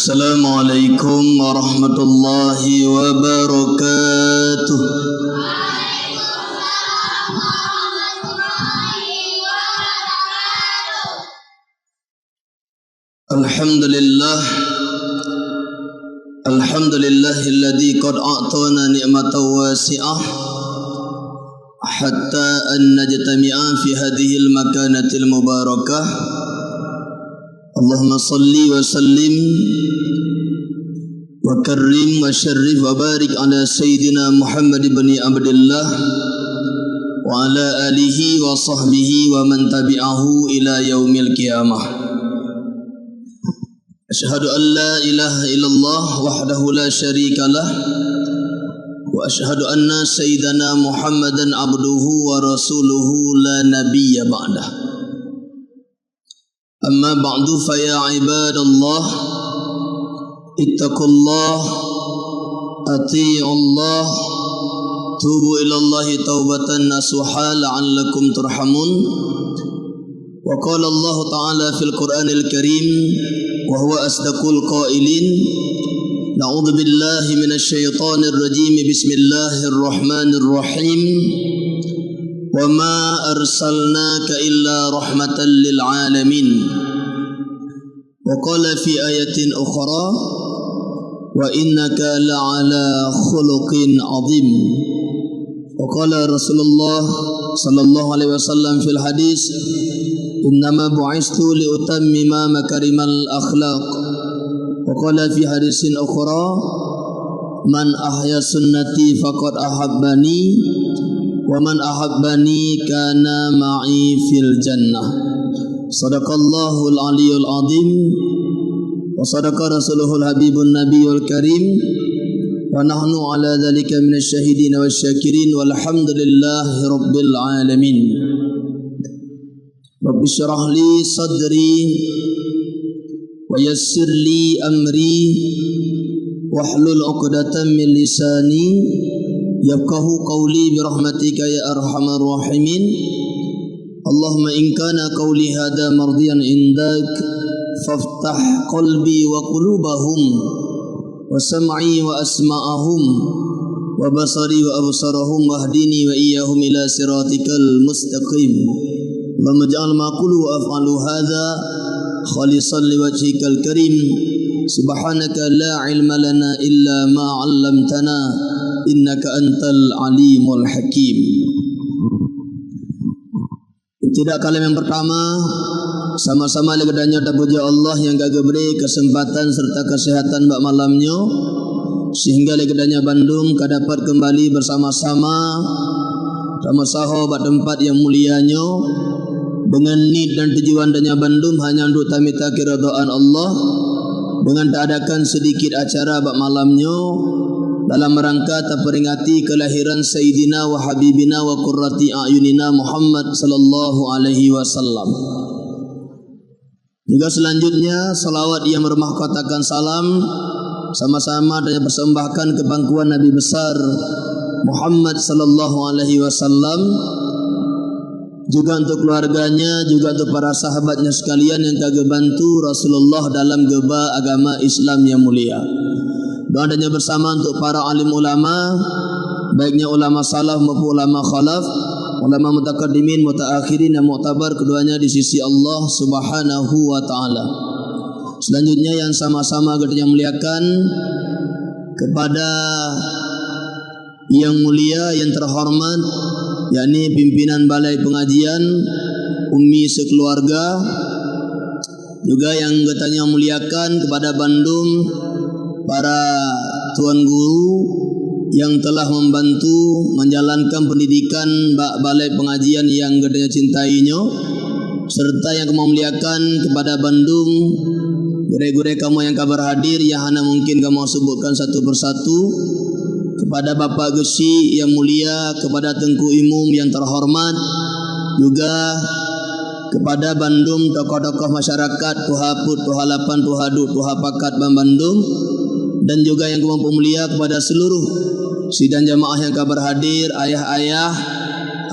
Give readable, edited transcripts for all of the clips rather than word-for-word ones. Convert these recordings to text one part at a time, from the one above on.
Assalamualaikum warahmatullahi wabarakatuh. Alhamdulillah, alhamdulillahilladzi qad a'tana ni'matan wasi'ah hatta an najtami'a fi hadhihi al-makanatil mubarakah. Allahumma salli wa sallim wa karrim wa syarrif wa barik ala sayyidina Muhammad ibn Abdullah wa ala alihi wa sahbihi wa man tabi'ahu ila yaumil qiyamah. Asyhadu an la ilaha illallah wahdahu la syarika lah wa asyhadu anna sayyidana Muhammadan abduhu wa rasuluhu la nabiyya ba'dah. Amma ba'du fa ya ibadallah ittaqullah ati'ullah tubu ilallahi taubatan nasuha la'allakum turhamun. Wa qala Allah ta'ala fil Qur'anil Karim wa huwa asdaqul qailin na'udzu billahi minasy syaithanir rajim bismillahirrahmanirrahim wa ma arsalnaka illa rahmatan lil alamin. Wa qala fi ayatin ukhra wa innaka la'ala khuluqin azim. Wa qala Rasulullah sallallahu alaihi wasallam fil hadis innama bu'istu li utammima makarimal akhlaq. Wa qala fi hadisin ukhra man ahya sunnati faqad ahabbani wa man ahabbani kana ma'i fil jannah. Sadaqallahul aliyul azim wa sadaqa rasuluhul habibun nabiyul karim wa nahnu ala dhalika minasy syahidin wasyakirin walhamdulillahi rabbil alamin. Rabbi syrah li sadri wa yassir li amri wahlul 'uqdatam min lisani yafqahu qawli birahmatika ya arhamar rahimin. Allahumma in kana qawli hadha mardiyan indak faftah qalbi wa qulubahum wa sam'i wa asma'ahum wa basari wa absarahum wahdini wa iyyahum ila siratikal mustaqim. Allahumma ij'al ma qulu wa af'alu hadha khalisan liwajhikal karim. Subhanaka la ilma lana illa ma 'allamtana innaka antal alimul hakim. Tidak kalah yang pertama sama-sama legadanya tapuja Allah yang gagah beri kesempatan serta kesehatan bak malamnya sehingga legadanya Bandung dapat kembali bersama-sama sama sahabat tempat yang mulianya dengan nid dan tujuan danya Bandung hanya untuk tamita keridhaan Allah dengan tak adakan sedikit acara bak malamnya dalam rangka terperingati kelahiran Sayyidina wa Habibina wa Qurrati A'yunina Muhammad sallallahu alaihi wasallam. Juga selanjutnya salawat yang bermahkotakan salam sama-sama dan persembahkan ke pangkuan Nabi besar Muhammad sallallahu alaihi wasallam, juga untuk keluarganya, juga untuk para sahabatnya sekalian yang kagak bantu Rasulullah dalam geba agama Islam yang mulia. Doa adanya bersama untuk para alim ulama, baiknya ulama salaf maupun ulama khalaf, ulama mutaqaddimin, mutaakhirin dan mu'tabar keduanya di sisi Allah Subhanahu wa taala. Selanjutnya yang sama-sama kita muliakan kepada yang mulia yang terhormat yakni pimpinan balai pengajian Umi sekeluarga, juga yang katanya muliakan kepada Bandung para tuan guru yang telah membantu menjalankan pendidikan balai pengajian yang katanya cintainya, serta yang memuliakan kepada Bandung gure-gure kamu yang kabar hadir yang hanya mungkin kamu sebutkan satu persatu, kepada Bapak Gesi yang mulia, kepada Tengku Imum yang terhormat, juga kepada Bandung tokoh-tokoh masyarakat Tuhaput, Tuhalapan, Tuhadu, Tuhapakat Bandung, dan juga yang mulia kepada seluruh sidang jamaah yang kabar hadir, ayah-ayah,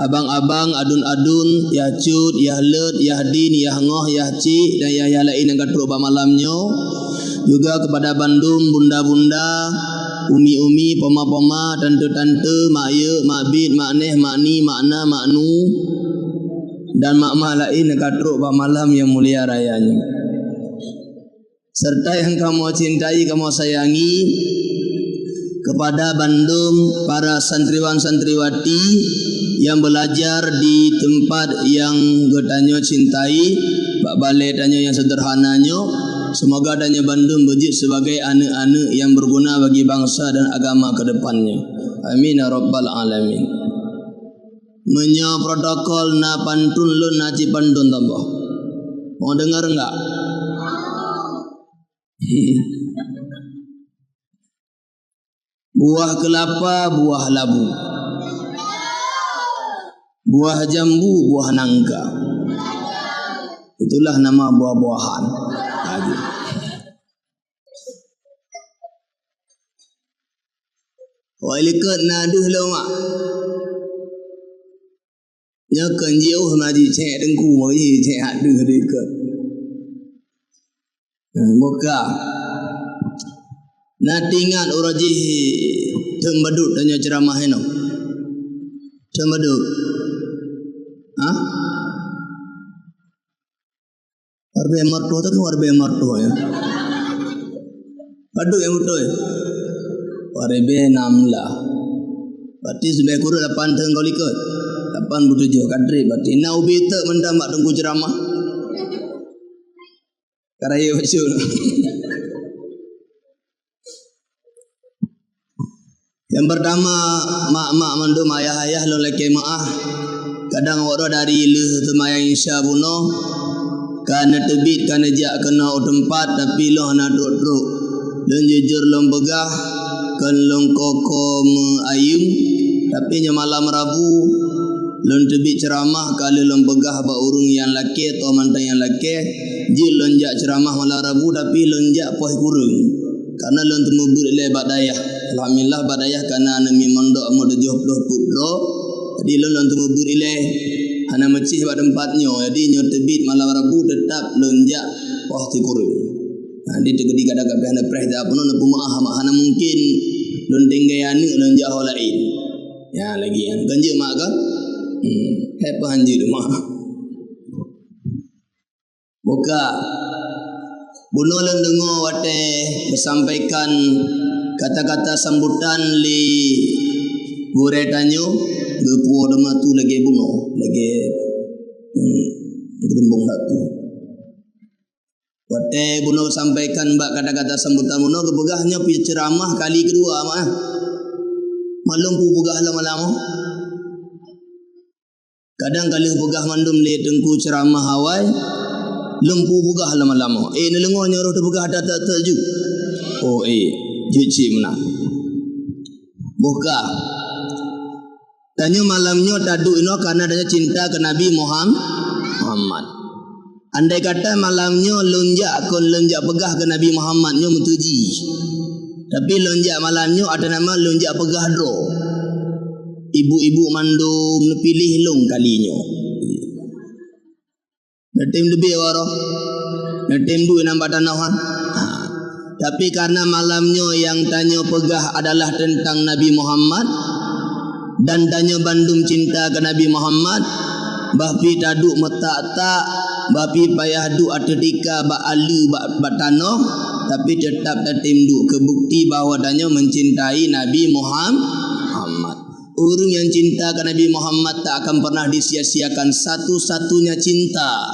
abang-abang, adun-adun, yahcud, yahlet, yahdin, yahngoh, yahci dan yah lain yang katruk malamnya. Juga kepada Bandung, bunda-bunda, umi-umi, poma-poma, tante-tante, mak ye, mak bid, mak neh, mak ni, mak na, mak nu, dan mak-mak lain katruk pak malam yang mulia rayanya. Serta yang kamu cintai, kamu sayangi, kepada Bandung, para santriwan-santriwati yang belajar di tempat yang getanyo cintai, Pak Balai tanya yang sederhananya, semoga tanya Bandung berjid sebagai anak-anak yang berguna bagi bangsa dan agama ke depannya. Amin ya rabbal alamin. Menyo protokol na pantun lun na cipantun tambah. Mau dengar enggak? Buah kelapa, buah labu, buah jambu, buah nangka. Itulah nama buah-buahan. Wah likat naduh lo mak. Nyakan jauh maji cek dengku maji cek aduh likat. Buka. Natingan urajih tembadut tanya ceramah heno. Tembadut. Hah? Warbe marto tu kan warbe marto ya. Badut yang betul. Warbe namla. Berarti sebaik kurang 8 tahun kau ikut. 87 kadri berarti. Nah ubi tak mendamak tengku ceramah. Karaya betul. Yang pertama, mak-mak mandum ayah-ayah lo laki maah. Kadang orang dari leh temayang insya buno. Kana tebit kana jak kena tempat tapi lo na duduk. Lon jujur lon begah kan lon koko ayung tapi nya malam Rabu lon tebit ceramah kali lon begah ba urung yang laki atau mantan yang laki. Jil lon jak ceramah malam Rabu tapi lon jak poh kurung. Karena lon temu burile badayah. Alhamdulillah badayah karena nami mondok mo 70 putro. Jadi lon temu burile hana mecih pada tempatnya. Jadi nyo tebit malam Rabu tetap lonjak poh ti kurung. Nah di tegedi kadang kabeh ana preh dak puno nepu maah mak hana mungkin lon tinggai anu lonjak hol lain. Ya lagi yang ganjil mak kan? Hepa hanjir mak. Buka buno lon dengo wate bersampaikan kata-kata sambutan li buretanyo gepuo dema tu lagi buno lagi gerembong satu. Wate buno sampaikan mbak kata-kata sambutan buno kebegahnya pi ceramah kali kedua mak. Malum pu begah lama-lama. Kadang kali begah mandum le tengku ceramah awal lempu begah lama-lama. Nelengo nyuruh tu begah tak ju. Oh juci menang. Buka. Tanya malamnya tadu ino karena adanya cinta ke Nabi Muhammad. Andai kata malamnya lonjak pegah ke Nabi Muhammadnya mutuji. Tapi lonjak malamnya ada nama lonjak pegah dro. Ibu-ibu mandum pilih long kalinya. Natim lebih waro. Natim duit nampak tanah. Tapi karena malamnya yang tanya pegah adalah tentang Nabi Muhammad dan tanya bandum cinta ke Nabi Muhammad, bapi taduk metak-tak, bapi payah duk atletika bak alu bak tanah, tapi tetap tatim duk kebukti bahawa tanya mencintai Nabi Muhammad. Orang yang cinta ke Nabi Muhammad tak akan pernah disia-siakan. Satu-satunya cinta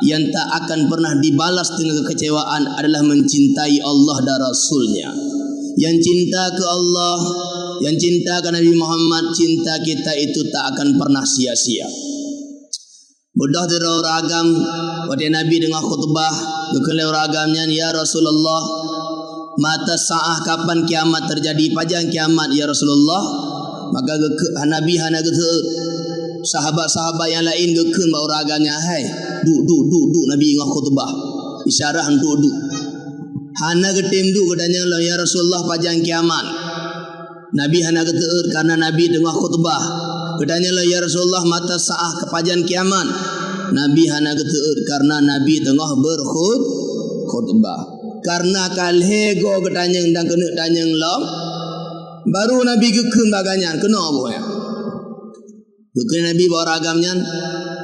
yang tak akan pernah dibalas dengan kekecewaan adalah mencintai Allah dan Rasulnya. Yang cinta ke Allah, yang cinta ke Nabi Muhammad, cinta kita itu tak akan pernah sia-sia. Bodoh terau ragam pada Nabi dengan khutbah kekelau ragamnya, ya Rasulullah, mata sa'ah kapan kiamat terjadi, pajang kiamat ya Rasulullah. Maka Nabi hana sahabat-sahabat yang lain gekun bau raganya, hai duk Nabi ngah khutbah isyarat duk hana getem duk katanya ya Rasulullah pajang kiamat. Nabi hana geteur karena Nabi tengah khutbah katanya ya Rasulullah mata saah kepajan kiamat. Nabi hana geteur karena Nabi tengah berkhutbah. karena kalhego ketanyang dan kena tanyang long baru Nabi gekun baganyan kena apa ya gekun Nabi bawa ragamnya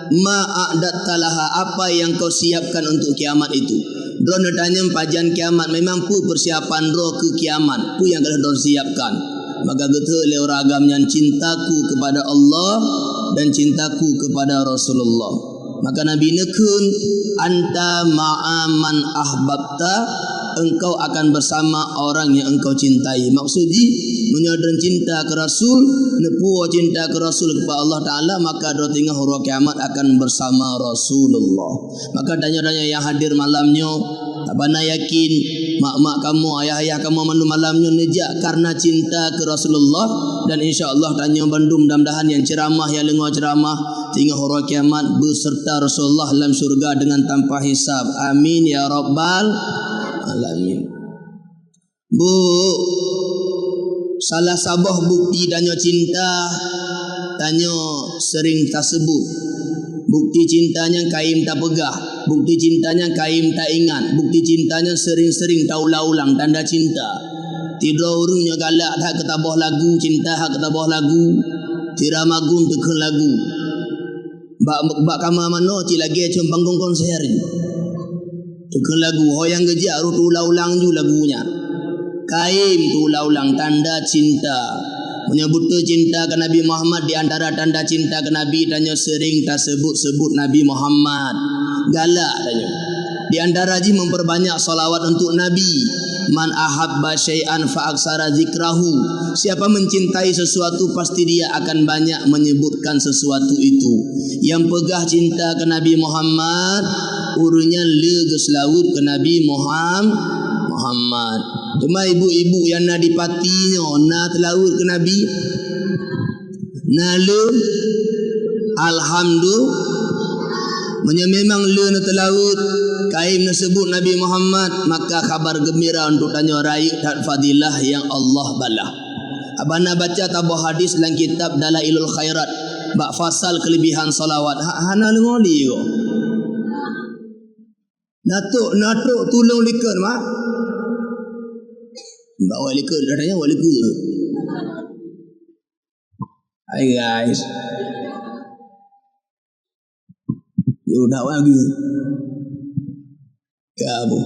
ma'adattalaha apa yang kau siapkan untuk kiamat itu drone tanya pajan kiamat memang pu persiapan roh ke kiamat pu yang kalian drone siapkan maka getul le ragamnya cintaku kepada Allah dan cintaku kepada Rasulullah maka Nabi nekun anta ma'aman ahbabta engkau akan bersama orang yang engkau cintai maksudnya menyodern cinta ke Rasul nepuo cinta ke Rasul kepada Allah Ta'ala maka dua tengah huruf kiamat akan bersama Rasulullah maka tanya-tanya yang hadir malamnya abana yakin mak-mak kamu ayah-ayah kamu mandu malamnya nejak karena cinta ke Rasulullah dan insya-Allah tanya bandum mudah-mudahan yang ceramah yang lengo ceramah tengah huruf kiamat beserta Rasulullah dalam surga dengan tanpa hisab amin ya rabbal alamin. Bu, salah sabah bukti tanya cinta, tanya sering tak sebut. Bukti cintanya kaim tak pegah, bukti cintanya kaim tak ingat, bukti cintanya sering-sering tak ulang-ulang tanda cinta. Tidur urungnya galak hak ketabah lagu, cinta hak ketabah lagu, tira magun tekun lagu. Bak kama mano cik lagi cum panggung konser ni. Tekun lagu hoyang gejak ru ulang-ulang ju lagunya. Kaim tu ulang-ulang tanda cinta. Menyebut cinta ke Nabi Muhammad di antara tanda cinta ke Nabi tanya sering tak sebut-sebut Nabi Muhammad. Galak tanya. Di antara ji memperbanyak salawat untuk Nabi. Man ahabba syai'an fa aksara zikrahu. Siapa mencintai sesuatu pasti dia akan banyak menyebutkan sesuatu itu. Yang pegah cinta ke Nabi Muhammad urunya leges laut ke Nabi Muhammad. Cuma ibu-ibu yang nak dipatinya nak telaut ke Nabi. Nalu alhamdulillah. Memang le nak telaut kaim nak sebut Nabi Muhammad maka kabar gembira untuk tanya raih dan fadilah yang Allah bala. Abana baca tabah hadis dalam kitab Dalailul Khairat bab fasal kelebihan salawat. Hana ngoli yo. Natuk tolong likur mak. Bawa likur datanya bawa likur. Hai guys. Ya udah lagi. Kamu.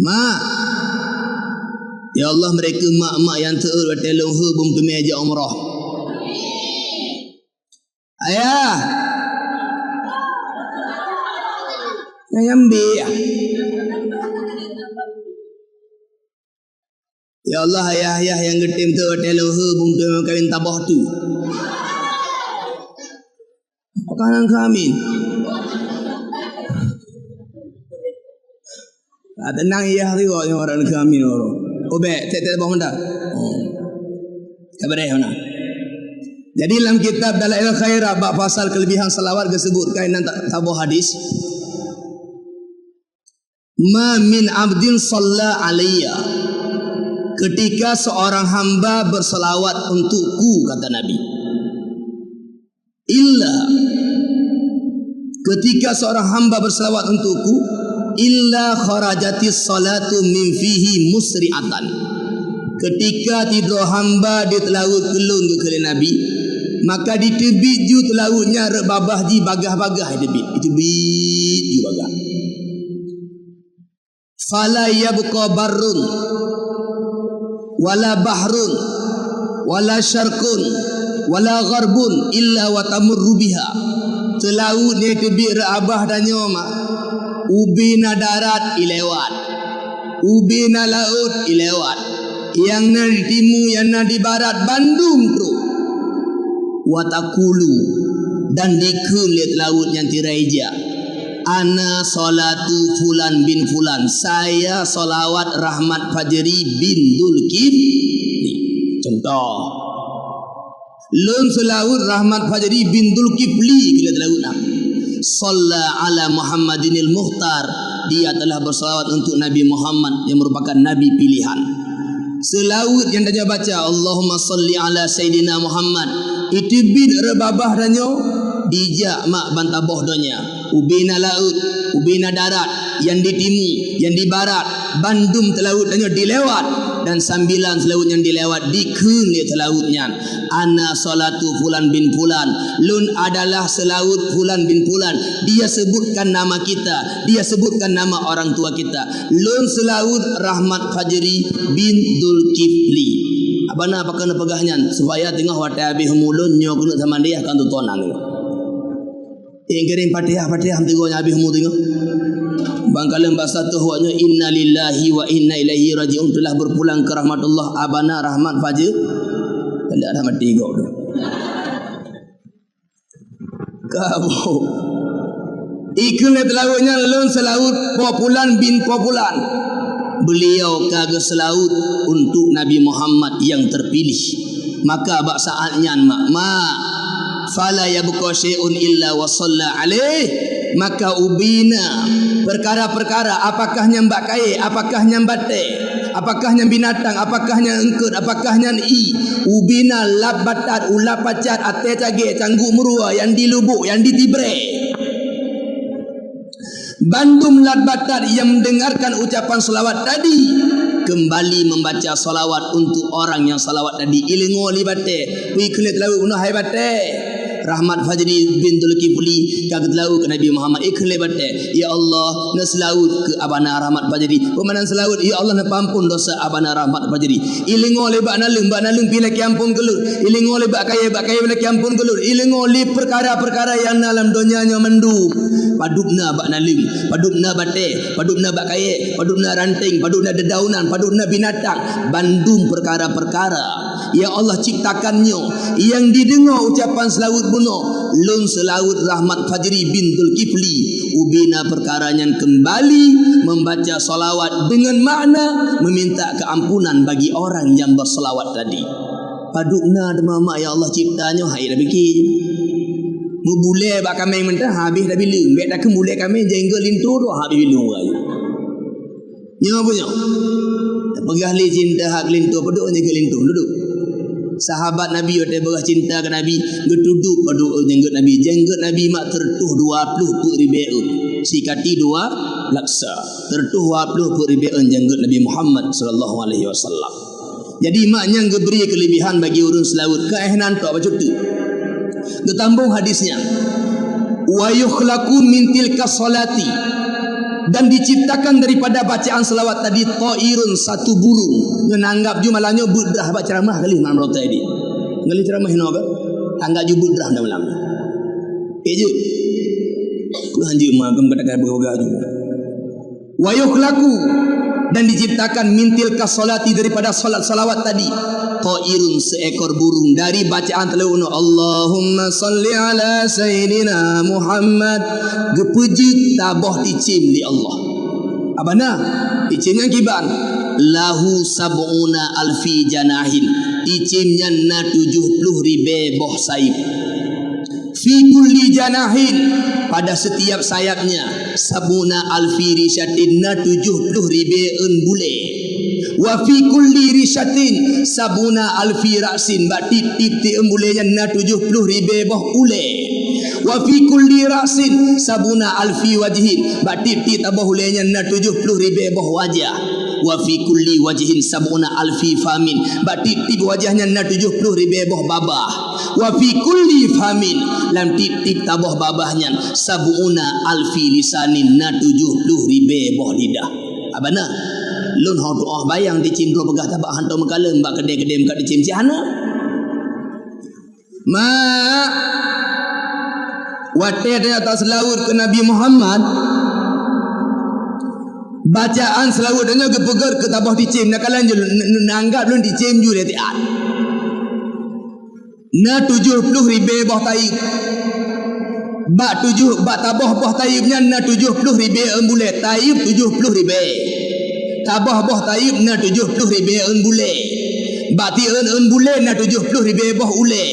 Mak. Ya Allah mereka mak-mak yang terur bertelung hubung ke meja umrah. Ayah. Yang ambil. Ya Allah ayah-ayah yang getim tu bertelung hubung ke kawin tabah tu. Pakanan kami. Tenang ya hari kau yang orang kami orang. Obek, tak bohong dah. Kabar mana? Jadi dalam kitab Dalailul Khairat bab pasal kelebihan salawat disebutkan dalam tabah hadis. Ma min abdin salla alayya. Ketika seorang hamba bersalawat untukku kata Nabi. Illa ketika seorang hamba bersalawat untukku illa kharajatis salatu min fihi musri'atan. Ketika tidur hamba di telaut kelun ke Nabi, maka ditebit ju telautnya rebabah ji bagah-bagah ditebit. Ditebit ju bagah. Fala yabqa barrun wala bahrun wala syarqun wala gharbun illa wa tamurru biha. Telaut ni tebit rebabah dan nyoma. Ubina darat ilewat, ubina laut ilewat, yang na di timur, yang na di barat, Bandung tu. Watakulu dan dikulit laut yang tiraija. Ana salatu fulan bin fulan. Saya salawat Rahmat Fajri bin Dzulkifli. Contoh. Lun selawat Rahmat Fajri bin Dzulkifli kulit laut nak. Salla ala Muhammadinil Mukhtar. Dia telah bersalawat untuk Nabi Muhammad yang merupakan Nabi pilihan. Selawat yang dia baca Allahumma salli ala Sayyidina Muhammad. Itu bid rebabah danyo dijak mak bantaboh donya ubina laut ubina darat yang di timur yang di barat bandum telaut donya dilewat dan sambilan selaut yang dilewat dikeun li telautnya ana salatu fulan bin fulan lun adalah selaut fulan bin fulan dia sebutkan nama kita dia sebutkan nama orang tua kita lun selaut Rahmat Fajri bin Zulkifli abana apakah pegahnya supaya tengah watai habis mulun nyo kena sama dia kan tu tonan tengok ingkirin Fatihah hantu habis mu tengok bangkalan bahasa tu waknya inna lillahi wa inna ilaihi raji'un telah berpulang ke rahmatullah abana Rahmat Fajri tidak ada mati kau tu kamu ikut telawutnya lun selaut populan bin populan beliau kagak selaut untuk Nabi Muhammad yang terpilih maka bak saatnya fala yabqa syai'un illa wa shalla alaih maka ubina perkara-perkara apakah nyambak kai apakah nyambate apakah nyam binatang apakah nyam engkut apakah nyam ubina labatat ulapacat ate cage canggu merua yang dilubuk yang ditibre bandum labatat yang mendengarkan ucapan selawat tadi kembali membaca salawat untuk orang yang salawat tadi ilingo libate wi kelet lawu uno hai bate Rahmat Fajri bin Zulkifli kaget lawu ke Nabi Muhammad ikhle bate ya Allah na selaut ke abana Rahmat Fajri pemanan selaut ya Allah na pampun dosa abana Rahmat Fajri ilingo le bak nalung pila kiampun kelur ilingo le bak kaya pila kiampun kelur ilingo li perkara-perkara yang dalam donyanya mendung padupna bak nalung padupna bate padupna bak kaya padupna ranting padupna dedaunan padupna binatang bandung perkara-perkara ya Allah ciptakannya yang didengar ucapan selaut bunuh lun selaut Rahmat Fajri bin Zulkifli ubina perkaranya kembali membaca salawat dengan makna meminta keampunan bagi orang yang bersalawat tadi padukna demama ya Allah ciptanya hai dah bikin mubule bak kami mentah habis dah bilung bek dah kemule kami jenggot lintu tu habis bilung ayo nya punya pegah li cinta hak lintu peduk jenggot lintu duduk sahabat Nabi ada berah cinta ke Nabi getuduk pada jenggot Nabi mak tertuh 20 ribeun sikati 2 laksa tertuh 20 ribeun jenggot Nabi Muhammad sallallahu alaihi wasallam jadi maknya geberi kelebihan bagi urun selaut keehnan tok baca tu ditambung hadisnya wa yukhlaqu min tilka salati dan diciptakan daripada bacaan selawat tadi ta'irun satu burung yang nanggap jumalanya budrah baca ceramah kali malam rota ini ngali ceramah hino apa tanggap ju budrah dah malam eje ku hanji magam kata bergaju wa yukhlaqu dan diciptakan mintil kasolati daripada salat salawat tadi ta'irun seekor burung dari bacaan telawun Allahumma salli ala sayyidina Muhammad gepuji tabah dicim li Allah abana dicimnya kiban lahu sab'una alfi janahin dicimnya na 70,000 boh sayap fi kulli janahin pada setiap sayapnya sabuna alfi risyatin na 70,000 bule wa fi kulli risyatin sabuna alfi raksin bak tip embulenya na 70,000 boh ule wa fi kulli raksin sabuna alfi wajhin bak tip tabah ulenya na 70,000 boh wajah wa fi kulli wajhin sabuna alfi famin bak tip wajahnya na 70,000 boh babah wa fi kulli famin lam tip tabah babahnya sabuna alfi lisanin na 70,000 boh lidah abana lun hau doa bayang dicindro pegah tabak hantu mengkalem bak kedai-kedai kat dicim si hana ma wate dia atas laut ke Nabi Muhammad bacaan selawat dia gepegar ke tabah dicim nak kalan je nanggap lun dicim ju dia tiat na 70,000 boh taib bak tabah boh taibnya na 70,000 embule taib 70,000 tabah boh taib na 70,000 embule bak ti embule na 70,000 boh ule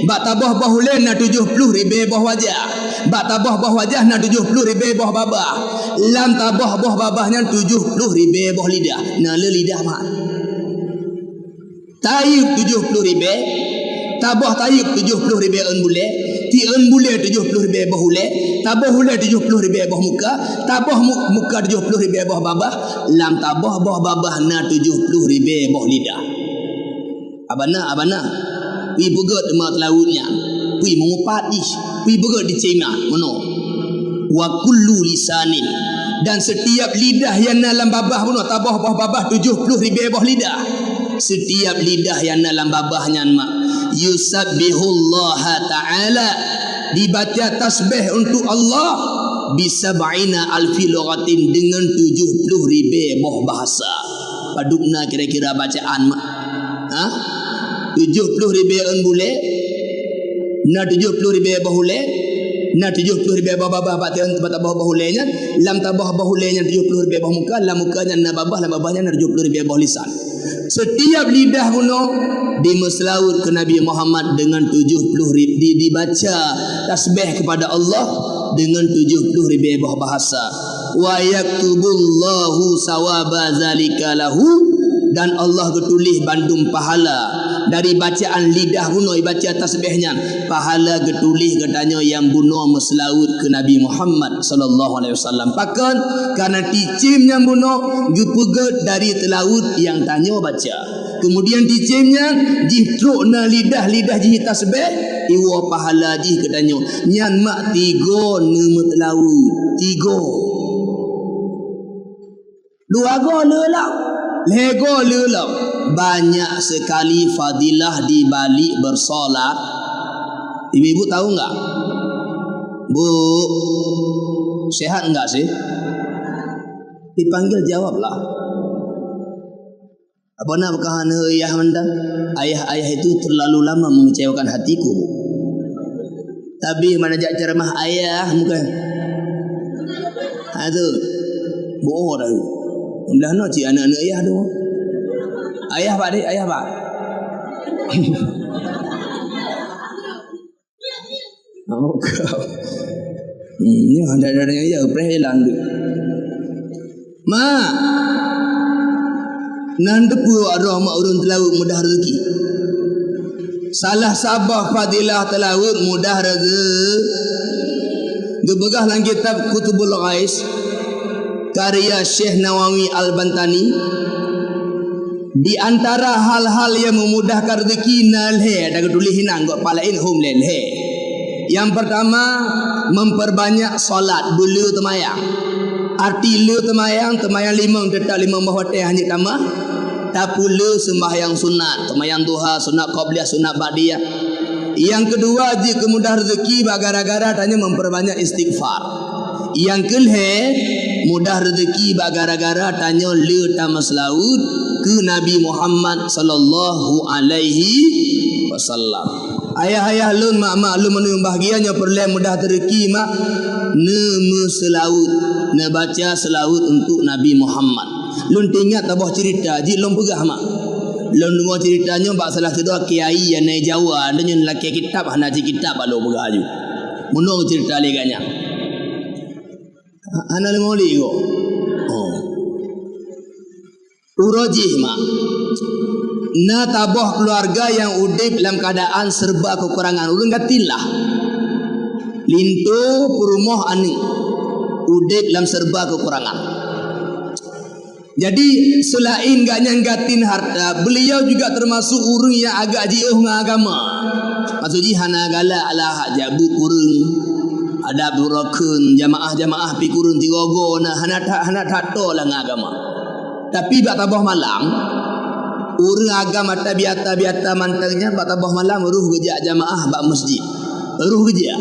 bak tabah boh ule na 70,000 boh wajah bak tabah boh wajah na 70,000 boh babah lam tabah boh babahnya 70,000 boh lidah na le lidah mak taib 70,000 tabah taib 70,000 embule ti eun boleh 70,000 bah hulek, tabah hulek 70,000 bah muka, tabah muka 70,000 bah babah, lam tabah bah babah na 70,000 bah lidah. Abana pi begot mak lautnya, pi mengupat ish, pi begot di Cina mono. Wa kullu lisanin, dan setiap lidah yang dalam babah mono tabah bah babah 70,000 bah lidah. Setiap lidah yang dalam babahnya mak yusabbihullaha ta'ala, dibaca tasbih untuk Allah bisab'ina alfi lughatin, dengan 70,000 bah bahasa. Padukna kira-kira bacaan mak. 70,000 on boleh, na 70,000 bah boleh, na 70,000 bah babah batian tabah bah bolehnya, lam tabah bah bolehnya 70,000 bah muka, lam mukanya na babah, lam babahnya na 70,000 bah lisan. Setiap lidah kuno dimeslaut ke Nabi Muhammad dengan 70,000, dibaca tasbih kepada Allah dengan 70,000 bah bahasa. Wa yaktubullahu sawaba zalika lahu, dan Allah getulis bandung pahala dari bacaan lidah kuno, baca tasbihnya, pahala getulis katanya yang bunuh meslaut ke Nabi Muhammad sallallahu alaihi wasallam. Pakan karena ticimnya bunuh gepeget dari telaut yang tanya baca. Kemudian ticimnya jitrukna lidah ji tasbih, iwa pahala ji katanya nyan mak 3 nama telaut, 3 2 go lelau lego lelau. Banyak sekali fadilah di balik bersolat. Ibu-ibu tahu enggak? Bu, sehat enggak sih? Dipanggil jawablah. Apa nak berkahan ayah mendan? Ayah itu terlalu lama mengecewakan hatiku. Tapi mana jak ceramah ayah muka. Ha tu. Bohong dah. Mudah nak cik anak-anak ayah tu. Ayah pak dek, ayah pak. Oh kau. Ni ada ayah prehelang tu. Ma. Nan depu arwah mak urun telaut mudah rezeki. Salah sabah fadilah telaut mudah rezeki. Gebegah dalam kitab Kutubul Ghais karya Syekh Nawawi Al-Bantani, di antara hal-hal yang memudahkan rezeki nalhe dah tulis hinang kok palain home lelhe. Yang pertama, memperbanyak solat bulu temayang. Arti lu temayang 5 tetap 5 bahwatih hanya tambah. Tapi lu sembahyang sunat, temayang duha, sunat qabliyah, sunat ba'diyah. Yang kedua, jika mudah rezeki gara-gara tanya memperbanyak istighfar. Yang kelhe, mudah rezeki gara-gara tanya le tamaslaud ke Nabi Muhammad sallallahu alaihi wasallam. Ayah-ayah lun, mak-mak lun menung bahagianya perlu mudah rezeki mak ne selaut, ne baca selaut untuk Nabi Muhammad. Lun ingat tabah cerita, ji lun pegah mak. Lun dengar ceritanya bak salah satu kiai yang naik Jawa, dia lelaki kitab hana kitab balu pegah ju. Munung cerita leganya. Ana ngoli go. Oh. Urajih mak. Na tabah keluarga yang udip dalam keadaan serba kekurangan. Ulun gatilah. Lintu perumah ani udip dalam serba kekurangan. Jadi selain gak nyanggatin harta, beliau juga termasuk orang yang agak jauh dengan agama. Maksudnya hana gala ala hak jabu kurung. Ada burakun jamaah-jamaah pi kurun tigogo nah hana tato lah agama. Tapi bak tabah malam urang agama tabiata mantangnya bak tabah malam ruh gejak jamaah bak masjid. Ruh gejak.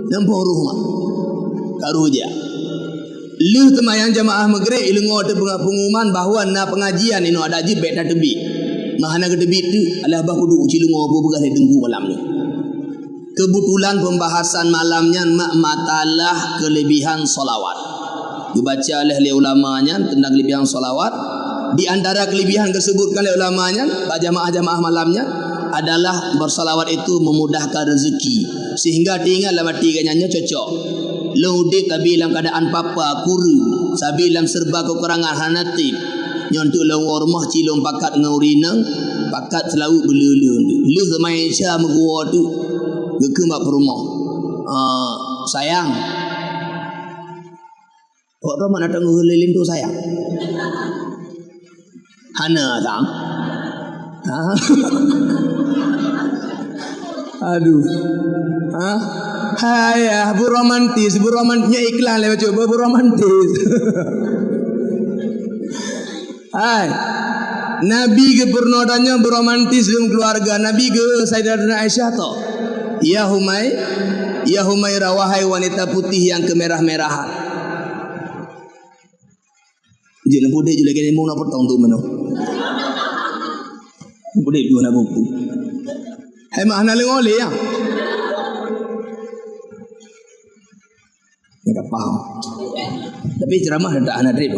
Nampak ruh mak. Ka ruh gejak. Lu temayang jamaah maghrib ilungo te pengumuman bahawa na pengajian ino ada jib bek tebi. Mahana ke tebi tu alah bah kudu cilungo apa begas tunggu malam ni. Kebetulan pembahasan malamnya matalah kelebihan solawat. Dibaca oleh ulamanya tentang kelebihan solawat. Di antara kelebihan disebutkan oleh ulamanya, jamaah-jamaah malamnya adalah bersolawat itu memudahkan rezeki. Sehingga diingat dalam hati kanyanya cocok. Laudik tapi dalam keadaan papa kuru, sabi dalam serba kekurangan hanatib. Nyontuk lawan rumah cilong pakat dengan urinang, pakat selalu belulu. Lu semai Isya megua tu. Geke mak perumah. Sayang. Kok dah mana tengah lilin tu sayang? Hana tak? Aduh. Hai, beromantis iklan lewat coba beromantis. Hai. Nabi ke pernah tanya beromantis dengan keluarga. Nabi ke Sayyidatina Aisyah tu. Ya Humairah, wahai wanita putih yang kemerah-merahan. Jangan bodek je lagi mau nak potong tu mana. Bodek dua nak buku. Hai mak nak lengok le ya. Ni tak faham. Tapi ceramah tak anak trip.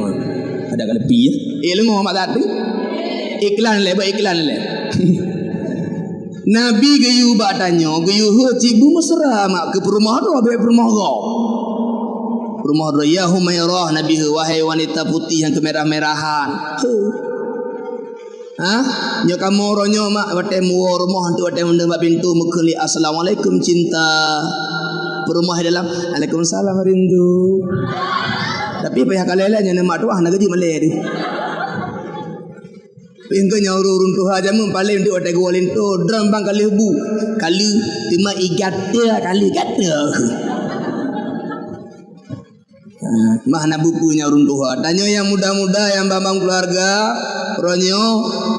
Ada kali pi ya. Lengok mak tadi. Iklan le, iklan le. Nabi gayu bak tanya, gayu cibu mesra mak ke rumah tu habis rumah kau. Rumah tu ya Humairah, Nabi wahai wanita putih yang kemerah-merahan. Nya kamu ronyo mak wate muo rumah tu wate mendembak pintu mekeli assalamualaikum cinta. Perumah dalam Waalaikumsalam rindu. Tapi payah kalelanya nama tu nak gaji malai dia. Pengko nyauru runtuh aja paling untuk wate golin tu drum bang kali bu. Kali cuma igata kali kata. Mana bukunya runtuh. Tanya yang muda-muda yang bambang keluarga ronyo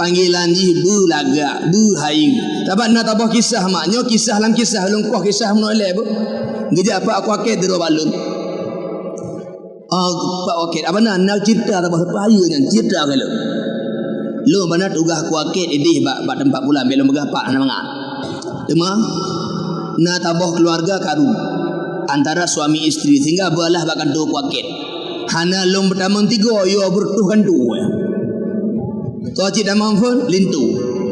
panggilan ji bu laga bu hayu. Dapat nak tabah kisah maknyo kisah lang kisah lungkoh kisah menoleh bu. Geja apa aku akid dero balun. Pak wakid apa nak cerita tabah payu nya cerita kalau. Lu mana tugah aku akid idih bak tempat bulan belum begah pak nak mangan. Cuma nak tabah keluarga karu antara suami isteri sehingga belah bakal tu kuakit. Hana lom pertama tiga yo bertuh kan tu. Tu cik dah mampu lintu.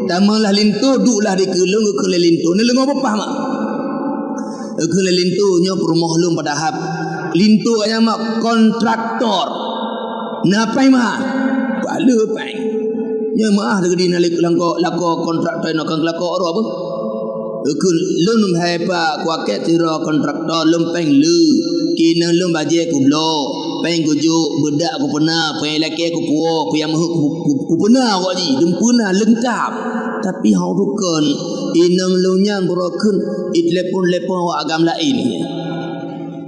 Tamalah lintu duklah di kelung ke lintu. Ni lengo apa mak? Ke lintu nya rumah lom pada hab. Lintu nya mak kontraktor. Napai mah? Bala pai. Nya mah dekat di nalik lako kontraktor nak lako oro apa? Kun lum hai pa kuaket tira kontraktor lum peng lu kina lum baje ku blo peng kuju bedak ku pernah peng laki ku puo ku yang ku pernah kok ji dempuna lengkap tapi hau rukun inam lunyan broken itlepon lepon agam lain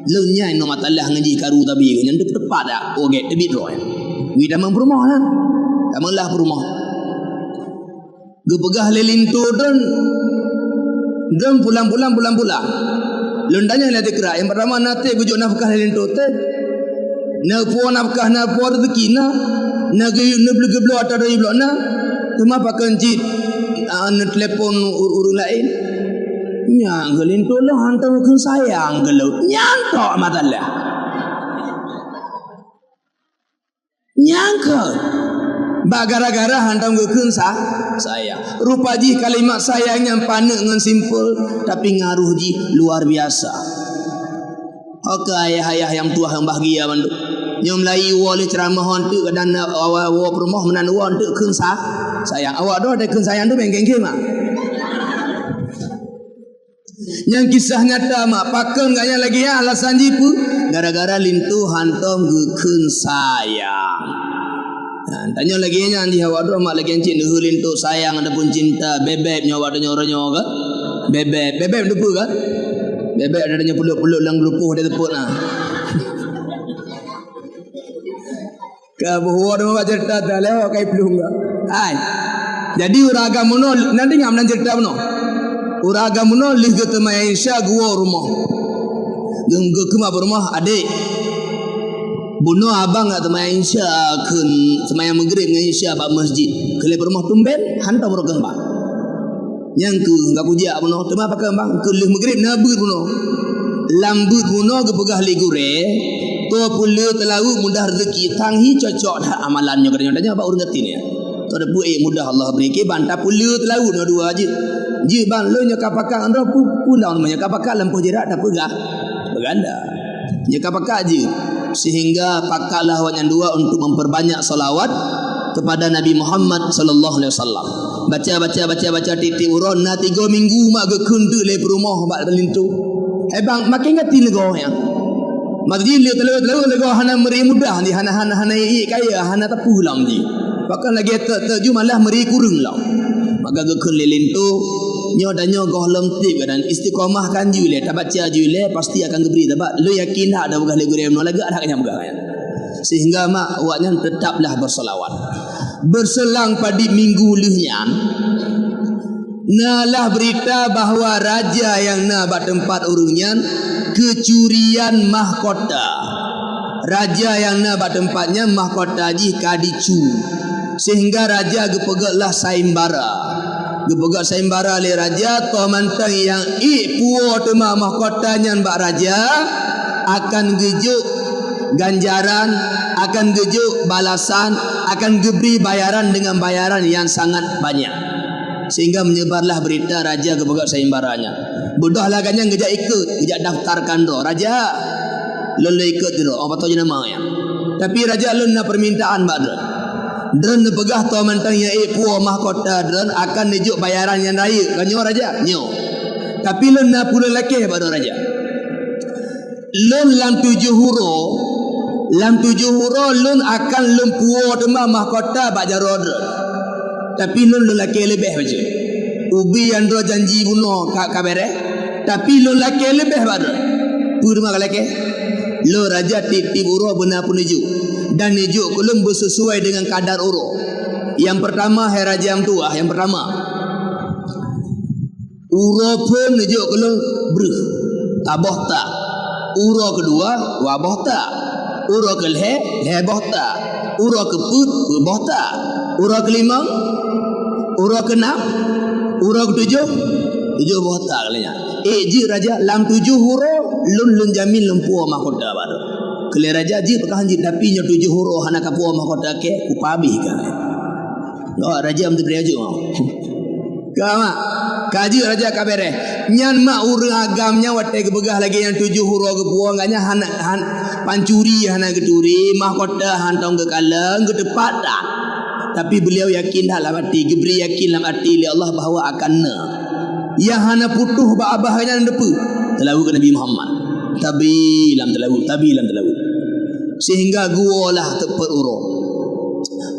lunyan no matalah ngaji karu tabi yang tepat dak oge tebit roy wi damang rumah lah damalah rumah gepegah lelintu dan pulang-pulang. Lundanya lah dikira. Yang pertama nanti bujuk nafkah lelin tote. Na puan nafkah na puan rezeki na. Na geblo atau dari blok na. Cuma pakai cip na telefon urut lain. Nyang gelin tu lah hantar mungkin sayang gelau. Nyang tok matalah. Nyang ke. Gara-gara hantar mungkin sayang. Rupa ji kalimat sayang yang panik dengan simple tapi ngaruh ji luar biasa. Oke ayah-ayah yang tua yang bahagia bandu. Nyom lai wali ceramah hantu dan awak rumah menan wan tu keun sayang. Awak doh ada keun sayang tu bengkeng ke mak. Yang kisah nyata mak pakem gaknya lagi ya alasan ji pu gara-gara lintu hantom keun sayang. Tanya lagi nya anji awak doh mak lagi encik nuhulin tu sayang adapun cinta bebek nyawa ada nyoronyo ke bebek depu ke bebek ada nya peluk-peluk lang lupuh dia tepuk nah ka bahwa ada mak cerita dah lewat kai pelung ke ai jadi uraga muno nanti ngam nan cerita muno uraga muno lih ke temai Aisyah gua rumah gengge ke rumah adik bunuh abang atau main Aisyah kun semayang maghrib dengan Aisyah pak masjid kele rumah tumben hantar berokang bang yang ke enggak puja bunuh tema pakai bang kele maghrib nabut bunuh lambut bunuh ke pegah ligure to pula telau mudah rezeki tanghi cocok dah amalannya katanya tanya apa urang ngerti ni to ada buih mudah Allah beri ke bantah pula telau dua aja je bang lo nya kapakang anda pulang namanya kapakang lampu jerak dah pegah berganda nya kapakang aje sehingga pakaklah awak yang dua untuk memperbanyak salawat kepada Nabi Muhammad sallallahu alaihi wasallam. Baca titik urun na 3 minggu mak ke kundu le rumah bak belintu. Bang makin ngati nego ya. Mak ji le telu nego hana meri mudah ni hana kaya hana tapu lam ji. Bahkan lagi terju malah meri kurung lam. Maka ke kun le lintu nyo dan nyo goh lem tik dan istiqamah kan ju le tak baca ju le pasti akan geberi tabak lu yakin dak ada begah le gurem no lagi ada kanya begah ya. Sehingga mak awaknya tetaplah bersolawat. Berselang pada minggu lehnya nalah berita bahawa raja yang nak buat tempat urungnya kecurian mahkota. Raja yang nak buat tempatnya mahkota ji kadicu. Sehingga raja gepegaklah saimbara. Gepegak saimbara le raja to mantang yang puo tema mahkotanya mbak raja akan gejuk ganjaran, akan gejuk balasan, akan geberi bayaran dengan bayaran yang sangat banyak. Sehingga menyebarlah berita raja kepegak saimbaranya. Budahlah kan yang gejak ikut, gejak daftarkan do. Raja, lon le ikut do. Apa tu je nama ya. Tapi raja lon na permintaan mbak do. Dren pegah tu mantang yang puo mahkota dren akan nejuk bayaran yang raya. Kanyo raja, nyo. Tapi lon na pula laki mbak do raja. Lon lam 7 huruf. Lam 7 huruf lun akan lempuo tema mahkota bak jarod. Tapi lun lelaki lebih baca. Ubi yang do janji bunuh kabere. Tapi lun lelaki lebih baca. Purma lelaki. Lo raja titip huruf benar pun nejuk. Dan nejuk kulum bersesuai dengan kadar huruf. Yang pertama hai raja yang tua, yang pertama. Huruf pun nejuk kulum bruh. Taboh tak. Huruf kedua waboh tak. Urut ke leboh tak. Urut ke put, boh tak. Urut ke 5, urut ke 6, urut ke 7 boh tak kalanya. Ji raja lam 7 huruf lun jamin lempuo mahkota baru. Kele raja ji pakah ji tapi nya 7 huruf hana kapuo mahkota ke kupabi kan. Raja amde berajo. Kama kaji raja kabere nyan mak urang agamnya wate gebegah lagi yang 7 huruf ke puang ganya hana pancuri hana geturi mahkota hantong ke kalang ke tepat dah. Tapi beliau yakin dalam hati, geberi yakin dalam hati li Allah bahawa akan na. Yang hana putuh ba abahnya depu telawu ke Nabi Muhammad. Tabi lam telawu. Sehingga gua lah tepat urung.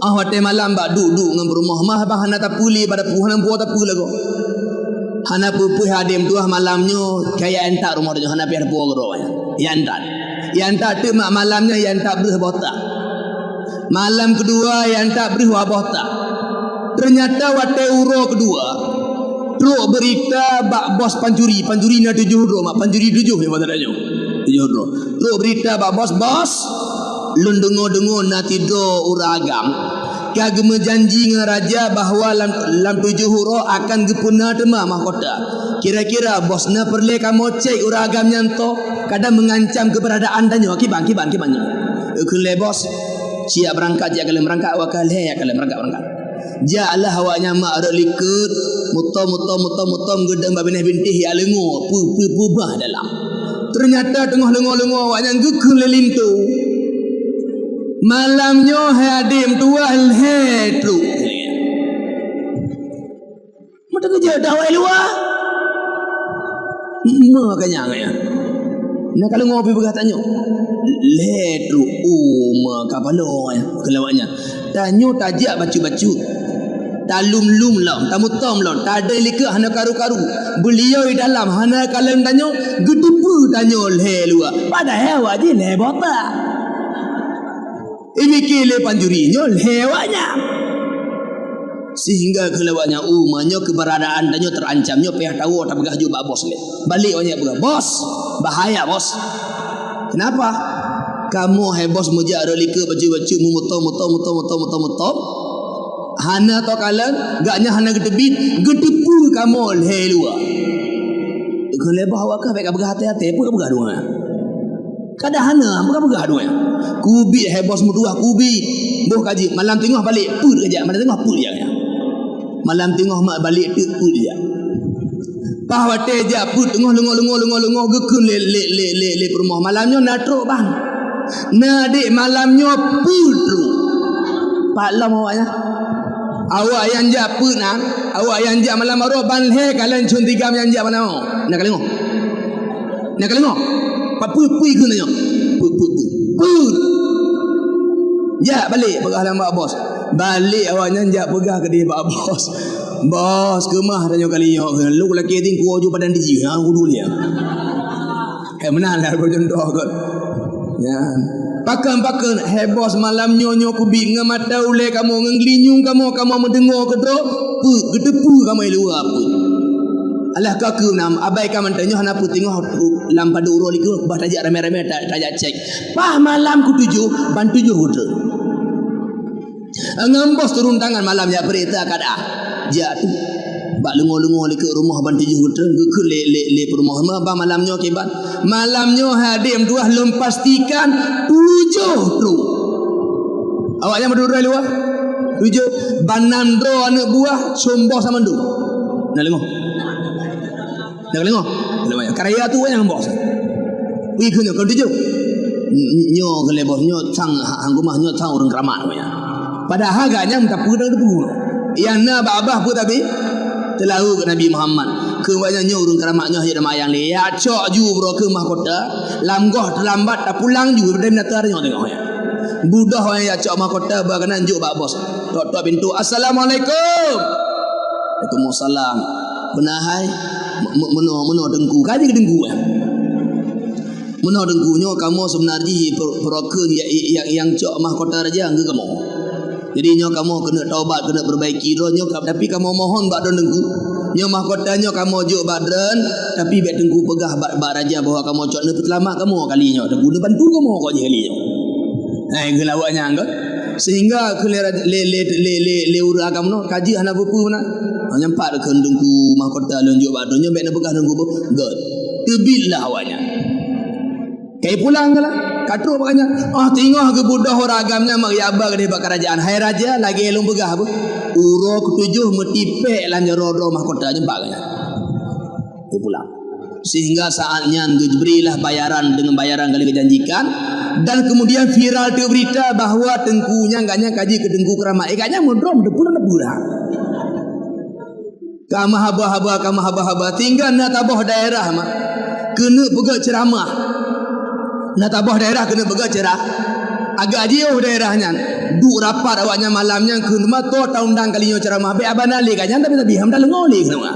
Wate malam bak duduk dengan berumah mah bah hana tapuli pada puhan puah tapu lagu. Hana pupuh hadim tuah malamnya kaya entak rumah dia hana pi ada puah geronya. Ya entak. Ya entak tu mak malamnya ya entak berih botak. Malam kedua ya entak berih botak. Ternyata wate uro kedua truk berita bak bos pancuri na 7 huruf mak pancuri 7 ya padanya. 7 huruf. Truk berita bak bos lun dengo na tido uragam kagem janji dengan raja bahawa lam 7 huruf akan gepuna tema mahkota. Kira-kira bosna perle kamu cek uragam nyanto kadang mengancam keberadaan danyo kiban kule bos siap berangkat jak kalian berangkat wakal ya kalian berangkat jalah awaknya mak ada likut mutom gedeng babineh bintih ya lengo pubah dalam. Ternyata tengah lengo awaknya gekun lelintu. Malamnya hadim tuah hetru. Mata kerja dawai luar. Makanya ya. Nah kalau ngopi berkatanya hetru maka palo ya kelawaknya. Tanyo tajak bacu. Talum lah, tamutom lah. Tak ada lika hana karu-karu. Beliau di dalam hana kaleng tanyo gedepu tanyo le luar. Padahal wajib le botak. Ini kile panjurinya lewatnya. Sehingga kelewatnya umanya keberadaan danyo terancamnya pihak tahu tak begah juga bos le. Balik banyak begah. Bos, bahaya bos. Kenapa? Kamu hai bos mujak rolika baju-baju mutom. Hana to kalan, gaknya hana gedebit, gedepu kamu le luar. Kelebah awak baik begah hati-hati pun begah dua. Kada hana bukan begah dua. Kubi hebos muduah kubi. Boh kaji malam tengah balik put kerja. Malam tengah put dia. Malam tengah mak balik put dia. Pah wate je put tengah lengo gekun le perumah. Malamnya natruk bang. Nadik malamnya putru. Palam awaknya. Awak yang jak apa nak? Awak yang jak malam baru banleh kalian cun tiga yang jak mana? Nak kalian ngok? Nak kalian ngok? Apa pui ke nanya? Pu. Jak balik pegah lambat bos. Balik awaknya jak pegah ke dia pak bos. Bos kemah tanya kali nyok. Lu laki ting ku ju padan diji. Ha kudu dia. Menang lah bercontoh kot. Ya. Pakan-pakan hebos malam nyonyo kubik ngamata ule kamu ngenglinyung kamu mendengar ke tro pu gedepu kamu lu apa alah kaku nam abai kaman tanyo hana pu tengok lampa duro liku bah tajak rame-rame tajak cek pah malam ku tuju ban tuju hotel ngambos turun tangan malam ya perita kada jatuh bak lengo-lengo ke rumah ban tuju hotel ke le rumah bah malamnya kebat malamnya hadim tuah lum pastikan 7 tu. Awaknya berdua luar. 7 banandro anak buah somboh sama ndu. Nak lengo. Nak lengo. Namanya karya tu yang bos. Wi kunyo kau 7. Nyo kele bos nyo sang hang rumah nyo sang orang keramat namanya. Padahal agaknya minta pedang tu. Yang na babah pun tapi terlalu ke Nabi Muhammad. Kewanya urung keramaknya hanya mayang le. Ya cok ju bro ke mahkota. Lamgoh terlambat tak pulang juga dari natarnya tengok ya. Budah orang ya cok mahkota baganan juk bak bos. Tok pintu. Assalamualaikum. Waalaikumsalam. Benahai meno dengku. Kaji ke dengku ya. Meno dengkunya kamu sebenarnya perokeun yang cok mahkota raja ke kamu. Jadi nyo kamu kena taubat, kena perbaiki doa nyo, tapi kamu mohon bak don dengku. Nyo mahkotanya kamu juk badran tapi bet tengku pegah bak raja bahwa kamu cok ne petelamak kamu kali nyo dengku ne bantu kamu kok je kali nyo. Gelawaknya angkat sehingga ke le ura kamu no kaji hana buku mana. Nyampak ke dengku mahkota lonjuk badran nyo bet ne pegah dengku god. Tebillah awaknya. Kai pulang kala katru makanya tengok ke budak ragamnya mak yaba ke dekat kerajaan hai raja lagi elung pegah apa uro ketujuh metipek lan jero mahkota jempak kanya tu pulang sehingga saatnya diberilah bayaran dengan bayaran kali kejanjikan dan kemudian viral tu berita bahawa tengkunya agaknya kaji ke tengku keramat agaknya modrom depura kamah haba tinggal nak tabah daerah mah kena pegak ceramah. Nak tabah daerah kena bergerak agak jauh daerahnya duk rapat awaknya malamnya ke rumah tu taundang kalinya ceramah be abanali kanya tapi ham dah lengoli kena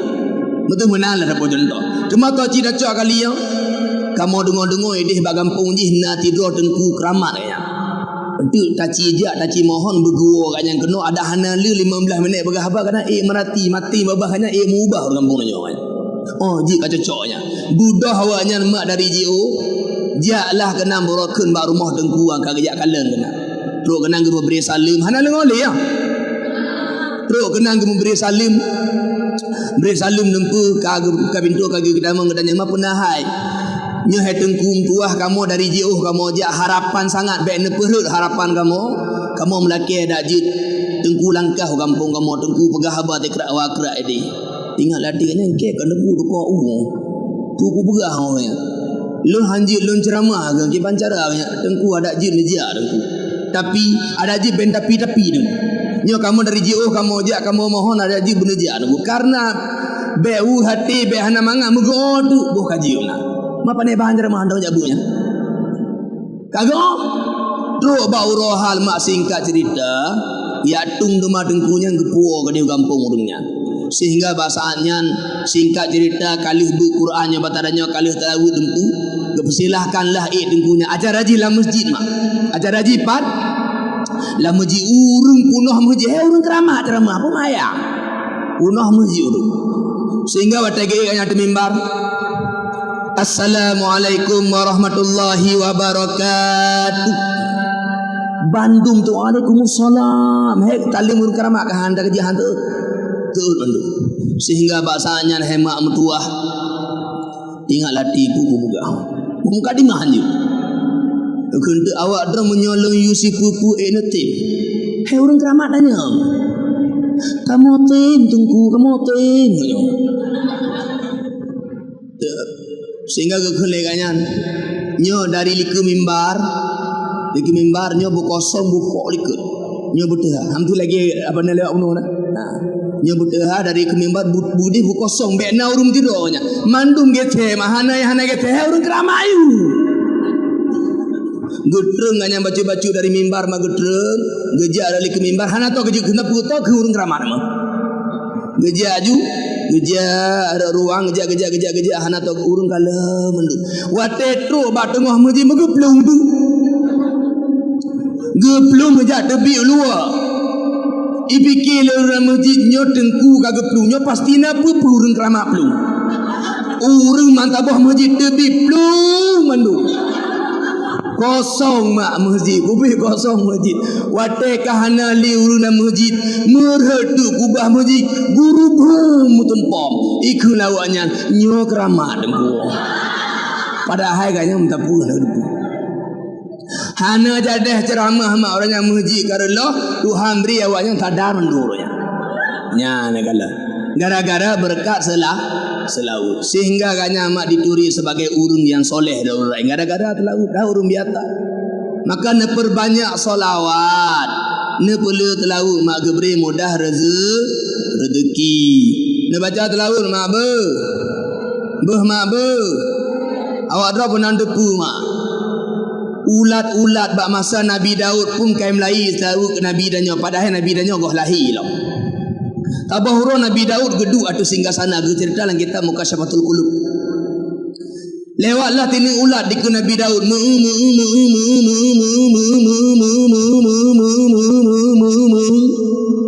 betul menal ada contoh cuma tu cida cak kalinya kamu dengar idih bak kampung ji na tidur tengku keramat kanya untuk taci jak taci mohon bergua kanya kena ada hana le 15 minit bergahaba kena mati babah kanya mubah orang kampung nyo ji ka cocoknya budah awaknya mak dari JO jaklah kena berokun bak rumah tengku ang kagak kalen kena. Teruk kena memberi salim. Hana lengole ya. Teruk kena memberi salim. Beri salim lempu ka pintu kagak kedamang kedanya mah penahai. Nya hai tengku tuah kamu dari jauh kamu jak harapan sangat baik ne perut harapan kamu. Kamu melaki dak jit tengku langkah kampung kamu tengku pegah haba tekrak wakrak ini. Tinggal latih kena ke kena bu ko tu ku pegah awaknya. Lun hanjit lun ceramah ke pancara tengku ada jin leja tengku tapi ada jin ben tapi tu nyo kamu dari JO kamu jak kamu mohon ada jin beneja tengku karena beu hati be hana manga mugodu boh kaji una mapa ne bahan ceramah ndo jabunya kagak tro bau rohal mak singkat cerita ya tung dema tengkunya gepuo ke di kampung urungnya sehingga bahasaannya singkat cerita kalih bu Qurannya batarannya kalih tahu dempu kepersilahkanlah tengkunya ajar haji lah masjid mak ajar haji pat lah masjid urung punah masjid urung keramat ceramah apa mayang punah masjid urung sehingga watagi kanya mimbar Assalamualaikum warahmatullahi wabarakatuh Bandung tu Waalaikumsalam hei talim urung keramat ke handa kejahan tu sehingga bahasanya hemat metuah tinggal latih buku buka muka di mana je kena awak dah menyolong Yusuf pupu enetim hei orang keramat tanya kamu tim tunggu kamu tim sehingga kekelegannya nyo dari liku mimbar nyo bu kosong bu pok likut nyebut ham tu lagi apa nak lewat penuh dah. Nyebut dari ke mimbar budi bu kosong bekna urung tidurnya. Mandum gethe mahana gethe urung keramayu. Getreng hanya baca-baca dari mimbar mah getreng, gejak dari ke mimbar hana to gejak kena puto ke urung keramar mah. Gejak ada ruang gejak hana to urung kala mendu. Watetro ba tengah masjid megeplung tu. Geplung gejak tebi luar. Ipikir orang masjid nyo tengku ka geplung nyo pasti na pu urung keramar plung. Urung mantabah masjid tebi plung mendu. Kosong mak masjid, kubih kosong masjid. Wate kahana li uruna masjid, merhedu kubah masjid, guru bum tumpom. Iku lawaknya nyo keramat dengku. Padahal kayaknya minta pun hana jadah ceramah mak orang yang masjid karena Tuhan beri awaknya tadar mendurnya. Nya negala. Gara-gara berkat selaut sehingga kanya mak dituri sebagai urung yang soleh dah orang gara-gara telaut dah urung biata maka ne perbanyak solawat ne perlu telaut mak geberi mudah rezeki ne baca telaut mak mak awak drop pun depu mak ulat bak masa Nabi Daud pun kaim lahi telaut ke Nabi danyo padahal Nabi danyo goh lahi lah. Tabahuro Nabi Daud geduk atau singgah sana ge cerita lang kita muka syafatul qulub. Lewatlah tini ulat di Nabi Daud.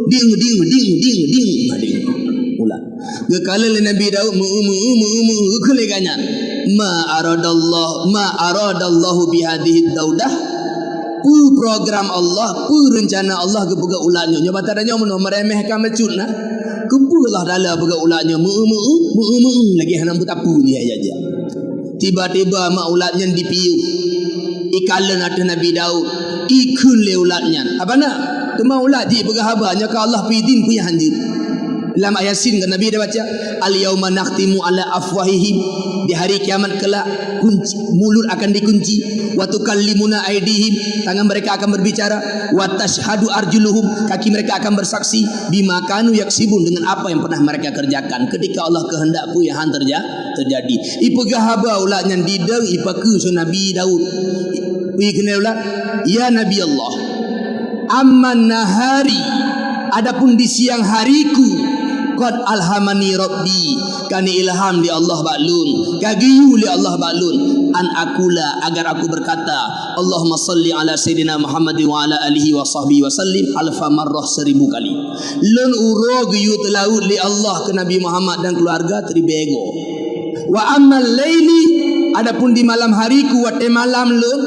Ding ulat. Ge kala Nabi Daud kele ganyan. Ma aradallahu bihadhihi daudah. Program Allah, rencana Allah ke buka ulatnya. Nyoba tadanya mun meremehkan mecut nah. Kepulah dalam buka ulatnya. Lagi hanam butapu ni aja. Tiba-tiba mak ulatnya dipiu. Ikalan ada Nabi Daud. Ikun le ulatnya. Apa nak? Tema ulat di berhabarnya ke Allah pidin punya hanjir. Dalam ayat Yasin kan Nabi dia baca al-yauma nakhtimu ala afwahihim di hari kiamat kelak kunci mulut akan dikunci wa tukallimuna aydihim tangan mereka akan berbicara wa tashhadu arjuluhum kaki mereka akan bersaksi bima kanu yaksibun dengan apa yang pernah mereka kerjakan ketika Allah kehendak pu yang terjadi ipegah haba ulatnya dideng ipaku so Nabi Daud kena ulat ya Nabi Allah amman nahari adapun di siang hariku qad alhamani rabbi kani ilham di Allah baklun kagiyu li Allah baklun an akula agar aku berkata Allahumma salli ala sayyidina Muhammad wa ala alihi wa sahbihi wa sallim alfa marrah 1000 kali lun uro giyu telaut li Allah ke Nabi Muhammad dan keluarga tribego wa ammal laili adapun di malam hariku wa malam lun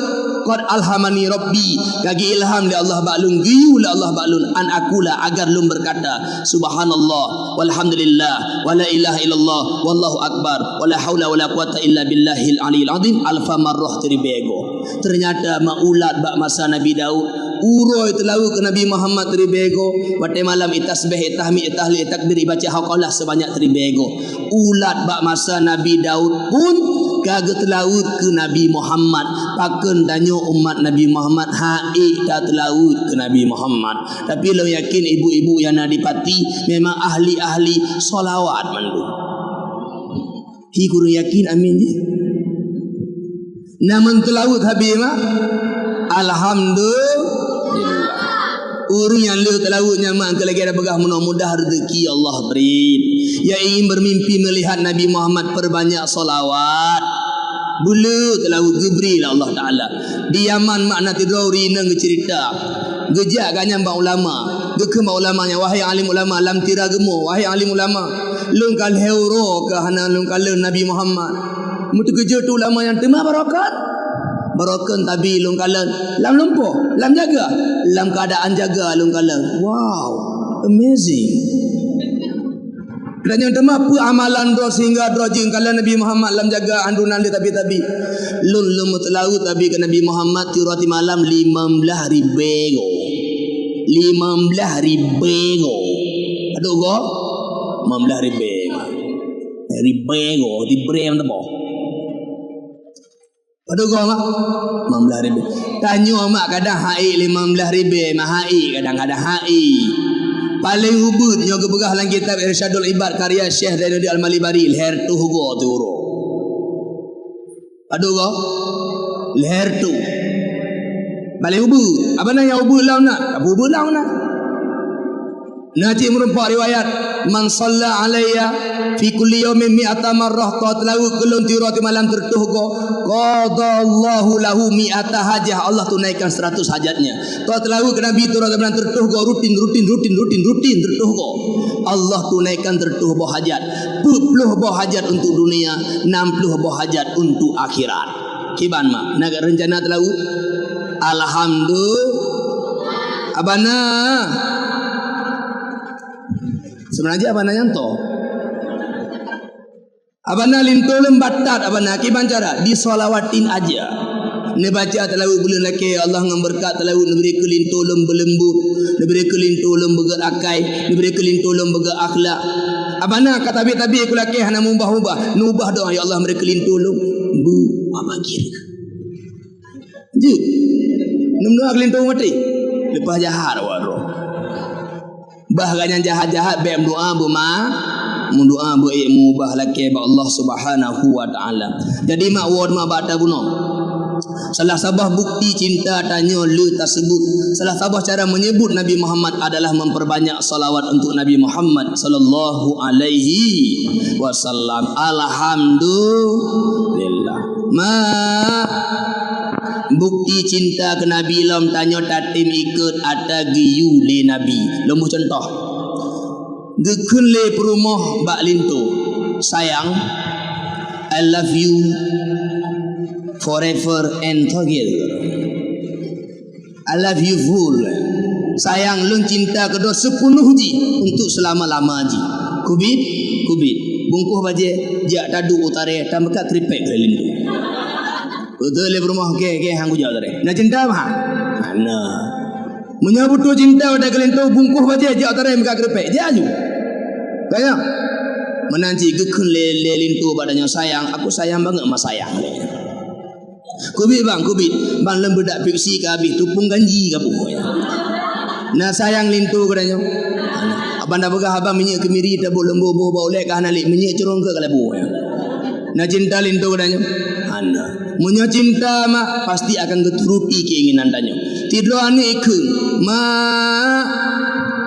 qad alhamani rabbi kagi ilham li Allah baklun giyu li Allah baklun an akula agar lum berkata subhanallah walhamdulillah wala ilaha illallah wallahu akbar wala haula wala quwata illa billahil aliyil azim alfa marrah tribego. Ternyata maulat bak masa Nabi Daud uroi telawu ke Nabi Muhammad tribego wate malam itasbih tahmid tahlil takbir baca haqalah sebanyak tribego ulat bak masa Nabi Daud pun kaget laut ke Nabi Muhammad paken danyo umat Nabi Muhammad haik dah laut ke Nabi Muhammad tapi lo yakin ibu-ibu yang nadipati memang ahli-ahli solawat mandu hi kurang yakin amin je namun telaut habis mah alhamdulillah orang yang le telautnya mak lagi ada begah mudah-mudah rezeki Allah beri yang ingin bermimpi melihat Nabi Muhammad perbanyak solawat bulu telaut Jibril Allah Ta'ala di Yaman makna tidur rina cerita gejak ganya mbak ulama geke mbak ulamanya wahai alim ulama lam tira gemo wahai alim ulama lungkal heuro ke hana lungkal Nabi Muhammad mutu kerja tu ulama yang tema barakan tabi lungkalan lam lumpuh lam jaga lam keadaan jaga lungkalan wow amazing dan yang tema apa amalan do sehingga do jeng kala Nabi Muhammad lam jaga andunan dia tabi lun lumut laut tabi ke Nabi Muhammad tirati malam 15 ribu aduh go 15 ribu di brem tebo Pada kau mak 15,000. Tanya mak kadang hai 15,000 mah hai kadang-kadang hai. Paling ubud nyo keberah dalam kitab Irsyadul Ibad karya Syekh Zainuddin Al-Malibari leher tu go tu ro. Pada kau leher tu. Paling ubud. Apa nak yang ubud lah nak? Apa ubud lah nak? Naji merempak riwayat man salla alayya fi kulli yawmin mi'ata marrah qatlahu kulun tirati malam tertuh ko qadallahu lahu mi'ata hajah. Allah tunaikan 100 hajatnya. Qatlahu ke nabi turati malam tertuh ko rutin tertuh ko. Allah tunaikan tertuh boh hajat. 40 boh hajat untuk dunia, 60 boh hajat untuk akhirat. Kiban mak nak rencana telahu. Alhamdulillah. Abana sebenarnya abana nyanto. Abana linto lembatat abana kiban cara disolawatin aja. Ne baca talawu bulan laki Allah ngamberkat talawu neberi kelinto lem belembut, neberi kelinto lem begerakai, neberi kelinto lem begerakhlak. Abana kata tabi aku laki hana mubah doa ya Allah memberi kelinto lem bu amagir. Je. Nemno kelinto mati. Lepas jahat waro. Bahkan jahat-jahat bem doa buma mundoa bu mubah laki ba Allah Subhanahu wa taala. Jadi mak word mak bata buno. Salah sabah bukti cinta tanya le tersebut. Salah sabah cara menyebut Nabi Muhammad adalah memperbanyak salawat untuk Nabi Muhammad sallallahu alaihi wasallam. Alhamdulillah. Bukti cinta ke Nabi lam tanya tatim ikut ada giyu le Nabi. Lembu contoh. Gekun le perumah bak lintu. Sayang, I love you forever and together. I love you full. Sayang lun cinta kedua sepenuh ji untuk selama-lama ji. Kubit. Bungkuh baje jak tadu utare tambah kripek le lintu. Betul le rumah ke hang gujau tadi. Nak cinta mah? Ana. Menyambut tu cinta pada kelento bungkuh baje jak tare muka krepek. Dia aju. Kaya menanti gekun le lintu badannya sayang. Aku sayang banget sama sayang. Kubit. Bang lembedak fiksi ke habis tupung ganji ke buku. Nah sayang lintu katanya. Abang dah begah abang minyak kemiri tabuk lembu bau lek ka hanalik minyak cerong ke kalabu. Nah cinta lintu katanya. Ana. Munya cinta mak pasti akan keturuti keinginan tanya. Tidur ane ikut mak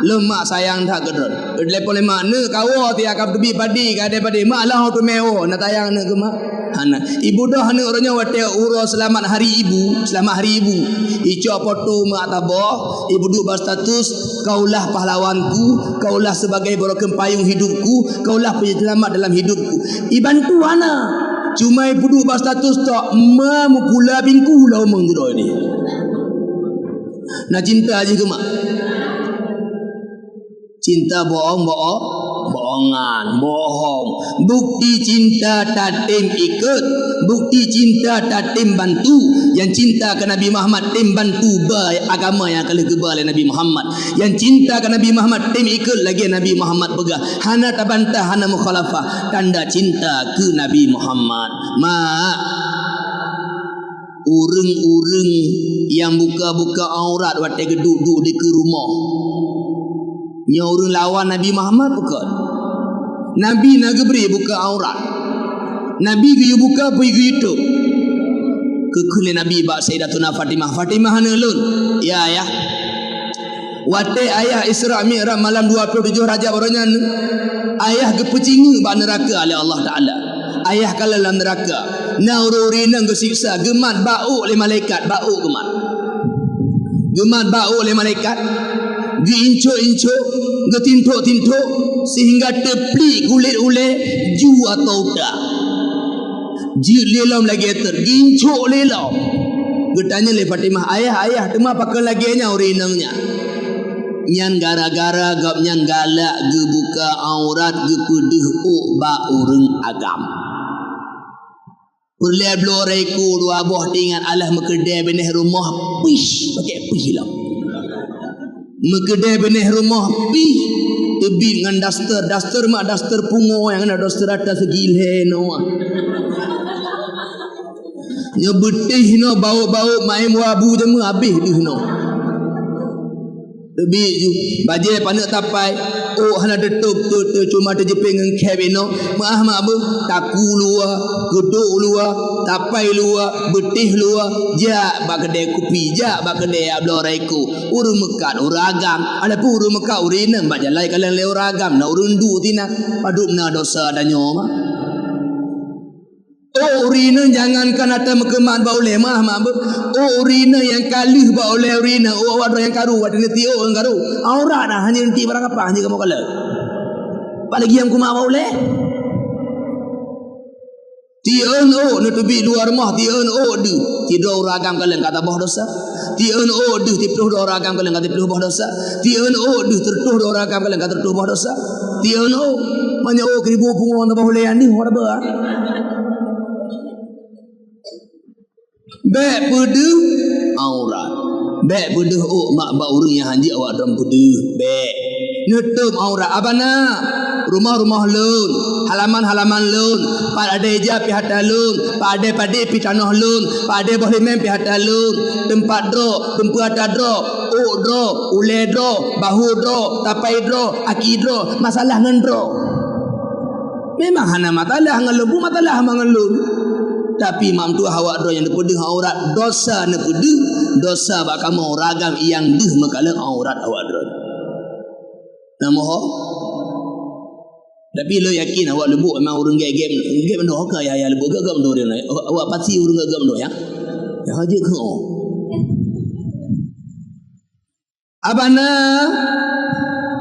lemak sayang tak kedor. Lepas mak ne kawo ti akap debi padi ka daripada mak lah tu mewo nak tayang ne ke mak. Hana ibu dah ne orangnya wate uro selamat hari ibu. Ico foto mak tabah ibu duk berstatus kaulah pahlawanku, kaulah sebagai borokem payung hidupku, kaulah penyelamat dalam hidupku. Ibantu ana. Cuma ibu duk berstatus tak mu pula bingku lah omong tu ni. Nak cinta aja ke mak? Cinta bohongan. Bukti cinta tatim ikut, bukti cinta tatim bantu. Yang cinta ke Nabi Muhammad tim bantu agama yang kali gebal Nabi Muhammad. Yang cinta ke Nabi Muhammad tim ikut lagi Nabi Muhammad pegah. Hana tabantah, hana mukhalafah. Tanda cinta ke Nabi Muhammad. Ureng-ureng yang buka-buka aurat waktu duduk di ke rumah. Nya ureng lawan Nabi Muhammad bukan. Nabi nak beri buka aurat. Nabi giyu buka apa giyu itu. Kekule Nabi bak Sayyidatuna Fatimah. Fatimah hana lun. Ya. Waktu ayah Isra Mi'raj malam 27 Rajab orangnya ayah gepecingu bak neraka oleh Allah Taala. Ayah kalau dalam neraka. Naururi nang gesiksa gemat bau oleh malaikat, gemat bau oleh malaikat. Giinco-inco, getintuk-tintuk sehingga tepli kulit ule ju atau tak. Ji lelam lagi eter, gincuk lelam. Getanya le Fatimah, ayah tema pakai lagi nya urinangnya. Nyan gara-gara gap nyan galak ge buka aurat ge pedeh ba urang agam. Perle bloreku dua buah tingan alah mekedai beneh rumah pish pakai pish lah. Mekedai benih rumah pi tebi dengan daster mak daster pungo yang ada daster atas segilhe no. Nya betih no bau-bau main wabu je habis dia no. Lebih ju baje panak tapai oh hana detuk tu cuma terjeping dengan kebino maah mak bu taku luar geduk luar tapai luar betih luar jak bak kedai kopi jak bak kedai abloreku urung mekat uragam ada pun urung mekat urina bak jalai kalian le uragam na urung du tina paduk na dosa danyo mah. Oh urina jangankan ada mekemat bau le mah mak bu. Oh urina yang kalih bau le urina. Oh awak yang karu ada nanti oh yang karu. Aurat dah hanya nanti barang apa hanya kamu kala. Apalagi yang kumah bau le. Tieun oh nu tebi luar rumah tieun oh du. Tidur uragam kalian kata boh dosa. Tieun oh du tipluh uragam kalian kata tipluh boh dosa. Tieun oh du tertuh uragam kalian kata tertuh boh dosa. Tieun oh manya oh kribu pungon bau le ani hora ba. Bek pedu aurat. Bek pedu oh mak bak urang yang hanji awak dalam pedu. Bek nutup aurat abana. Rumah-rumah lun, halaman-halaman lun, pak ada eja pihak lun, pak ada pi tanah lun, pak ada boleh main pihak lun, tempat dro, tempat ada dro, dro, ule dro, bahu dro, tapai dro, aki dro, masalah ngan dro. Memang hana matalah ngan lebu matalah mangan lun. Tapi mam tu awak dro yang nepedih aurat dosa nepedih dosa bak kamu ragam yang dih makalah aurat awak dro. Namoh. Tapi lo yakin awak lebuk memang urang game ndo ke ya lebuk ke ndo dia awak pasti urang ke ndo ya. Ya haji ke oh.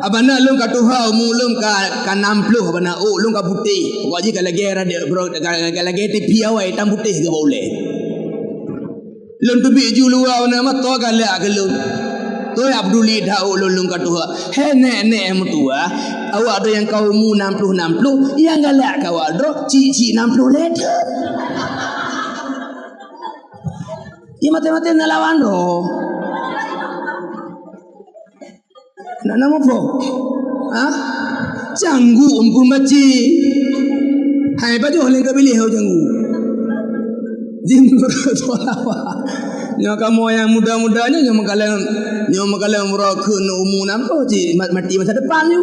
Abana lung ka tuha umulum ka 60 abana oh lung ka putih. Awak ji kalau gera dia bro kalau ge TV awak hitam putih ke boleh. Lung tu bi ju luar nama to kala ke lung. Tu Abduli dah lung ka tuha. He nek mutua awak ada yang kau mu 60 yang galak kau ada cici 60 liter. Ya mati-mati nak lawan doh. Nak nama apa? Ah, janggu umpun baci. Hai baju oleh kebeli hau janggu. Jinggur tu apa? Nyo kamu yang muda-mudanya nyo makalang merakun umur nampak ci mati masa depan you.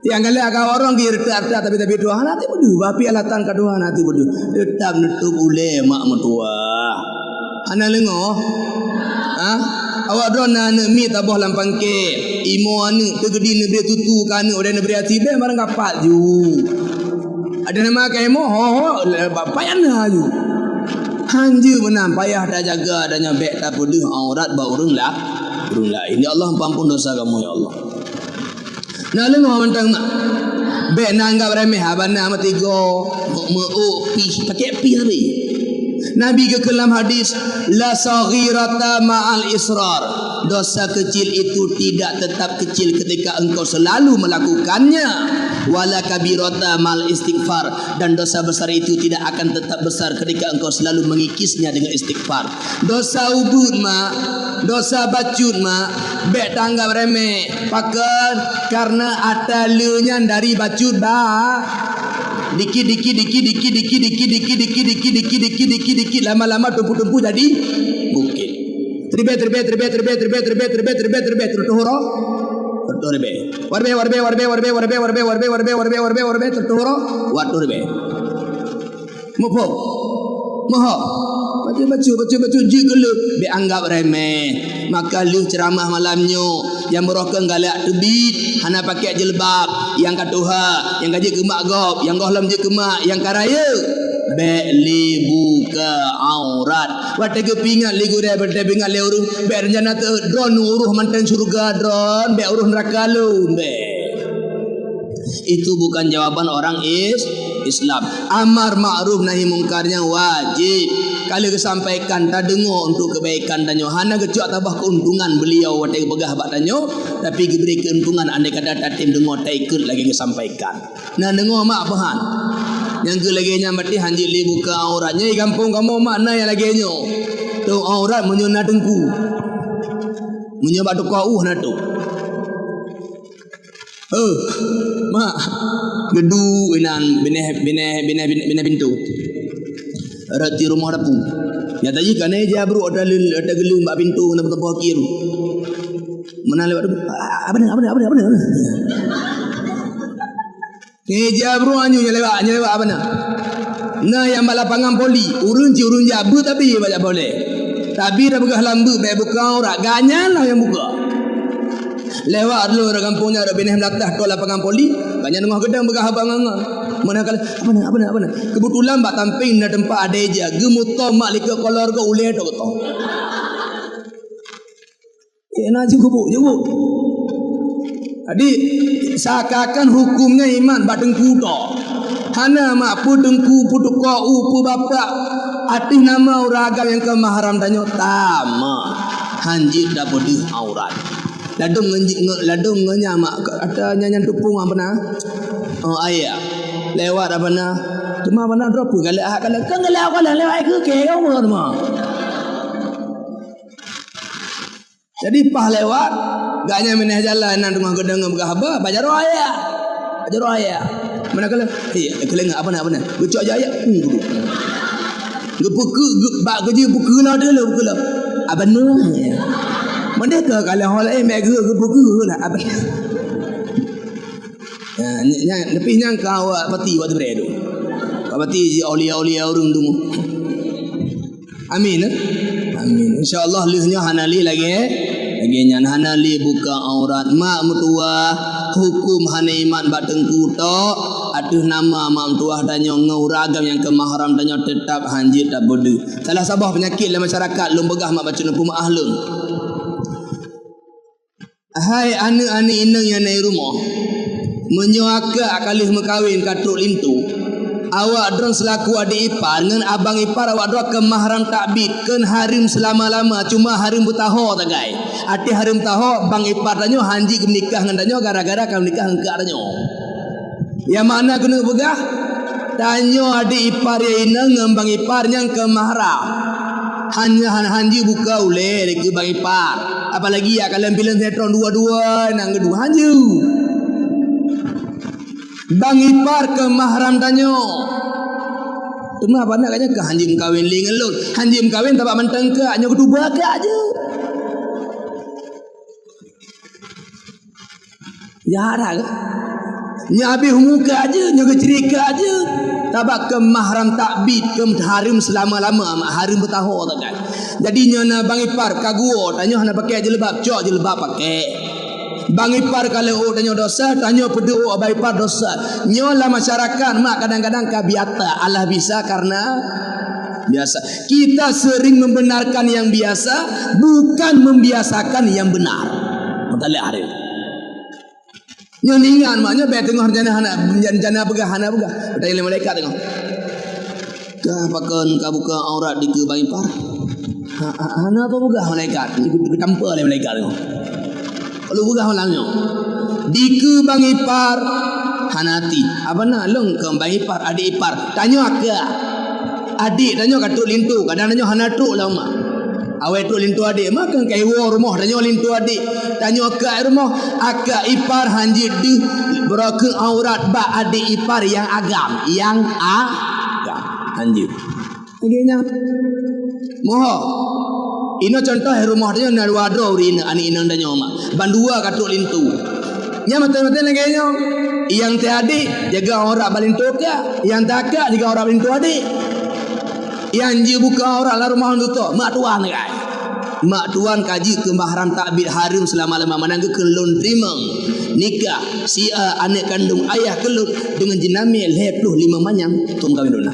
Yang kali agak orang dirta tapi dua nanti bodoh bapi alatan kedua nanti bodoh tetap nutup ule mak mertua ana lengo awak drone na mi taboh lampang ke imo anu tegedi nebre tutu kan udah nebre atibe barang kapat ju ada nama ke imo bapayan ju hanju menam payah dah jaga adanya bek tak bodoh aurat ba urung lah ini Allah ampun dosa kamu ya Allah. Nah lu mau mentang be nanggap remeh abana mati go pi pakai pi tadi. Nabi ke dalam hadis la saghirata ma'al israr. Dosa kecil itu tidak tetap kecil ketika engkau selalu melakukannya. Wala kabirata ma'al istighfar. Dan dosa besar itu tidak akan tetap besar ketika engkau selalu mengikisnya dengan istighfar. Dosa ubud mak, dosa bacut mak, bek tanggap remeh. Pakai karena atalunya dari bacut bah. Dikit lama-lama tumpu-tumpu jadi bukit. Terbet tertuhro. Warbe tertuhro. Warbe. Mupo. Moho. Baca jigelu be anggap remeh. Maka lu ceramah malamnyo yang merokong galak tebit hana pakai jilbab yang katuha yang gaji kemak gop yang gohlam je kemak yang karaya be li buka aurat wate ke pingat ligu dia berde pingat le urus be rencana te drone uruh mantan surga drone be uruh neraka lu be itu bukan jawaban orang Islam. Amar ma'ruf nahi mungkarnya wajib. Kalau kesampaikan tak dengar untuk kebaikan danyo hana kecuali tambah keuntungan beliau watai begah bak danyo tapi diberi keuntungan andai kata tatim dengar tak ikut lagi kesampaikan. Nah dengar mak bahan. Yang ke lagi nya mati hanji li buka auratnya di kampung kamu mana yang lagi nyo. Tu aurat menyuna tengku. Menyebab tu kau na tu. Mak gedu inan bine pintu. Rati rumah dapu. Ya tadi kan aja bro ada gelung bak pintu nak tempat kir. Mana lewat depan. Apa ni? Eja bro anyu lewat apa nak? Nah yang balapangan poli, urun jabu tapi banyak boleh. Tapi dah begah lambu baik buka orang ganyan lah yang buka. Lewat dulu orang kampungnya ada benih melatah tol lapangan poli, ganyan tengah gedang begah abang. Mana kala apa nak? Kebetulan bak tamping na tempat ada eja, gemuto mak lika kolor ke ule tok to. Nak cukup. Jadi seakan hukumnya iman bak dengku tok. Hana mak pu dengku pu kau pu bapak artis nama uragam yang ke mahram danyo tama hanjit dapat di aurat ladung ngenya mak ada nyanyian tupung apa na ayah lewat apa na cuma mana drop kali kan lewat ke kau mah jadi pah lewat gaknya meneh jalan nan rumah gedang bergahaba bajar ayah mana kala keleng apa nak gecok aja dulu gepuku bak kerja buku lah dia buku lah abang nu mana ke kalau hal lain mek gepuku lah abang tapi nyang kau pati waktu beredo pati aulia orang tu amin insyaallah lihnya hanali lagi nyan hanali buka aurat mak mutua hukum hanaiman bak tengku tok aduh nama mak mutua danyo ngauragam yang ke mahram danyo tetap hanjit tak bodoh salah sabah penyakit dalam masyarakat lum begah mak baca nupu mak ahlun hai ane inang yang naik rumah menyoaka kalih mekawin katruk lintu awak drong selaku adik ipar dengan abang ipar awak drong ke mahram takbid kan harim selama-lama cuma harim butaho tagai ati harim taho bang ipar danyo hanji ke menikah dengan danyo gara-gara kan menikah dengan kak danyo yang mana kena begah danyo adik ipar ya ina dengan bang ipar yang ke mahram hanya hanji buka ule ke bang ipar apalagi ya kalian pilih sinetron dua-dua nang kedua hanju bang ipar ke mahram danyo cuma apa nak katanya ke hanjim kawin lingan lu hanjim kawin tak mentang ke hanya kedua ke aja jarang nya habis muka aja nya cerita aja tabak ke mahram takbid ke harim selama-lama harim bertahun tak kan jadi nya bang ipar kaguo tanya hana pakai jilbab cok jilbab pakai bang ipar kalau tanya dosa tanya pedu abang ipar dosa nyolah masyarakat mak kadang-kadang kabiata Allah bisa karena biasa kita sering membenarkan yang biasa bukan membiasakan yang benar betul hari nyoningan maknya be tengah jana begah tanya malaikat tengok ka pakon ka buka aurat di ke bang ipar hana apa begah malaikat ditampa oleh malaikat tengok kalau bukan orangnya diku bang ipar hanati apa nak long ke bang ipar adik ipar tanya ke adik tanya katuk lintu kadang tanya hanatuk lah mak awet tu lintu adik mak kan kai wo rumah tanya lintu adik tanya ke rumah akak ipar hanjit di berake aurat ba adik ipar yang agam hanjit agaknya moho ino contoh rumah dia na wadro urina ani inang danyo mak bandua katuk lintu nya mata-mata lagi nyo yang te adik jaga orang balintu ke yang tak jaga orang balintu adik yang je buka orang lah rumah tu mak tuan kan mak tuan kaji ke mahram takbir harim selama-lama manangga ke lon trimang nikah si anak kandung ayah kelut dengan jenami 25 manyang tum kawin dona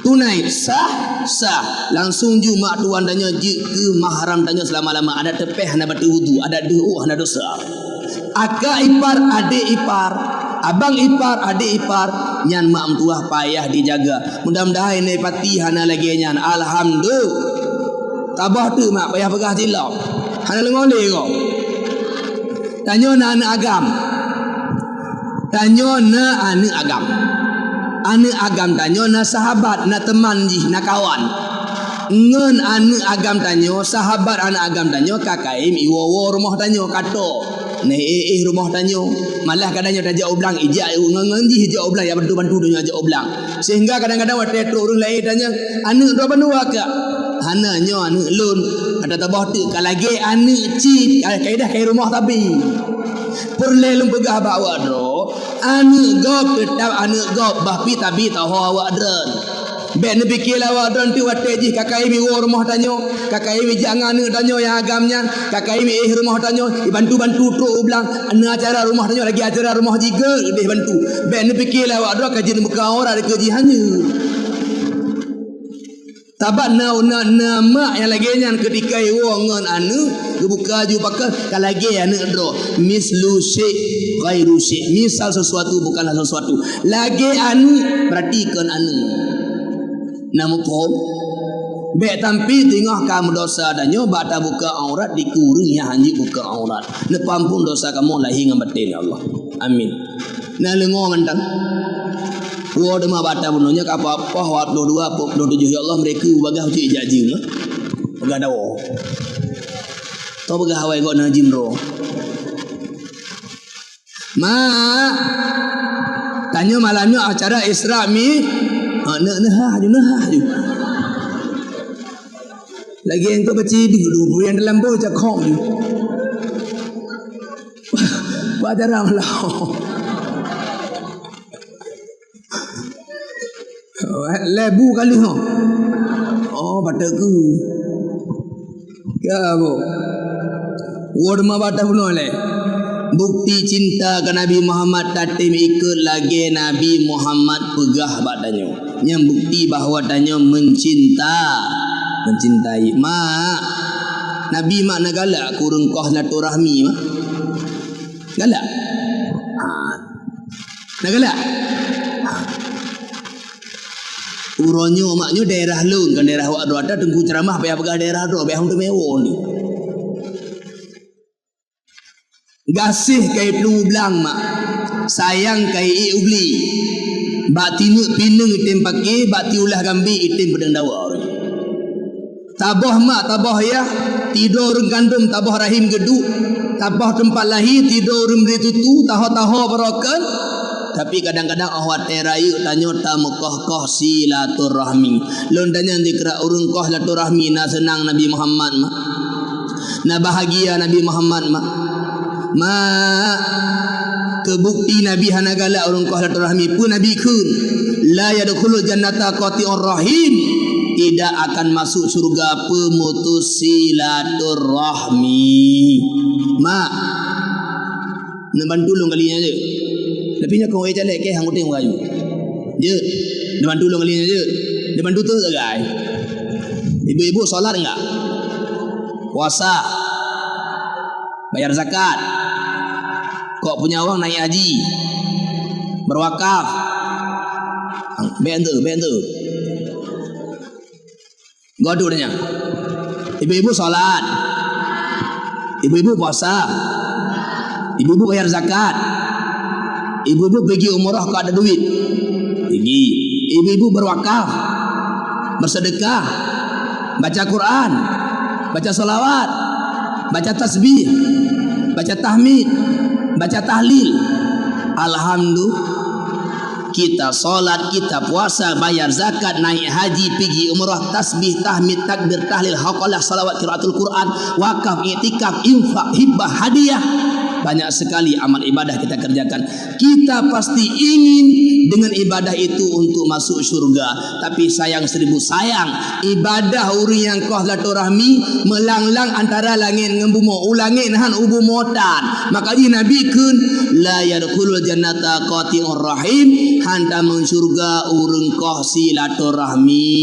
tunai sah langsung ju mak tuan tanya je ke mahram tanya selama-lama ada tepeh hana batu wudu ada doa hana dosa akak ipar adik ipar abang ipar adik ipar nyan mak mentua payah dijaga mudah-mudahan ini pati hana lagi nyan alhamdulillah tabah tu mak payah pegah tilau hana lengole kau tanya na anak agam ane agam tanya na sahabat na teman ji na kawan ngen ane agam tanya sahabat anak agam tanya kakaim iwowo rumah tanya kato Naik rumah tanyo. Malah kadangnya tajak oblang. Ijak nganji hijak oblang. Ya bantu-bantu dunia ajak oblang. Sehingga kadang-kadang waktu itu orang lain tanya, anak berapa dua kak? Hananya anak lun. Ada tabah tu. Kalau lagi anak cik. Kaedah kaya rumah tapi. Perlelum pegah bawa dro. Anak gop tetap anak gop. Bahpi tapi tahu awak dron. Ben fikir awak dron tu waktu je kakak imi rumah tanyo. Kakak imi jangan anak tanyo yang agamnya. Kakak imi rumah tanyo. Bantu-bantu truk ulang. Anak acara rumah tanyo lagi acara rumah juga. Dia bantu. Ben fikir awak dron kajian buka orang ada kejihannya. Tabat nama yang lagi nyan ketika iwo ngan anu kebuka ju pakai kalau lagi anu dro mislu syai ghairu syai misal sesuatu bukanlah sesuatu lagi anu perhatikan anu namu kom be tampi tengah kamu dosa danyo bata buka aurat dikurung ya hanji buka aurat ne pampun dosa kamu lahi ngabatin Allah amin na lengo ngandang Wah demah bata bunuhnya ke apa-apa Wah 22 27 ya Allah mereka bagah ucik ijajim lah bagah dawa tau bagah hawai kau najim roh mak tanya malamnya acara Isra mi nah ju lagi yang tu kecil dulu yang dalam bawah cakap ni acara malam lebu kali ho. Oh bataku. Kamu. Word ma bata puno le. Bukti cinta ke Nabi Muhammad tatim ikut lagi Nabi Muhammad pegah badanyo. Yang bukti bahawa danyo mencintai. Mak. Nabi mak nak galak kurung kau silaturahmi mak. Galak. Nak galak. Uronyo maknyo daerah lun kan daerah wak ada tengku ceramah payah pegah daerah do payah untuk mewon ni. Gasih kai pelung belang mak. Sayang kai ubli. Bak tinuk pineng itim pakai, bak tiulah gambi itim pedang dawa orang. Tabah mak tabah ya, tidur orang kandung tabah rahim geduk, tabah tempat lahir tidur orang beri tutu, taho-taho berakan. Tapi kadang-kadang awak terayu tanya tamukoh silaturahmi. Londanya dikira urung koh silaturahmi na senang Nabi Muhammad mak. Na bahagia Nabi Muhammad mak. Mak kebukti Nabi hanagala urung koh silaturahmi pun Nabi kun la yadkhulul jannata qati'ur rahim. Tidak akan masuk surga pemutus silaturahmi. Mak nak bantu long kalinya je. Tapi nya kau ecalek ke hang uteng kayu. Je, dia bantu long kalinya je. Dia bantu tu ke guys. Ibu-ibu solat enggak? Puasa. Bayar zakat. Kok punya uang naik haji. Berwakaf. Bentu. Godurnya. Ibu-ibu solat. Ibu-ibu puasa. Ibu-ibu bayar zakat. Ibu-ibu pergi umrah kalau ada duit. Pergi. Ibu-ibu berwakaf. Bersedekah. Baca Quran. Baca salawat. Baca tasbih. Baca tahmid. Baca tahlil. Alhamdulillah. Kita solat, kita puasa, bayar zakat, naik haji, pergi umrah, tasbih, tahmid, takbir, tahlil, haqalah, salawat, qiraatul Quran, wakaf, i'tikaf, infak, hibah, hadiah. Banyak sekali amal ibadah kita kerjakan. Kita pasti ingin dengan ibadah itu untuk masuk syurga. Tapi sayang seribu sayang, ibadah uri yang kau silaturahmi melanglang antara langit dengan bumi. Ulangit han ubu motan. Makanya Nabi kun la yadkhulul jannata qati'ur rahim, hanta meng syurga urang kau silaturahmi.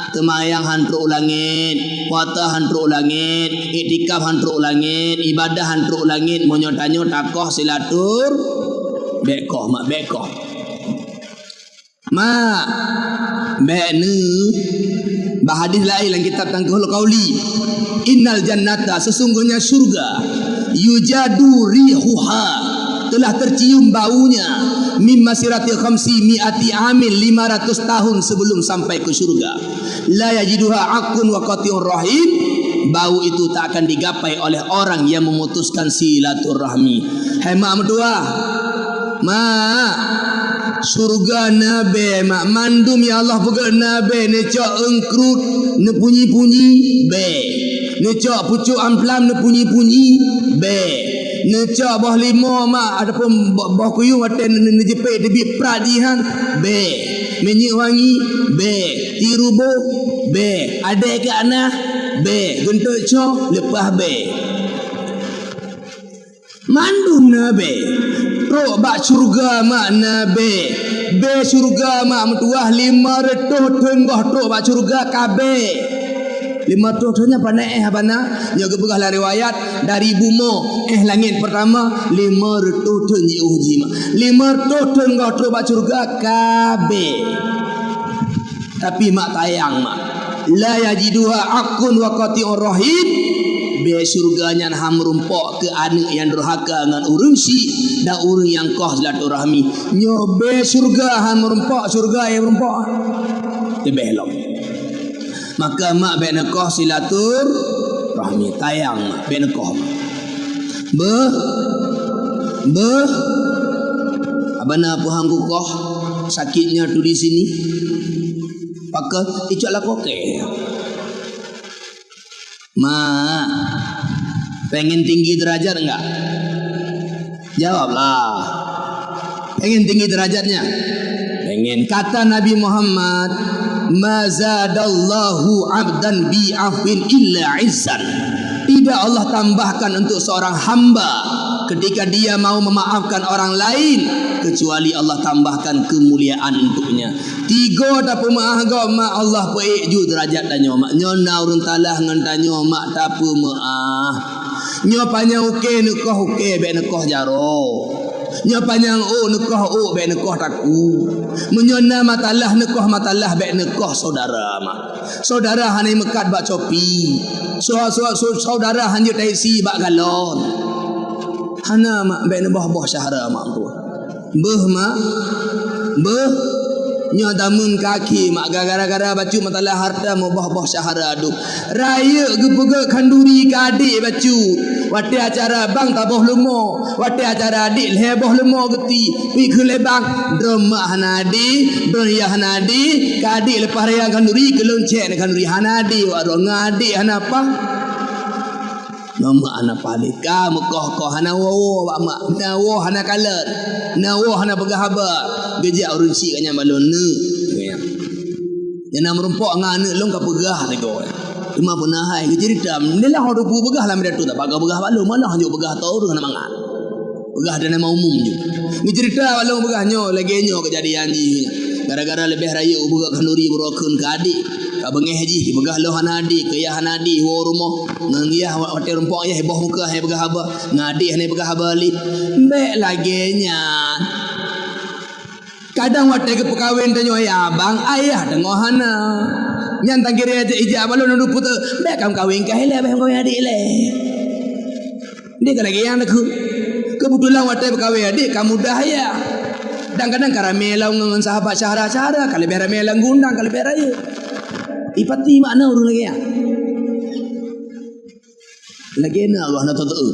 Temayang hantruk langit, puasa hantruk langit, iktikaf hantruk langit, ibadah hantruk langit, monyo-tanyo takoh silatur bekoh mak bekoh. Mak benu bahadis lain dalam kitab Tangkuhul Qauli. Innal jannata sesungguhnya surga yujadu rihuha telah tercium baunya mimma sirati khamsi mi'ati amin 500 tahun sebelum sampai ke surga. La yajiduha akun wa qati'ur rahim, bau itu tak akan digapai oleh orang yang memutuskan silaturahmi. Hai mak mertua, mak surga nabe mak mandum ya Allah buka nabe ne cok engkrut ne punyi-punyi be, ne cok pucuk amplam ne punyi-punyi be, ne cok boh limo mak adapun boh kuyung aten ne jepit debi pradihan be, minyak wangi be, tirubo be, ada ke anak be, guntuk cok lepas be, mandum nabe roh bak surga mak nabe be surga mak mertua 500 tenggah tok bak surga kabe 500 tuhnya pandai abana jaga begah lah riwayat dari bumo langit pertama 500 tun ji uji mak 500 tenggah tok bak surga kabe. Tapi mak tayang mak la yajiduha akun wa qati'ur rahim be surganya ham rumpok ke anak yang durhaka dengan urang si dan urang yang kau silaturahmi nyo be surga ham rumpok surga yang rumpok te belok. Maka mak be kau silaturahmi tayang mak be kau be abana puhang kukoh sakitnya tu di sini pakai icok lah koke. Mak, pengen tinggi derajat enggak? Jawablah. Pengen tinggi derajatnya? Pengen. Kata Nabi Muhammad, "Ma zadallahu 'abdan bi'afin illa 'izzan." Tidak Allah tambahkan untuk seorang hamba ketika dia mau memaafkan orang lain kecuali Allah tambahkan kemuliaan untuknya. 3 tapu maah go mak Allah peik ju derajat danyo mak nyo na urun talah ngan danyo mak tapu maah nyo panjang uke nekoh uke be nekoh jaro nyo panjang nekoh be nekoh taku menyo na matalah nekoh matalah be nekoh saudara mak saudara hanai mekat bak copi saudara hanjut taisi bak galon hana mak be ne boh syahara mak tu beh mak beh nyo damun kaki mak gara-gara bacu matalah harta mo boh syahara adu raya gepege kanduri ka adik bacu wate acara bang taboh lemo wate acara adik leboh lemo geti pi ke lebang drama hanadi dunia hanadi ka adik lepas raya kanduri ke lonceng kanduri hanadi waro ngadi hanapa nama anak palik kamu koh hana wo mak na wo hana kalat na wo hana begahaba gejak urun si kanya balon ne yang merumpok ngane long ka pegah tego cuma punahai ke cerita nelah hodo pu begah lam datu tak pakai begah balon malah hanya begah tau dengan mangan begah dan nama umum je ni cerita balon begah nyo lagi nyo kejadian ji gara-gara lebih raya begah kanuri berokun ke adik ka bengeh haji begah lo hanadi ke ya hanadi wo rumah nang ya hotel rumpok ya heboh muka hai begah haba ngadi hanai begah balik be lagi nya kadang wate ke perkahwin tanyo ya abang ayah tengok hana nyan tangkiri aja ijab balon ndu putu be kam kawin ka hele be kawin adik le dia kan lagi yang aku kebetulan wate perkahwin adik kamu dah ya kadang-kadang karamelau dengan sahabat syahara-syahara kali beramelau gundang kali beraya ipati makna urang lagi ya lagi na Allah na tahu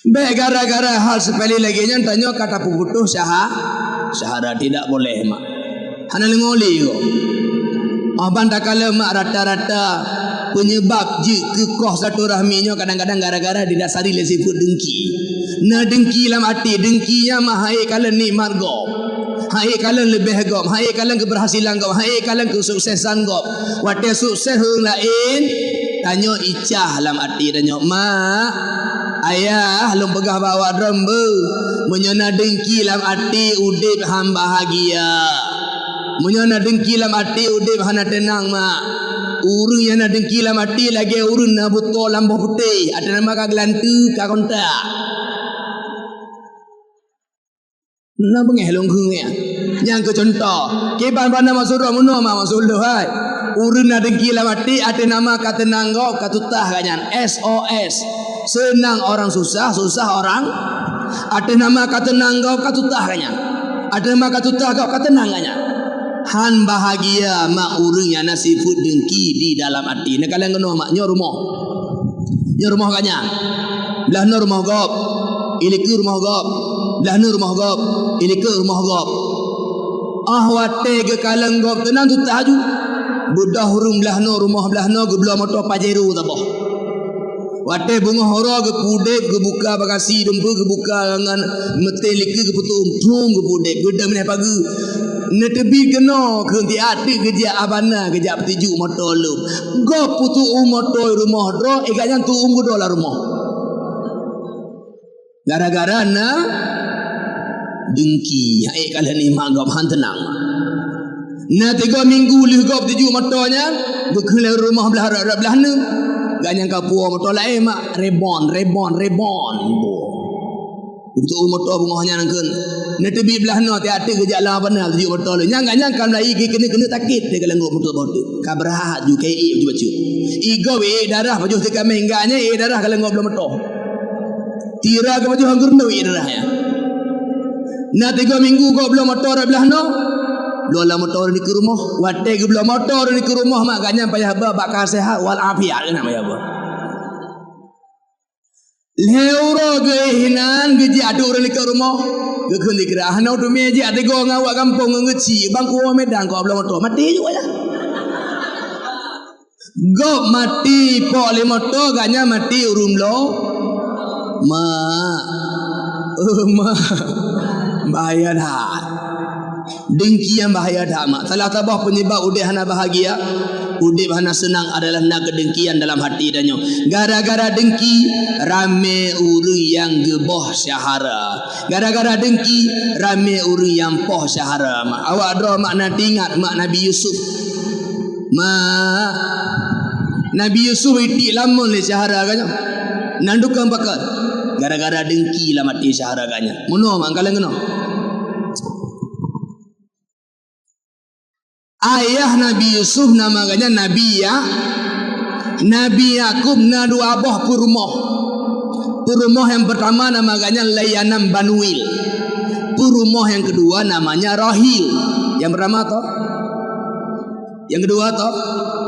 be gara-gara hal sepele lagi nya tanya kata puputuh syahara tidak boleh mak hana lengoli ko aban takala mak rata-rata penyebab je kekoh satu rahminya kadang-kadang gara-gara didasari le sifat dengki na dengki lam hati dengkinya mah hai kala nikmat go hai kala lebih go hai kala keberhasilan go hai kala kesuksesan go wate sukses hang lain tanya icah lam hati tanya mak ayah long pegah bawa drembe menyana dengki lam hati udip ham bahagia menyana dengki lam hati udip hana tenang mak urang yang na dengki lam hati lagi urang na botol lampu putih ada nama ka gelantu ka kontak na bengeh long khung ya yang ke contoh ke ban-ban masuk surah muno masuk dah hai urang na dengki lam hati ada nama ka tenang go ka tutah kanyan SOS senang orang susah orang ada nama ka tenang go ka tutah kanyan ada nama ka tutah go ka tenang kanyan Han bahagia mak urang yang nasifut dengki di dalam hati. Nak kalian kena mak nyo rumah. Nyo rumah kanyang. Belah no rumah gop. Iliku rumah gop. Belah no rumah gop. Iliku rumah gop. Wate ke kalang gop tenang tu tahaju. Budah hurung belah no rumah belah no ke belah motor Pajero tabah. Wate bunga horo ke pudek ke buka bagasi dempu ke buka dengan metelik ke putum tung ke pudek ke dah meneh pagi. Netebi kena ke ti ati ke dia abana ke dia petiju motor lu. Gop putu motor rumah dro eganya tu dolar rumah. Gara-gara na dengki kalian ni mak gop han tenang. Na 3 minggu lih gop tuju motornya bekele rumah belah ne. Ganyang kapua motor lain mak rebon. Betul motor bungahnya nangkeun. Na tebi belah no ti ate ke jalan benar tuju motor le. Nyang kan lai kena takit dia kalau motor motor. Kabrahat ju KE ju bacu. Igo darah baju tekan mengganya darah kalau ngop belah motor. Tira ke baju hanggur no darah ya. Na 3 minggu kau belum motor belah no. Lola motor ni ke rumah. Wate ke belum motor ni ke rumah mak ganya payah bakal sehat wal afiat nama ya ba. Leuro ge hinan ge ji adu orang ni ke rumah. Ge keun dikira hanau tu meji ade go ngawak kampung ngeci bang ku Medan kau belum motor mati juga ya. Go mati po le motor ganya mati urum lo. Ma bahaya dah. Dengki yang bahaya dah mak. Salah tabah penyebab udih hana bahagia, udih hana senang adalah nak kedengkian dalam hati danyo. Gara-gara dengki rame uri yang geboh syahara. Gara-gara dengki rame uri yang poh syahara mak. Awak dro mak nak ingat mak Nabi Yusuf. Mak Nabi Yusuf itik lama le syahara kanyo. Nandukan pakar. Gara-gara dengki lah mati syahara kanyo. Muno mak kalian kena. Ayah Nabi Yusuf namanya Nabi Yakub na dua abah purmoh. Purmoh yang pertama namanya Layanam Banuil. Purmoh yang kedua namanya Rahil. Yang pertama toh? Yang kedua toh?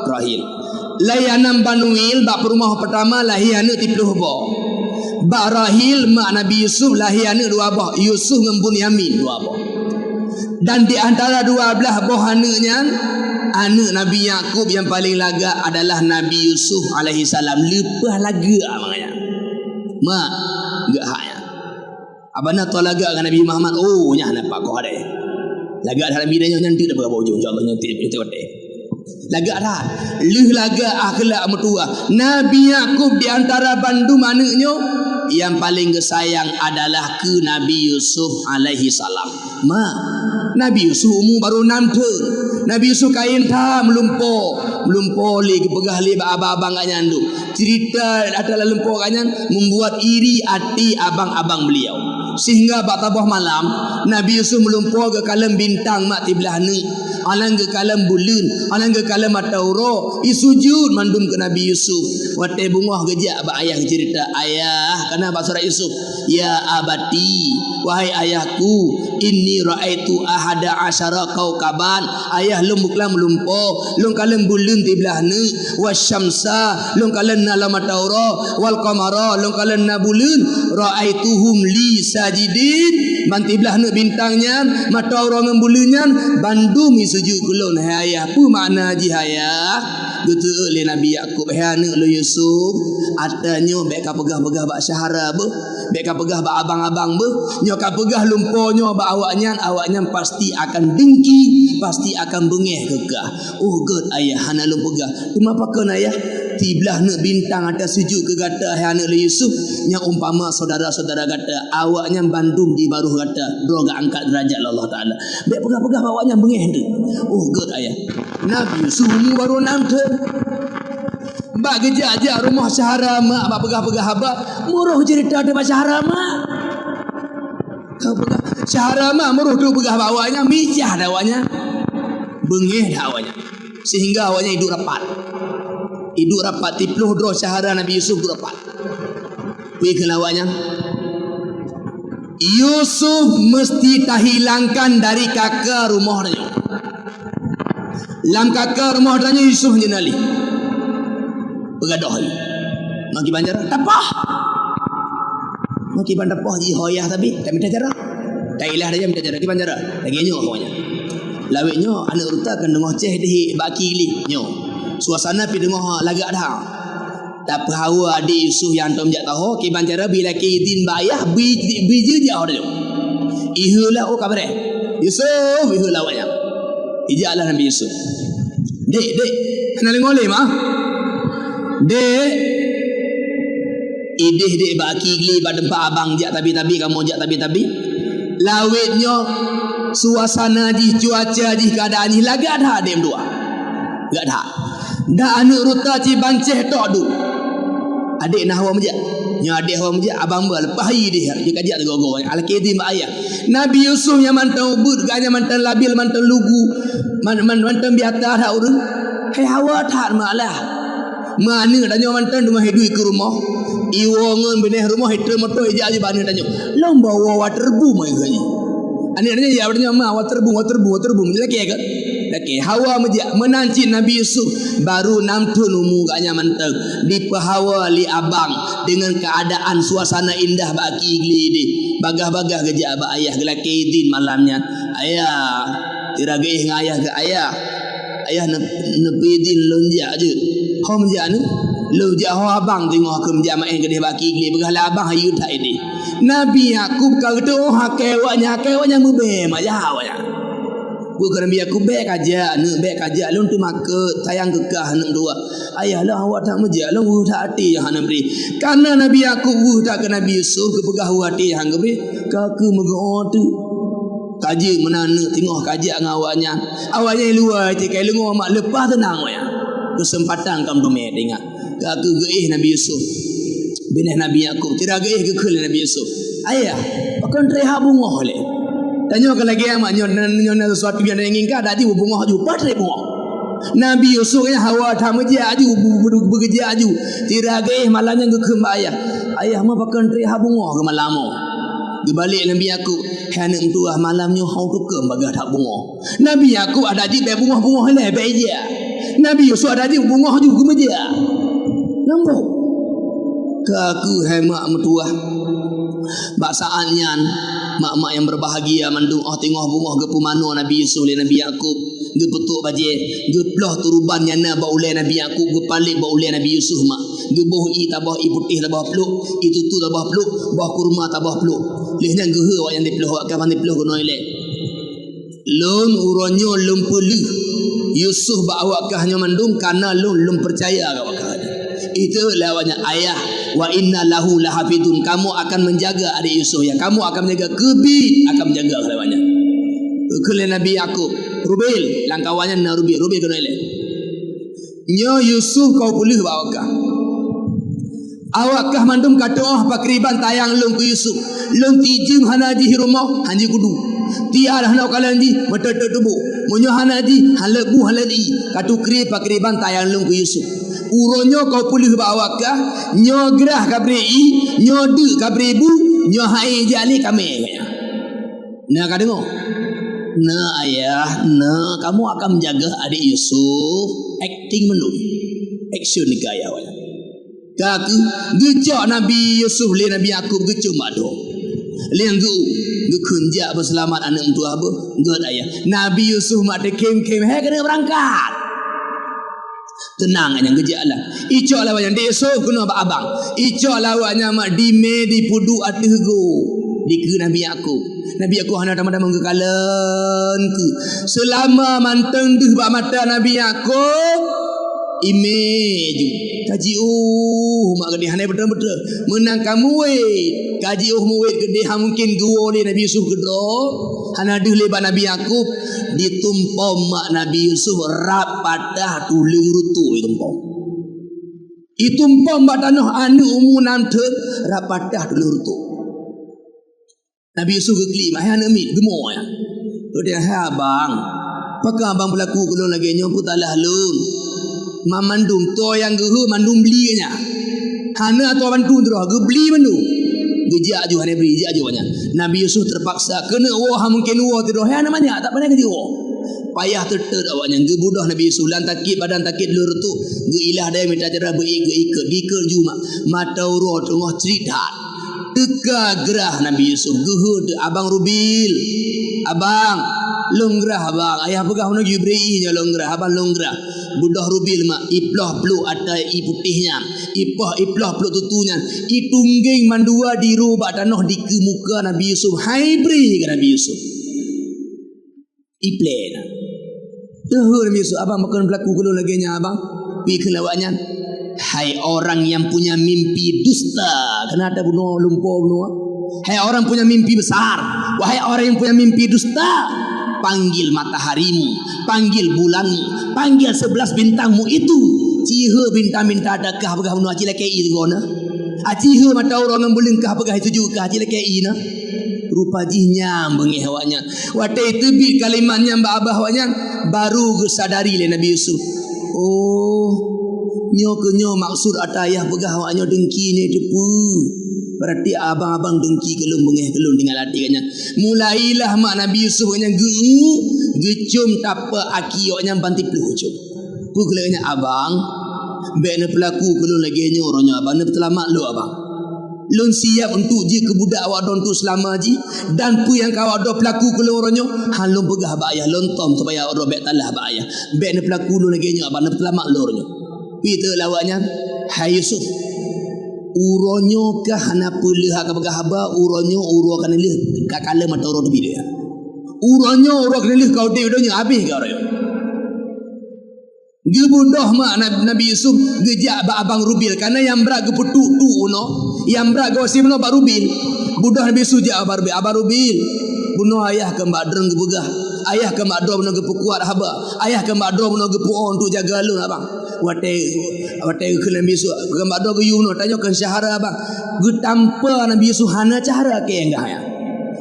Rahil. Layanam Banuil bak purmoh pertama lahiana 30 bah. Bak Rahil mak Nabi Yusuf lahiana 2 bah. Yusuf dengan Bunyamin 2 bah. Dan di antara 12 bohananya anak Nabi Yakub yang paling lagak adalah Nabi Yusuf alaihi salam. Lepas lagak maknanya. Mak gak haknya. Abana tu lagak dengan Nabi Muhammad. Oh nya nampak kau ada. Lagak dalam bidanya nanti dah berapa ujung insya-Allah nanti kita ada. Lagak dah. Leh lagak akhlak mertua. Nabi Yakub di antara bandum anaknya yang paling kesayang adalah ke Nabi Yusuf alaihi salam. Mak Nabi Yusuf umur baru 6 tahun. Nabi Yusuf kain tam melumpo lagi pegah li abang-abang kanyan tu. Cerita adalah lumpo kanyan membuat iri hati abang-abang beliau. Sehingga bak tabah malam Nabi Yusuf melumpo ke kalam bintang mak tiblah ni. Alang ke kalam bulan, alang ke kalam matauro, isujud mandum ke Nabi Yusuf. Wate bungah gejak bak ayah cerita. Ayah kana bak surah Yusuf. Ya abati, wahai ayahku, inni ra'aitu ahada asyara kaukaban. Ayah lum buklam lumpo, lum kalam bulan tiblah ni, wasyamsa, lum kalam nala matauro, wal qamara, lum kalam na bulan, ra'aituhum li sajidin. Mantiblah nu bintangnya, mata orang ngembulunya, bandum sujud kulun. Hai ayah, apa makna ji ayah? Gitu oleh Nabi Yakub. Hai anak lu Yusuf, atanya beka pegah-pegah bak syahara be, beka pegah bak abang-abang be, nyoka pegah lumponyo bak awaknya pasti akan dengki, pasti akan bengeh kekah. Oh god ayah, hana lum pegah. Kenapa kan ayah? Tiblah nak bintang atas sujud ke kata hai anak Yusuf yang umpama saudara-saudara kata awaknya bandung di baru kata bro gak angkat derajat Allah Ta'ala. Baik pegah-pegah awaknya bengeh tu. Oh god ayah, Nabi Yusuf umur baru 6 tahun. Bak gejak-gejak rumah syahara mak bak pegah-pegah abak muruh cerita ada bak syahara mak. Kau pegah syahara mak muruh tu pegah awaknya mijah dah awaknya. Bengeh dah awaknya. Sehingga awaknya hidup rapat. Hidup rapat tipluh dro syahara Nabi Yusuf tu rapat. Pergi ke lawaknya. Yusuf mesti tak hilangkan dari kakak rumahnya. Lam kakak rumah tanya Yusuf je nali. Bergaduh lagi. Maki banjar tapah. Maki bandapah ji hoyah tapi tak minta cara. Tak ilah dia minta cara di banjar. Lagi nyo awaknya. Laweknya anak ruta kan dengah ceh di baki li nyo. Suasana pi dengah lagak dah. Tak hawa adik Yusuf yang tom jak tahu ki banjar bila ki din bayah biji dia ada. Ihula oh kabar Yusuf ihula awaknya. Ijalah Nabi Yusuf. Dek, kenal ngoleh mah. Dek, ideh dek baki gli badempa abang jak tapi kamu jak tapi. Lawetnya suasana ji cuaca ji keadaan ji lagak dah dem dua. Gak dah. Dah anak ruta ci banceh tok du. Adik nah hawa mejak. Nya adik hawa mejak abang ba lepas hari dia kajak tegogo. Al-Kidi mak ayah. Nabi Yusuf yang mantan ubud ganya mantan labil mantan lugu mantan biata dah urun. Hai hawa tak malah. Mana danyo mantan rumah hidup ke rumah. Iwongan beneh rumah hidup moto ija aja bani danyo. Lomba wa terbu mai gani. Ani ya adanya ma wa terbu laki ya. Laki hawa mejak menanci Nabi Yusuf baru 6 tahun umur ganya mantan di pahawa li abang dengan keadaan suasana indah baki igli di bagah-bagah gejak abah ayah gelaki din malamnya ayah tirage ngayah ke ayah nepi din lonjak je kau menjak ni lu jak abang tengok ke menjak main ke dia baki igli begah abang hayu tak ini Nabi Yakub kau tu hakewanya mube majah awaknya bukan Nabi Yakub baik aja lun tu maka tayang kekah nak dua ayah lah awak tak menjak lah tak hati yang hana beri karena Nabi Yakub tak ke Nabi Yusuf ke pegah hati yang hana beri kakak megah tu kaji menana tengok kaji awaknya luar cik kai lengo mak lepas tenang ya kesempatan kamu tu mai dengar kakak geih Nabi Yusuf bineh Nabi Yakub tidak geih kekal Nabi Yusuf ayah pakai reha bunga oleh tanya ke lagi amak nyon sesuatu yang inginkan ada je bunga ju patri bunga Nabi Yusuf nya hawa tham je aju bekerja aju tidak geih malanya ke ayah mah pakai reha bunga ke malamu di balik Nabi Yakub hanak tua malamnya hau tukar bagah tak bunga Nabi Yakub ada je bunga le be je Nabi Yusuf ada je bunga ju ke meja nampak kaku hemak metuah baksaannya mak-mak yang berbahagia mandung tengok bunga gepu mano Nabi Yusuf le Nabi Yakub ge petuk baje ge ploh turuban yana ba ulai Nabi Yakub ge palik ba ulai Nabi Yusuf mak ge boh i tabah i putih tabah peluk itu tu tabah peluk bah kurma tabah peluk lehnya ge awak yang dipeluk awak kan dipeluk gunoi le lum uronyo lum pelu Yusuf ba awak kahnya mandung karena lum percaya awak kah itu lawanya ayah wa inna lahu lahafidun kamu akan menjaga adik Yusuf ya kamu akan menjaga kebi akan menjaga lawanya kele Nabi Yakub Rubil langkawannya na Rubil kena ile nyo Yusuf kau pulih awakah mandum kata pakriban tayang lung ke Yusuf lung tijing hanaji rumah hanji kudu tiar hana kalanji betetet tubu monyo hanaji halebu haladi katukri pakriban tayang lung ke Yusuf uronyo kau pulih awakah nyo gerah kabre nyo de kabre bu nyo hai jali kami nah kadengo nah ayah nah kamu akan menjaga adik Yusuf acting menu action ni gaya awak kaki gejak Nabi Yusuf le Nabi Yakub gecuk mado le gu kunjak berselamat anak tua apa god ayah Nabi Yusuf mak de kem hai kena berangkat tenang yang gejak lah icok lawan yang de Yusuf kena abang icok lawannya mak dime di pudu atego di ke Nabi Yakub hana tamada mengkekalan ke selama manteng deh bak mata Nabi Yakub image kaji mak gede hana betul-betul menang kamu kaji mu gede mungkin gua oleh Nabi Yusuf gedro hana deh lebat Nabi Yakub ditumpom mak Nabi Yusuf rap padah tuling rutu itumpom mak tanah anu umunan ter rap padah tuling rutu Nabi Yusuf kekli mahai anak mit gemuk ya. Dia abang. Pakai abang berlaku kulun lagi nyopu talah lun. Mandum to yang gehu mandum beli nya. Hana atau bantu tu ge beli mandum. Gejak aju hana beli gejak aju nya. Nabi Yusuf terpaksa kena mungkin tu hai namanya tak pandai kerja. payah terter awaknya ge budah Nabi Yusuf lan takit badan takit lur tu ge ilah dia minta cara berikat diker juma mata uro tengah cerita teka gerah Nabi Yusuf ge abang Rubil abang longgrah abang ayah pegah mana Jibril nya longgrah abang longgrah budah Rubil mak iplah peluk atai i putihnya iplah peluk tutunya i tungging mandua di rubak tanah di ke muka Nabi Yusuf haibri ke Nabi Yusuf i plan Nabi Yusuf abang makan berlaku kalau lagi nya abang pi ke lawaknya hai orang yang punya mimpi dusta kenapa bunuh lumpur bunuh hai orang punya mimpi besar wahai orang yang punya mimpi dusta panggil mataharimu panggil bulanmu panggil 11 bintangmu itu cihe bintang minta adakah apakah bunuh acil KI gona acihe mata orang yang boleh kah apakah itu juga acil KI na rupa jihnya bengih awaknya watai tebi kalimatnya mbak abah awaknya baru kesadari le Nabi Yusuf oh nyo maksud atayah pegah awaknya dengki ni depu berarti abang-abang dengki kelum bengih kelum dengan hati katnya mulailah mak Nabi Yusuf katnya gecum tapa aki awaknya banti peluh cum ku kelanya abang bekna pelaku kelum lagi nyoronya abang ne petelamak lu abang lun siap untuk je ke budak awak don tu selama ji dan pu yang kawak do pelaku kelum oronyo halum pegah ba ayah lontom supaya oro bek talah ba ayah bekna pelaku lu lagi nyo abang ne petelamak lu oronyo pita lawaknya hai Yusuf uronyo kah hana pelih ka bagahaba uronyo uro kan lih ka kala mata uro debi dia uronyo uro kan lih kau de donya habis ka uro ge budah mak Nabi Yusuf gejak ba abang Rubil karena yang berak ge putuk tu uno yang berak ge wasim no ba Rubil budah Nabi Yusuf jak abang Rubil bunuh ayah ke mbak dreng ge begah ayah ke mbak do ge pukuat haba ayah ke mbak do ge puon untuk jaga lu abang watai ke Nabi Yusuf gambar do ge yuno tanya kan syahara abang ge tanpa Nabi Yusuf hana cara ke enggah ya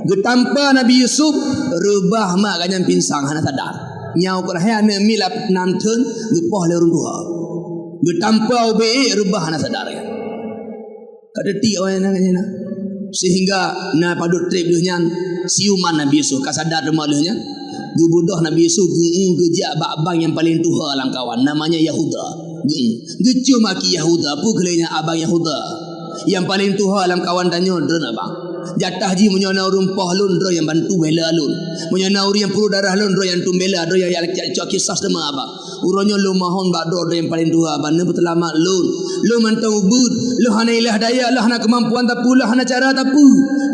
ge tanpa Nabi Yusuf rebah mak ganyan pinsang hana sadar nyau ko hana milap nam thun ge poh le runduha ge tanpa obe rebah hana sadar ya kada ti orang nanya sehingga na padut trip lehnya siuman Nabi Yusuf ka sadar rumah lehnya budah Nabi Yusuf gejak abang yang paling tua lang kawan namanya Yahuda gecum aki Yahuda apa kelenya abang Yahuda yang paling tua lang kawan tanya dron abang jatah ji menyona rumpah lun dro yang bantu bela lun menyona uri yang perlu darah lun dro yang tumbela dro yang cak kisah sama abang uronyo lu mahon bak dro yang paling tua abang ne betelamak lun lu mantau ubud lu hana ilah daya lu hana kemampuan tapi lu hana cara tapi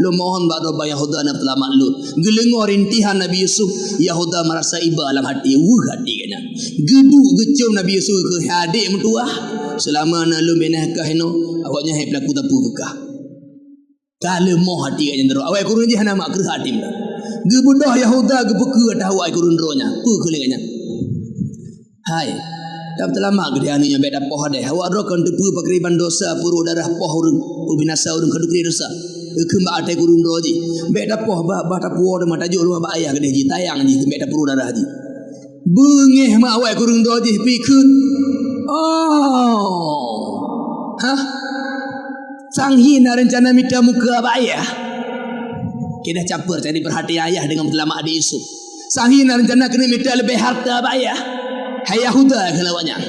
lu mohon bak dro Yahuda ne betelamak lun gelengor rintihan Nabi Yusuf Yahuda merasa iba dalam hati hati kena geduk gecum Nabi Yusuf ke adik mentua selama na lu benah kah no awaknya hai pelaku tapu kekah kalau moh hati katnya ndro awak kurun je hana mak kerah hati mdah ge budah Yahuda ge peke tahu awak kurun ndronya pu kelenganya hai dak telama ge anunya bek dapoh deh awak ro kan tepu pakriban dosa puru darah poh urun binasa urun kedukri dosa ke mbak ate kurun ndro ji bek dapoh bah tapu de mata jo rumah ba ayah ge ji tayang ji bek dapuru darah ji bengeh mak awak kurun ndro ji pikun oh hah sanghina rencana minta muka abang ayah kita campur jadi perhatian ayah dengan selamat adik Yusuf sanghina rencana kena minta lebih harta abang ayah hai Yahuda kelawanya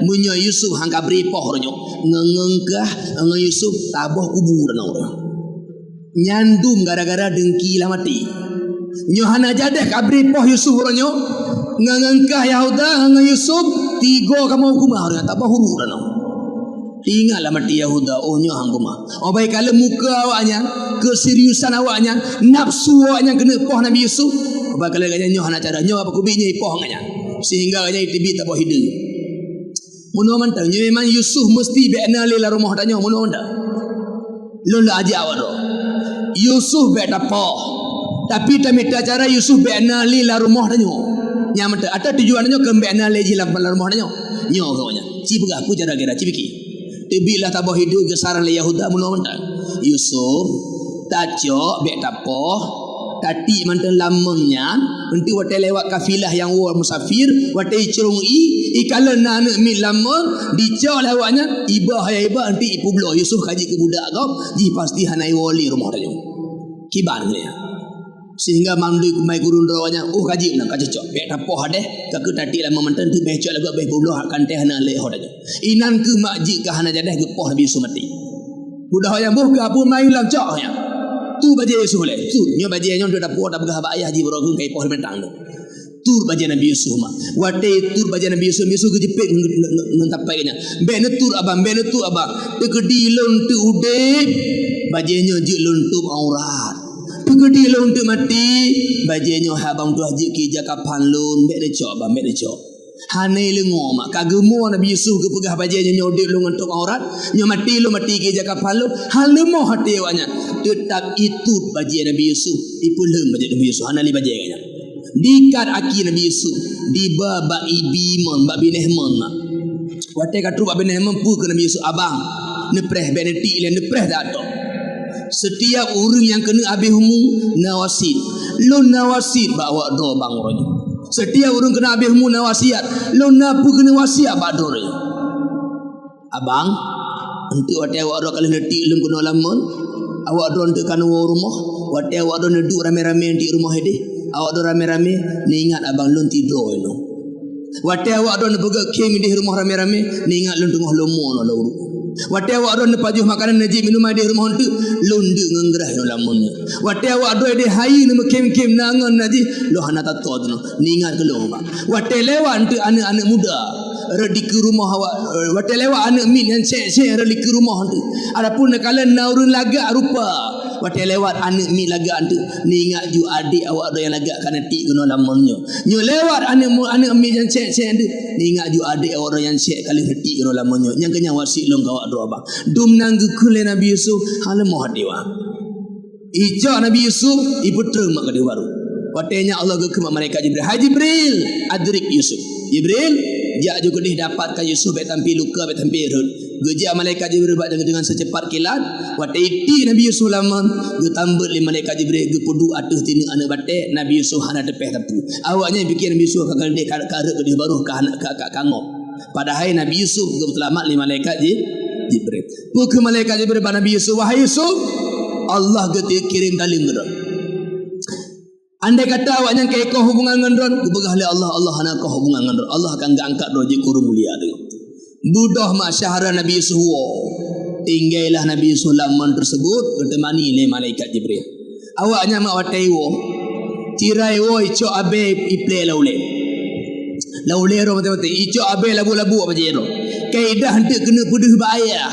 munyo Yusuf hangka beri pohornya ngengengkah nge Yusuf taboh kuburan orang nyandum gara-gara dengki lah mati nyohana jadah kabri poh Yusuf orangnya ngengengkah Yahuda nge Yusuf tiga kamu hukumah orangnya taboh kuburan orang ingatlah mati Yahuda oh nyohang kumah oh baik kalau muka awaknya keseriusan awaknya nafsu awaknya kena poh Nabi Yusuf oh baik kalau kanya nyoh nak cara nyoh apa kubinya poh nganya sehingga kanya itibi tak poh hidup muno mantang nyoh memang Yusuf mesti bekna lela rumah tanya muno mantang lola aja awak do Yusuf bek poh tapi tak minta cara Yusuf bekna lela rumah tanya nyamata ada tujuannya ke bekna leji lam rumah tanya nyoh kawanya ci pegah pu cara kira ci fikir tibilah tabah hidup kesaran le Yahuda muno mantang Yusuf tajo bek tapoh tati mantan lamangnya nanti wate lewat kafilah yang war musafir wate cerungi ikala nak mi lamang dicok lawaknya ibah ya ibah nanti ipu blo Yusuf kaji ke budak kau ji pasti hanai wali rumah tanya kiban ni sehingga mandui kumai gurun rawanya kaji nak kaji cok bek tapoh deh ke tadi lah memantan tu becok lagu beh buluh akan teh hana le hodanya inan ke makji ke hana jadah gepoh Nabi Yusuf mati budak yang buh ke apa mai lang cok nya tu baje Yusuf le tu nyo baje nyo dah tapoh dah begah ayah ji bro kai poh mentang tur baje Nabi Yusuf mak wate tur baje Nabi Yusuf ke jepit ngentapai nya be netur abang de gedi lon tu ude baje nyo je lon tu aurat gede lo untuk mati bajenya habang tu haji ki jakapan lon mek de cok ba mek de cok hane le ngoma kagemo Nabi Yusuf ke pegah bajenya nyodek lo ngantuk aurat nyo mati ki jakapan lo hal le mo hati wanya tetap itu baje Nabi Yusuf ipulem baje Nabi Yusuf hanali bajenya dikat aki Nabi Yusuf di baba ibi mon ba bineh mon wate katru ba bineh mon pu ke Nabi Yusuf abang nepreh beneti le nepreh dato setiap orang yang kena habis humu nawasit lo nawasit bawa do bang ronya setiap orang kena habis humu nawasiat lo napu kena wasiat ba do ronya abang enti wate awak do kali netik lem kena lamun awak do ente kan rumah wate awak do neduk rame-rame di rumah ini awak do rame-rame ni ingat abang lon tidur no wate awak do nebega kem di rumah rame-rame ni ingat lon tengah lomo no lauru wate awak do pajuh makanan najib minum di rumah tu londe ngengrah no lamunnya wate awak do de hai no kem-kem nangan naji lo hana tato no ningat ke lo wate lewat tu anak-anak muda redi ke rumah awak wate lewat anak min yang cek-cek redi ke rumah tu adapun kalian naurun lagak rupa wate lewat anak min lagak tu ningat ju adik awak do yang lagak kana tik no lamunnya nyo lewat anak min yang cek-cek tu ningat ju adik awak do yang cek kali tik no lamunnya yang kenya wasik long kawak do abang dum nang kule Nabi Yusuf hala moh dewa ijak Nabi Yusuf ibu terima ke dia baru watenya Allah ke malaikat Jibril hai Jibril adrik Yusuf Jibril jak juga dia dapatkan Yusuf bet tampi luka bet tampi rut gejak malaikat Jibril buat dengan secepat kilat wate iti Nabi Yusuf laman ge tambet le malaikat Jibril ge pudu atuh tini anak batek Nabi Yusuf hana tepeh tapu awaknya fikir Nabi Yusuf kakal dia karek ke dia baru ke anak kangop padahal Nabi Yusuf ge selamat le malaikat Jibril bukan malaikat Jibril pada Nabi Yusuf wahai Yusuf Allah kirim dalim gerak andai kata awak yang kaya kau hubungan dengan ron gebegah le Allah hana kau hubungan dengan ron Allah akan angkat roji kuru mulia tu budah masyarakat Nabi Yusuf tinggallah Nabi Yusuf laman tersebut bertemani le malaikat Jibril awaknya mak watai tirai ico abe iple laule ro mati ico abe labu apa je ro kaidah hendak kena puduh bahaya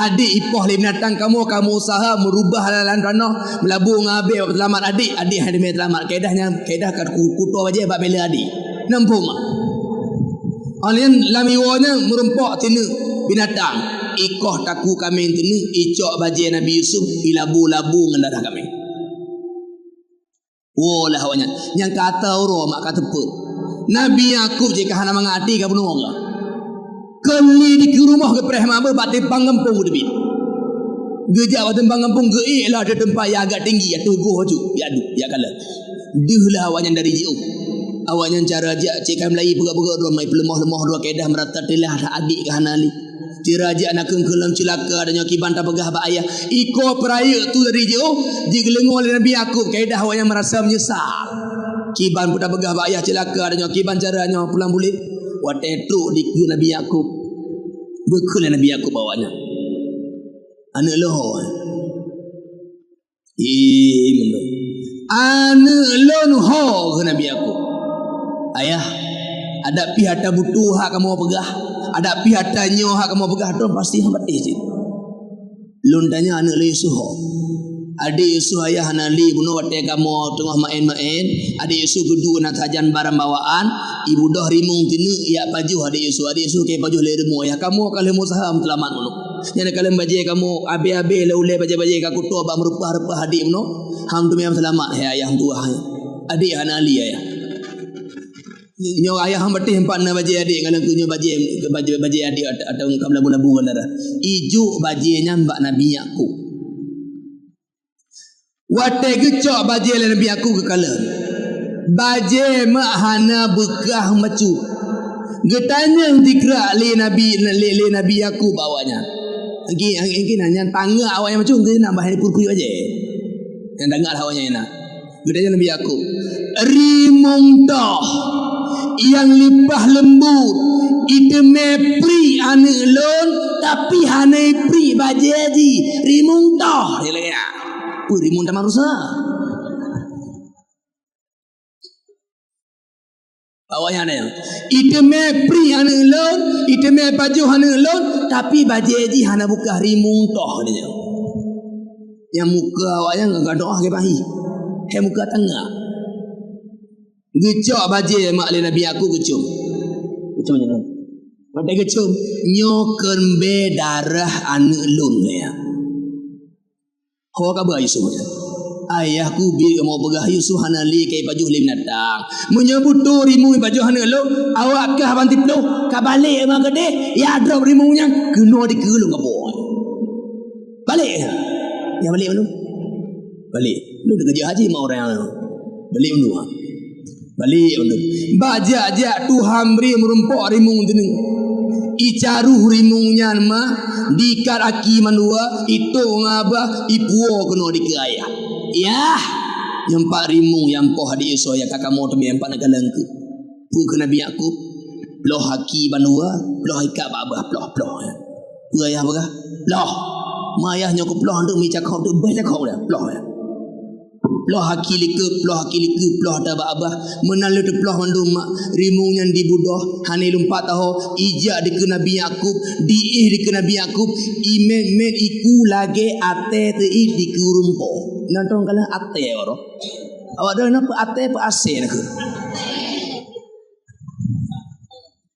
adik ipoh le binatang kamu usaha merubah halalan ranah melabung abe selamat adik hadiah selamat kaidah kat kutu aja bab bela adik nampu mak alien lamiwanya merempok tinu binatang ikoh taku kami tinu icok baje Nabi Yusuf ilabu-labu ngendarah kami lah awaknya yang kata uro mak kata pe Nabi Yakub jika hana mengati ka bunuh Allah kali di rumah ke preh maba batik pangampung debit gejak batik pangampung ge lah ada tempat yang agak tinggi ya tuguh ju ya adu ya kala dehlah awaknya dari jauh awaknya cara ajak cik Melayu pegak-pegak rumah lemah-lemah dua kaedah merata telah adik ke hanali tiraja anak kengkelam celaka dan nyoki bantah pegah ba ayah iko peraya tu dari jauh digelengo oleh Nabi Yakub kaedah awaknya merasa menyesal kiban putar pegah ba ayah celaka dan nyoki ban caranya pulang bulik watetu di Nabi Yakub bekul Nabi Yakub bawanya anak loh mendo anak loh ho Nabi Yakub ayah ada pihak butuh hak kamu pegah ada pihak nyo hak kamu pegah tu pasti hambat je lundanya anak le Yusuf adik Yusuf ayah hanali bunuh wate kamu tengah main-main adik Yusuf gedu nak sajan barang bawaan ibu dah rimung tinu ya pajuh adik Yusuf ke pajuh le remo ya kamu kalau mau saham selamat bunuh nyana kalian baje kamu abe-abe laule baje-baje ka kutu ba merupah-rupah adik bunuh hang tu memang selamat ya ayah tua adik hanali ayah nyo ayah hang betih empat na baje adik kalau tu nyo baje adik atau kam labu-labu bandara ijuk baje nyambak Nabi Yakub wate gecok baje le Nabi Yakub ke kala baje mak hana bekah macu getanya dikra le Nabi Yakub awaknya angki nanya tangga awaknya macu ke nak bahari purpuri aje yang tangga awaknya nak Gedanya Nabi Yakub. Rimung dah yang lipah lembut itu mepri ane lon tapi hane pri bajeji rimung dah dia lagi. Rimung dah manusia. Awaknya ada yang itu mepri ane lon itu me baju hane lon tapi bajeji hana buka rimung dah dia. Yang muka awaknya enggak doa ke bahi. He muka tengah. Gecok baje mak le Nabi aku gecum. Gecum macam mana? Pada gecum nyoken be darah ane lun ya. Ho ka ba Yusuf. Ayahku bi mau begah Yusuf hanali kai baju lim datang. Menyebut tu rimu baju hana lu awak kah banti pelu ka balik mak gede ya drop rimunya kena dikelung ka boy. Balik. Ya balik mana? Balik. Lu dah kerja haji mak orang. Balik mana? Balik untuk bajak-jak tu hamri merumpok rimung tu ni. Icaruh rimungnya mah dikat aki manua itu ngabah ipuo kena dikaya. Ya, yang pak rimung yang poh hadi iso ya kakak mau temi empat nagalangku. Pu ke Nabi Yakub loh haki manua, loh ikat babah ploh ya. Pu ayah bagah? Loh. Mayah nyokop ploh untuk mi cakap tu bah cakap dah ploh ya. Ploh haki liku ploh dah abah menalu tu ploh mandum mak rimung yang dibudoh hane lumpat tahu ijak di ke Nabi Yakub diih di ke Nabi Yakub imen iku lagi ate tu i di ke rumpo nantong kala ate oro awak dah napa ate apa ase nak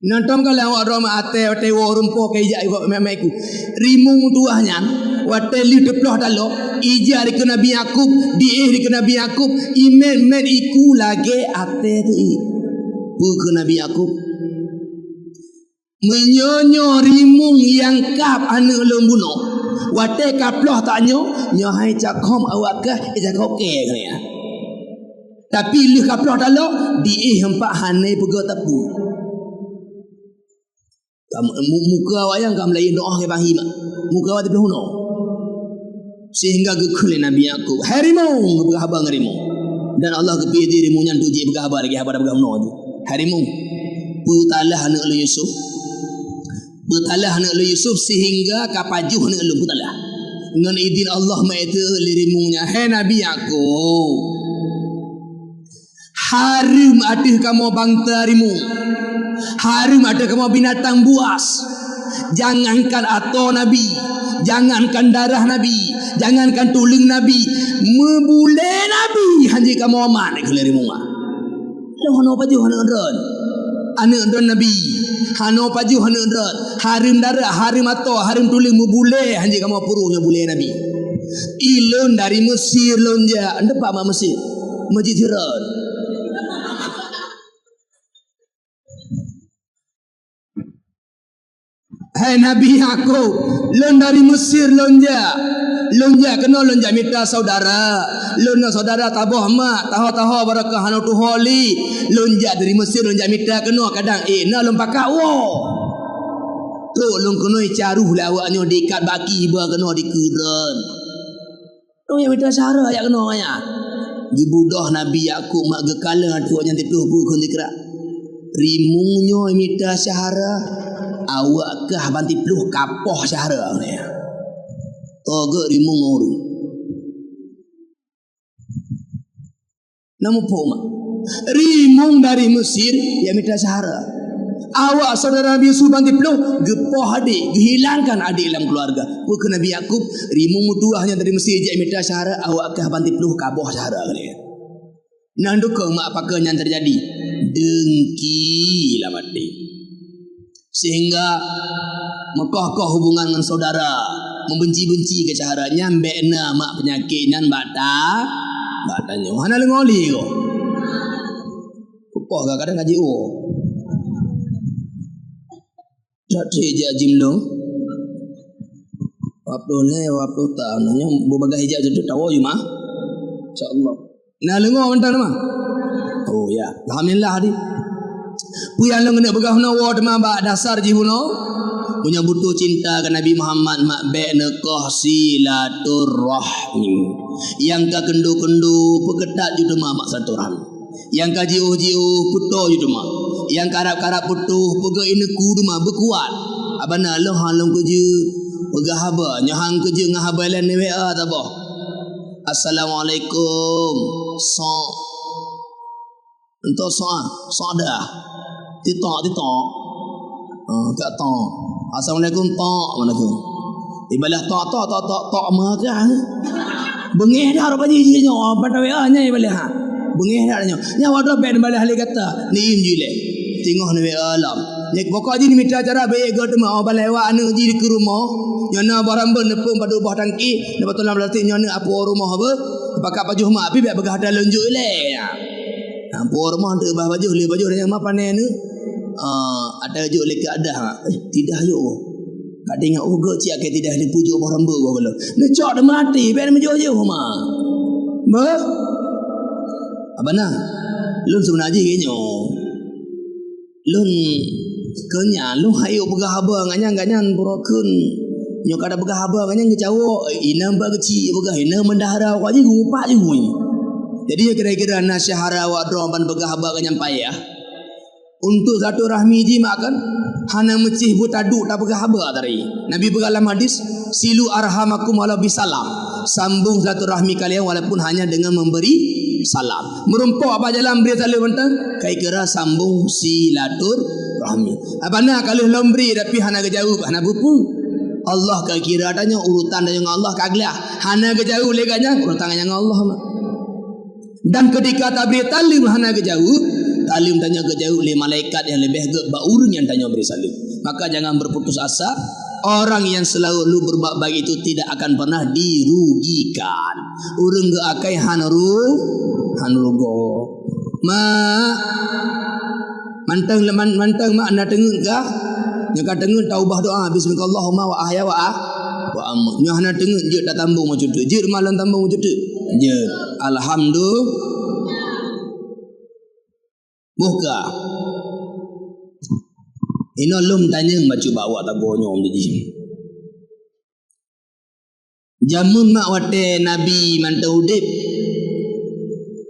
nantong kala awak dah ate rumpo ke ijak memaiku rimung tuahnya wate li de ploh dalo ija di ke Nabi Yakub diih di ke Nabi Yakub imen iku lagi ate tu i pu ke Nabi Yakub menyonyo rimung yang kap ane lembuno wate kaploh tak nyo hai cakom awak ke cakok ke ya tapi li kaploh dalo diih hempak hane pego tepu muka awak yang kam lain doa ke bahi mak muka awak tebelah no sehingga gekul Nabi Yakub harimau berhabar harimau dan Allah kepilih dirimu yang tuji berhabar lagi habar berhabar no harimau putalah anak Yusuf sehingga kapajuh anak lu putalah dengan izin Allah maitu lirimunya hai Nabi Yakub harim ada kamu bangta harimu harim ada kamu binatang buas jangankan atau Nabi jangankan darah Nabi jangankan tuling Nabi membule Nabi hanji kamu aman ke lirimu mah lo hano paju hano ron ane ron Nabi hano paju hano ron harim darah harim atau harim tuling membule hanji kamu puruhnya bule Nabi ilon dari Mesir lonja anda pak mak Mesir Masjid Hiran hai Nabi Yakub lon dari Mesir lonja kena lonja mitra saudara lona saudara taboh mak tahu barakah hanu tu holi lonja dari Mesir lonja mitra kena kadang na lompaka wo tu long kena caruh lah awaknya dikat baki ba kena dikuran tu yang mitra sahara ya kena nya dibudah Nabi Yakub mak gekala tu yang tipu kun dikra rimunyo mitra sahara awak kah banti peluh kapoh sahara ni toga rimung orang namun poma rimung dari Mesir ya mitra sahara awak saudara Nabi Yusuf banti peluh gepoh adik dihilangkan adik dalam keluarga bukan Nabi Yakub rimung mutuahnya dari Mesir ya mitra sahara awak kah banti peluh kapoh sahara ni nandukang mak apakah yang terjadi dengki lah mati sehingga mekoh-koh hubungan dengan saudara membenci-benci ke cara nyambe na mak penyakit nan batanya hana lengoli ko koh kadang ngaji tak je jimlo waktu ta nanya berbagai hijab tu tahu je mah insyaallah na lengo mentan mah oh ya alhamdulillah hari puyan long kena begah no word ma ba dasar ji huno punya butuh cinta ke Nabi Muhammad mak baik nekah silaturrahmi. Yang ka kendu-kendu peketat juta mak silaturahmi. Yang ka jiuh-jiuh putuh juta mak. Yang karap-karap putuh pega ineku duma berkuat. Abana lo halong kerja pegah haba nyahang kerja ngah habalan ni WA tak apa. Assalamualaikum. Untuk so dah. Titok. Tak tok. Assalamualaikum tok mana tu? Ibalah tok makan. Bengih dah apa ji nyo pada WA nya ibalah ha. Bengih dah nyo. Nya wadah ben balah hali kata. Ni imjile. Tengok ni WA alam. Nya pokok ji ni minta cara baik go tu mau balai wa anu ji ke rumah. Nyana barang ben nepung pada ubah tangki. Dapat tolong latih nyana apa rumah apa? Pakai baju mak pi begah dah lonjuk le. Apa rumah tu baju le baju yang mak panen ni. Ada juk lek ada tidak yo kat tengok uga cik ke tidak ni pujuk orang rembu gua belum ni cok dah mati ben mejo-jo mah ba abana lun sebenarnya genyo lun kenya lu hayo begah haba nganyang purokun nyo kada begah haba nganyang kecawo ina ba kecil begah ina mendahara kau je ngupak je gui jadi kira-kira nasyahara wa droban begah haba nganyang payah untuk satu rahmi ji makan hana mecih buat aduk tak pegah haba tadi. Nabi berkalam hadis silu arhamakum wala bisalam. Sambung satu rahmi kalian walaupun hanya dengan memberi salam. Merumpuk apa jalan beri salam bentang? Kai kira sambung silatur rahmi. Abana kalau lombri tapi hana kejauh hana bupu. Allah ka kira tanya urutan dengan Allah kaglah. Hana kejauh leganya urutan dengan Allah. Dan ketika tak beri talim hana kejauh talim tanya ke jauh oleh malaikat yang lebih baurun yang tanya beri salim. Maka jangan berputus asa. Orang yang selalu berbuat baik itu tidak akan pernah dirugikan. Urang ge akai hanurugo. Mantang mak na dengeun ka? Nya ka dengeun taubah doa bismillahumma wa ahya wa amut. Nya hana dengeun je tak tambung macam tu. Je malam tambung macam tu. Je. Alhamdulillah. Buka. Ino lum tanya baca bawa tak gonyo jadi. Jamun mak wate Nabi manta udip.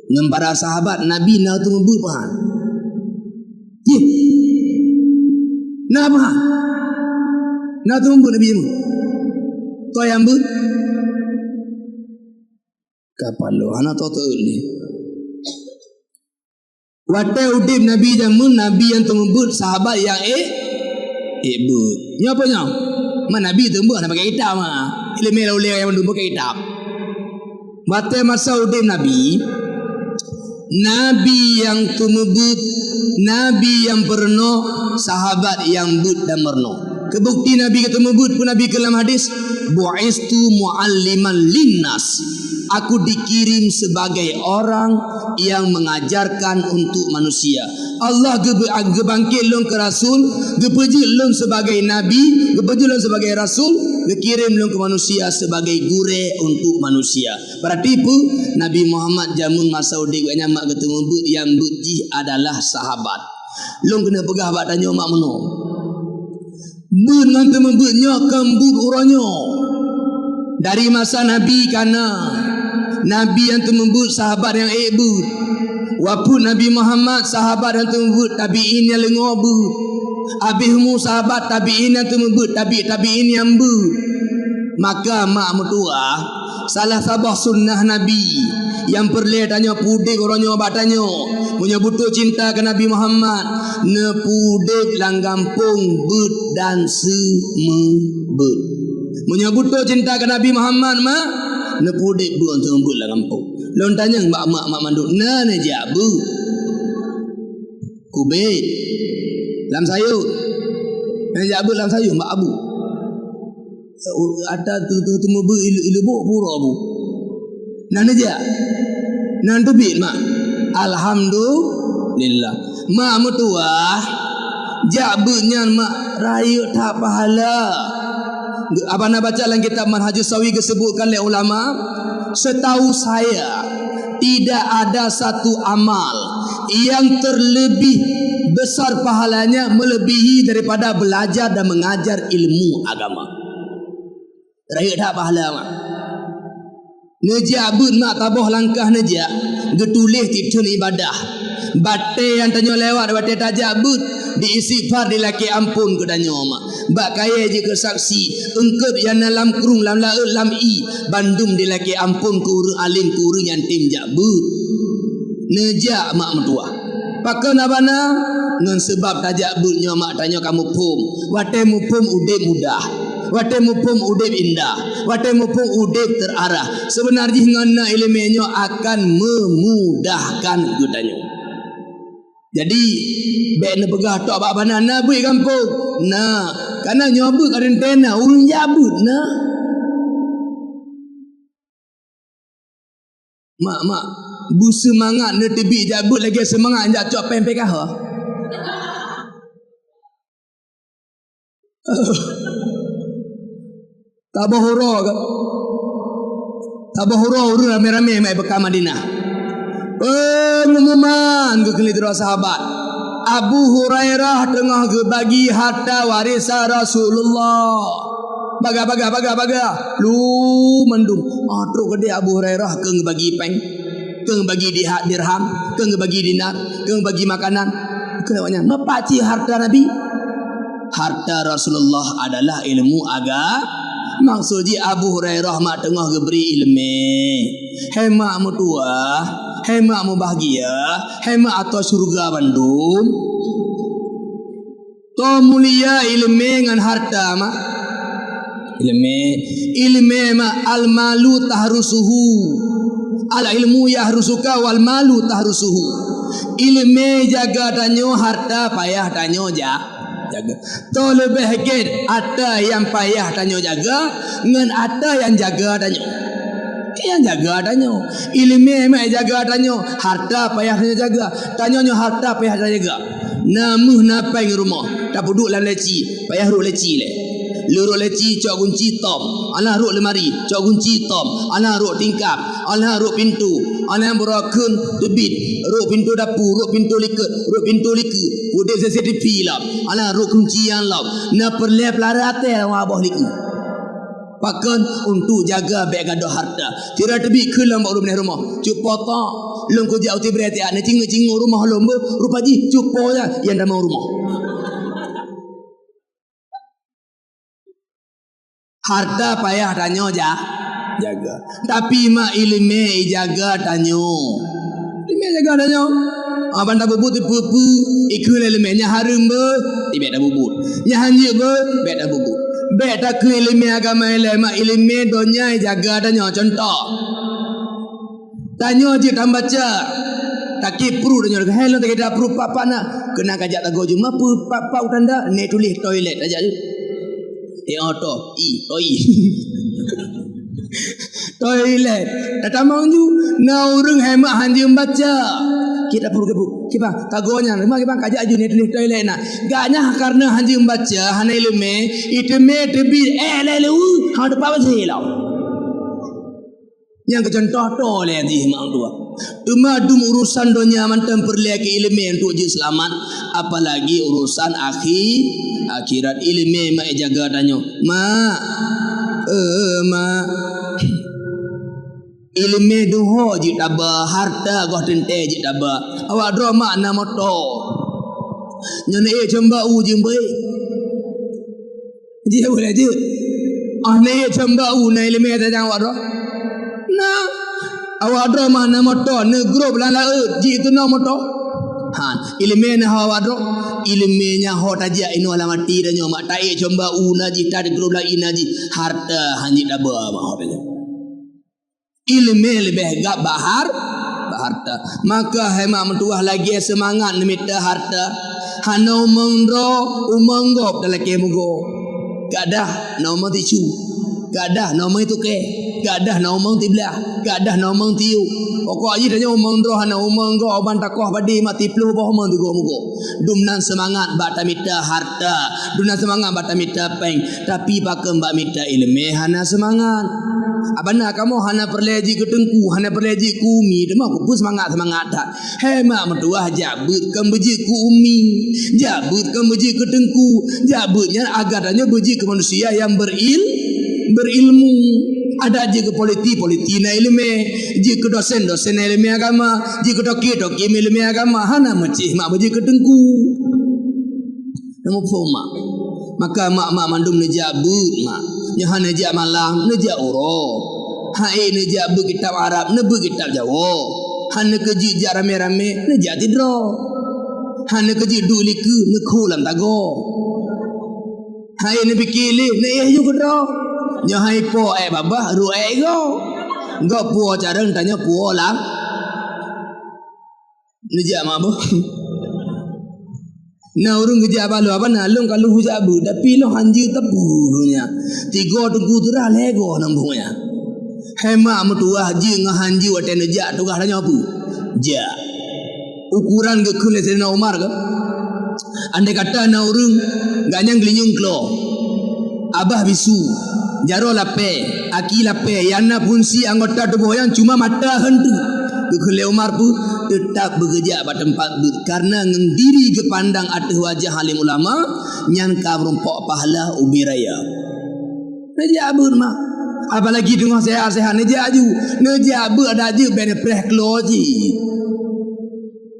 Ngem para sahabat Nabi na tu mbu pahan. Ye. Na pahan. Na tu mbu Nabi mu. Kau yang but. Kapalo ana to ni. Wate udip Nabi jamun Nabi yang tembut sahabat yang but. Nya apa nya? Mana Nabi tembut nak pakai hitam ah. Ilmu ulil yang mendu pakai hitam. Wate masa udip Nabi yang tembut, Nabi yang perno, sahabat yang but dan merno. Kebukti Nabi ketemu but pun Nabi kelam hadis bu'istu mualliman linnas. Aku dikirim sebagai orang yang mengajarkan untuk manusia. Allah gebangkit long ke rasul, gepejil long sebagai nabi, gepejil long sebagai rasul, gekirim long ke manusia sebagai gure untuk manusia. Berarti pu Nabi Muhammad jamun masa udik gaknya mak ketemu but yang butji adalah sahabat. Long kena pegah bak tanya mak meno. But ngan temu butnya kembut orangnya. Dari masa Nabi kana Nabi yang tembut sahabat yang but. Wapun Nabi Muhammad sahabat yang tembut tabi'in yang lengobut. Abihmu sahabat tabi'in yang tembut tabi'in yang but. Maka mak mertua salah sabah sunnah Nabi yang perlu tanya pudik orangnya batanya punya butuh cinta ke Nabi Muhammad ne pudik langgampung but dan semebut. Punya butuh cinta ke Nabi Muhammad mak nepudek bu untuk membut lah kampung. Lalu tanya mak mandu na jabu kubet lam sayur na jabu lam sayur mak abu ada tu mobu ilu bu pura bu nana ja nan tebit mak alhamdulillah mak mertua jabunya mak rayu tak pahala. Abang baca dalam kitab Manhajus Sawi disebutkan oleh ulama, setahu saya tidak ada satu amal yang terlebih besar pahalanya melebihi daripada belajar dan mengajar ilmu agama. Raya dah pahala mak. Nejak bud mak tabuh langkah nejak getulih titun ibadah. Batai yang tanya lewat batai tajak bud diistighfar dilaki ampun ke danyo mak. Bak kaya je ke saksi engkep yang dalam kurung lam la lam i bandum dilaki ampun ke urang alim ke urang yang tim jak bud. Nejak mak mentua. Pakai nabana ngan sebab tajak budnya mak tanya kamu pum. Watai mupum udip mudah. Watai mupum udip indah. Watai mupum udip terarah. Sebenarnya ngana ilmunya akan memudahkan gudanyo. Jadi bek na pegah tok bak banana bui kampung. Nah, karena nyoba karantena urang jabut nah. Mak, bu semangat na tebi jabut lagi semangat jak cok pempek kah? Tabahura kan. Tabahura urang rame-rame mai bekam Madinah. Pengumuman ke kelidra sahabat. Abu Hurairah tengah ke bagi harta warisan Rasulullah. Baga. Lu mendung. Truk ke dia Abu Hurairah keng bagi peng. Keng bagi dirham, keng bagi dinar, keng bagi makanan. Kenanya mepaci harta Nabi. Harta Rasulullah adalah ilmu agama. Maksudnya Abu Hurairah mak tengah ke beri ilmu. Hemak mu tua, hemak mu bahagia, hemak atau surga bandung. To mulia ilmu dengan harta mak. Ilmu mak al malu tahrusuhu. Al ilmu yahrusuka wal malu tahrusuhu. Ilmu jaga danyo, harta payah danyo jaga. To lebih sikit ada yang payah danyo jaga ngan ada yang jaga danyo. Yang jaga danyo. Ilmu mak jaga danyo, harta payah danyo jaga. Danyo harta payah danyo jaga. Namuh napai rumah, tak duduk dalam leci, payah ruk leci le. Luruk leci cok kunci tom, anak ruk lemari, cok kunci tom, anak ruk tingkap, anak ruk pintu, anak berakun tebit, ruk pintu dapur, ruk pintu liket, ruk pintu liku, udah CCTV lah, anak ruk kunci yang lah, na perlep larate lah abah liku. Pakan untuk jaga beg gaduh harta. Tira tebik ke lam baru benih rumah. Cupo tak. Lom ko jauh ti berarti ana cinguk-cinguk rumah lomba rupa ji cupo ya yang dah mau rumah. Harta payah tanyo jaga. Tapi mak ilmu jaga tanyo. Ilmu jaga tanyo. Abang dah bubut pupu ikut ilmunya harum be, tibet dah bubut. Nya hanjir be, bet dah bubut. Bet tak ke ilmu agama ilmu donya jaga tanyo contoh. Tanyo je tam baca. Tak kipru tanyo hello tak ada pru papa nak kena kajak tago cuma papa utanda ne tulis toilet aja je. Auto oi. Toilet. Tak mau ju na urang hemat hanjir baca. Kita perlu kita tagonya memang kita kajak aju ni tulis toilet nak. Gaknya karena hanjir baca hana ilmu itu me tebi lelu ha depan selau. Yang kecontoh to le di mak tua. Cuma dum urusan dunia mantan perlu ke ilmu untuk je selamat, apalagi urusan akhirat ilmu mak jaga danyo. Mak ilmu doho je taba harta goh tente je taba. Awak dro mak na moto. Nyane jamba u jembe. Dia boleh je. Ane jamba u na ilmu ta jang awak dro. Nah, awak dro mana motor negro belala ji itu no motor. Ilmu na awak dro, ilmunya ho taja ino ala mati dan nyo mak tai comba una ji tad gro la inaji harta hanji daba mak ho taja. Ilmu lebih gak harta. Maka hemat mentuah lagi semangat nemita harta. Hana umanggop dalam kemugo. Gadah nama tisu. Gadah nama itu ke. gadah na omong tiblah, gadah na omong tiu. Pokok aji tanya omong droh na omong go oban takoh padi mati plu boh omong tu go mugo. Dumnan semangat bak tamita harta, dumnan semangat bak tamita peng, tapi pakem bak mita ilmu hana semangat. Abana kamu hana perleji ketengku, hana perleji kumi, demah ku semangat tak. Hemak mentua jabut kembeji ku umi, jabut kembeji ketengku, jabutnya agaranya beji ke manusia yang berilmu. Ada je ke politi na ilmu, je ke dosen na ilmu agama, je ke toki ilmu agama, hana mecih mak beji ketengku. Namu mak. Maka mak mandum nejabut mak. Yang nejak malang, nejak uro. Hai nejak kitab Arab, nebu kitab Jawa. Han keji jak rame-rame, nejak tidro. Han keji duliku, nekhulam tago. Hai ne bikili, ne yo kedro. Nya hai po babah ru go. Go puo careng tanya puo lang. Nejak mak bo. Na urung kerja balu apa nalung kalau hujak bu, tapi lo hanji tebunya. Tiga tunggu turah lego nambungnya. Hema mutua haji ngahanji waten nejak tu kahanya apa? Ja. Ukuran ke kulit Sayyidina Umar ke? Andai kata na urung ganyang gelinyung klo. Abah bisu, jaro lape, aki lape, yana punsi anggota tubuh yang cuma mata hentu. Kekele Umar pun tetap bekerja pada tempat karena ngendiri ke pandang atas wajah halim ulama nyan ka merumpok pahala ubi raya. Nejak abur mah. Apalagi tengah sehat-sehat nejak aju. Nejak abur ada aju bene preh keloji.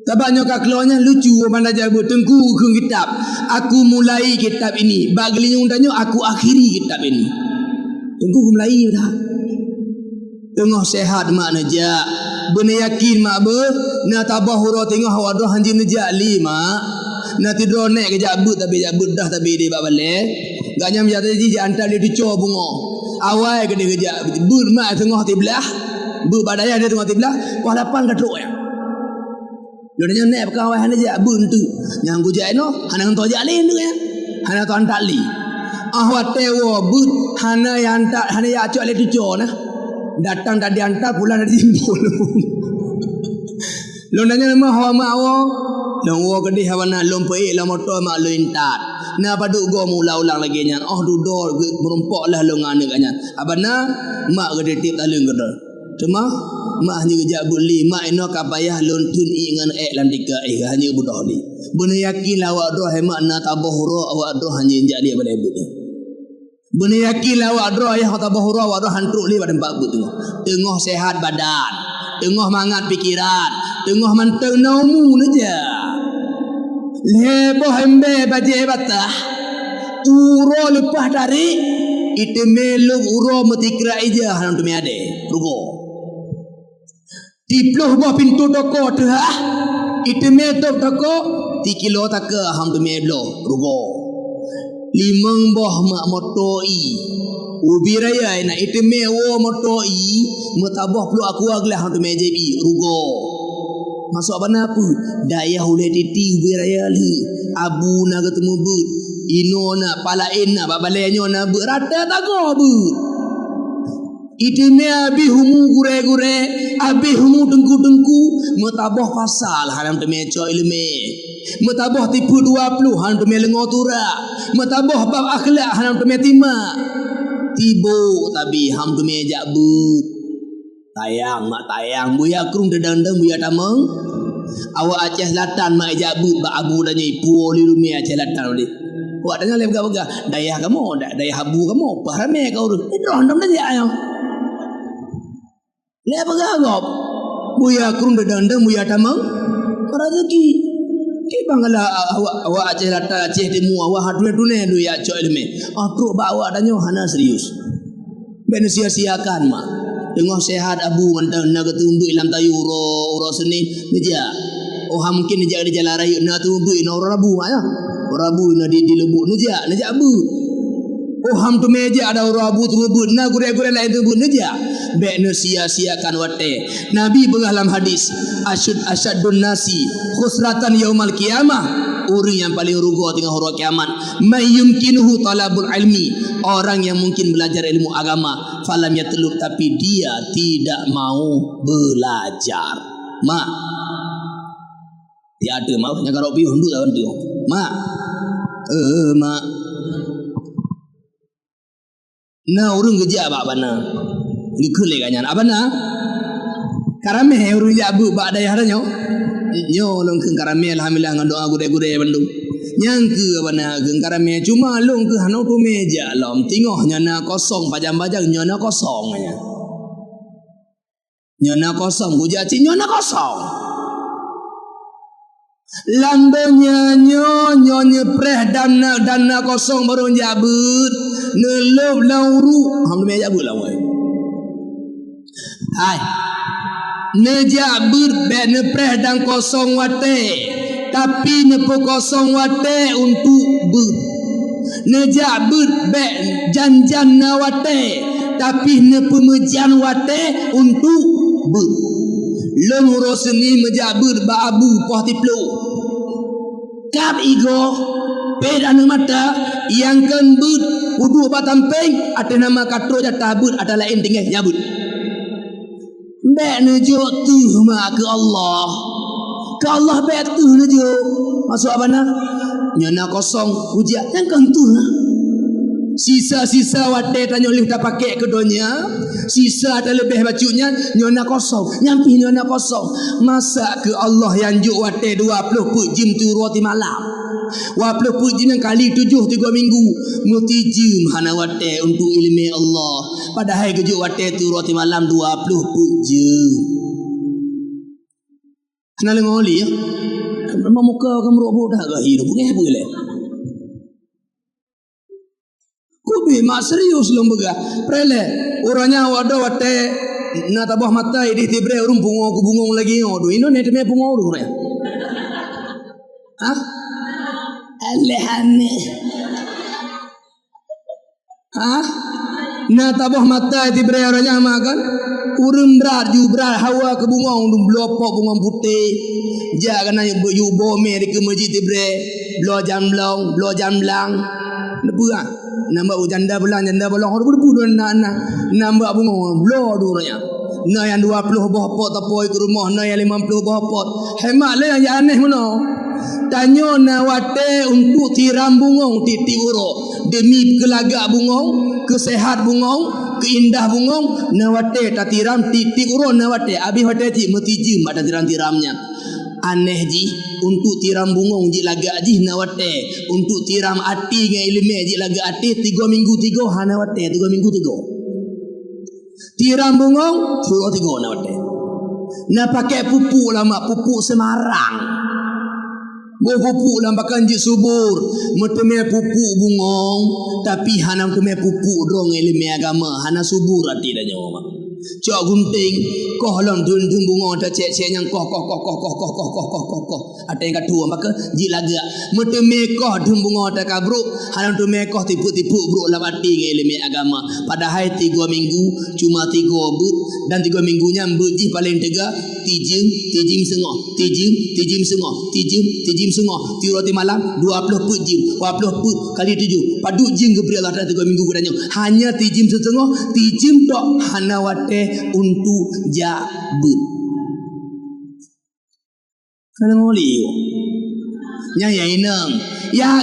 Tabaknya ka kelonya lucu mana jabut tengku ke kitab. Aku mulai kitab ini. Bagelinyung tanya aku akhiri kitab ini. Tengku aku mulai dah. Tengah sehat mak nejak. Benar yakin mak ber na tabahura tengah wadah hanji nejak lima na tidur naik ke jabut tapi jabut dah tapi dia bak balik gaknya menjadi ji antar dia dicor bunga awal ke dia kejak bur mak tengah tiblah bur badaya dia tengah tiblah kuah lapan katruk ya dia nya naik pekawai hana jabut tu yang gujak no hana ngento jak lain tu ya hana tu antar li ahwat tewo but hana yang antar hana ya acok le dicor nah datang tak diantar pulang dari timbul. Lo nanya nama hawa mak awak. Lo awak kedih hawa nak lompai lah motor mak lo intat. Na paduk go mula ulang lagi nyan. Oh dudor merumpok lah lo ngane kanyan. Abana mak kedih tip talung kedih. Cuma mak hanya kejap buli mak ino kapayah lontun ingan lantika hanya budak ni. Benar yakin lah awak doh hemat na tabah huruf awak doh hanya injak dia pada ibu dia. Benar yakin lah awak doh ayah tabah huruf awak doh hantruk li pada empat but tengah. Tengah sehat badan, tengah mangat pikiran, tengah manteng naumu naja. Leboh hembe baje batah. Uro lepas dari itu meluk uro metikra ija hanam tu miade rugo. Tiploh bah pintu toko tu ha. Itu metok toko 3 kilo tak ke ham tu meblo rugo. Limang boh mak motoi ubi raya na itu mewo motoi mutabah pelu aku aglah hantu mejebi rugo masuk apa apa daya hulai titi ubi raya li abu na ketemu but ino na palain na babalenyo na berata tago but itu me abi humu gure-gure abi humu tengku-tengku mutabah pasal hanam temeco ilme mutabah tipu 20 hanam temelengo tura mutabah bab akhlak hanam temetima tibo tapi ham temejak but tayang mak tayang buya krung dedang-dang buya tamang awak Aceh Selatan mak ejak but bak abu danya ipu li rumi Aceh Selatan ni awak tanya leh begah-begah dayah kamu dayah abu kamu parame kau tu itu handam dah ayo leh begah-begah buya krung dedang-dang buya tamang rezeki ke bangala awak Aceh Selatan Aceh Timur awak hadune du ya cok ilme aku bawa tanya hana serius ben sia-siakan mak tengah sehat abu mantang na ketumbu ilam tayu uro seni neja oh mungkin neja di jalan raya na tumbu ina uro rabu ya rabu na di lebu neja abu Oh ham tu meja ada rabut rebut na gure-gure lain tu bun aja. Bek ne sia-siakan wate. Nabi berdalam hadis asyadun nasi khusratan yaumal qiyamah. Orang yang paling rugi tengah hari kiamat mayyumkinuhu talabul ilmi, orang yang mungkin belajar ilmu agama falam yatlub, tapi dia tidak mau belajar. Mak tiada mau nya karo piu nduk lawan dia. Mak mak na urung geja bak bana ngikule kanyan abana karame urung jabu bak daya haranyo nyo long ke karame alhamdulillah ngado gure-gure bandung yang ke abana ke karame cuma long ke hano tu meja lom tingoh nyana kosong pajang-pajang nyana kosong nya nyana kosong buja ci nyana kosong lambenya nyo nyepreh dana kosong baru jabut nelop lauru ham meja jabut lah woi hai nejabut be nepreh dan kosong wate tapi nepo kosong wate untuk but nejabut be janjan na wate tapi nepo mejan wate untuk but lomuro seni menjabut ba abu poh tiplu kap igo pedana mata yang kembut kudu batampeng ada nama katro jatah but ada lain tinggal nyabut bek nejo tu ma ke Allah bek tu nejo masuk apa na nyana kosong hujat yang kentu sisa-sisa wate tanya oleh dah pakai kedonya sisa ada lebih bacunya nyona kosong nyampi nyona kosong masa ke Allah yang juk wate 20 jam tu roti malam 20 jam yang kali 7 3 minggu muti jam hana wate untuk ilmu Allah padahal ke juk wate tu roti malam 20 jam hana lengoli ya memang muka kamu robot dah ke hidup bukan apa le kubi mak serius lom bega prele orangnya wado wate na tabah mata idi tibre urung bungong lagi odo ino ne teme bungong odo re ha alehane ha na tabah mata tibre orangnya makan urung berat jubrar hawa ke bungong dum blopok bungong putih jangan yu bome di ke masjid tibre blo jam blang nebuah nambah janda belang orang berbudu nambah bunga blow duranya na yang 20 buah pot tapoi ke rumah na yang 50 buah pot hemat le yang aneh mana tanyo na wate untuk tiram bungong titi uro demi kelagak bungong kesehat bungong keindah bungong na wate ta tiram titi uro na wate abi wate ti mati jim ada tiram-tiramnya aneh ji untuk tiram bungong ji lagak ji nawate untuk tiram ati ngai ilme ji lagak ati 3 minggu 3 hana wate 3 minggu 3 tiram bungong 3 nawate na pakai pupuk lama pupuk Semarang bo pupuk lama kanji subur meteme pupuk bungong tapi hana meteme pupuk dong ilme agama hana subur ati dah nyawa cok gunting koh long dun bungo ada cek yang koh ada yang kedua maka ji laga meteme koh dun bungo ada kabruk halang tu me koh tipu-tipu bro lawati ngeleme agama padahal 3 minggu cuma 3 but dan 3 minggunya beji paling tega tijim sengok tijim sengok tiurati malam 20 put jim 20 put kali 7 padu jim gebrial ada 3 minggu kudanya hanya tijim sengok tijim tok hanawat untuk jabut. Kalau mau liu, ya inang, ya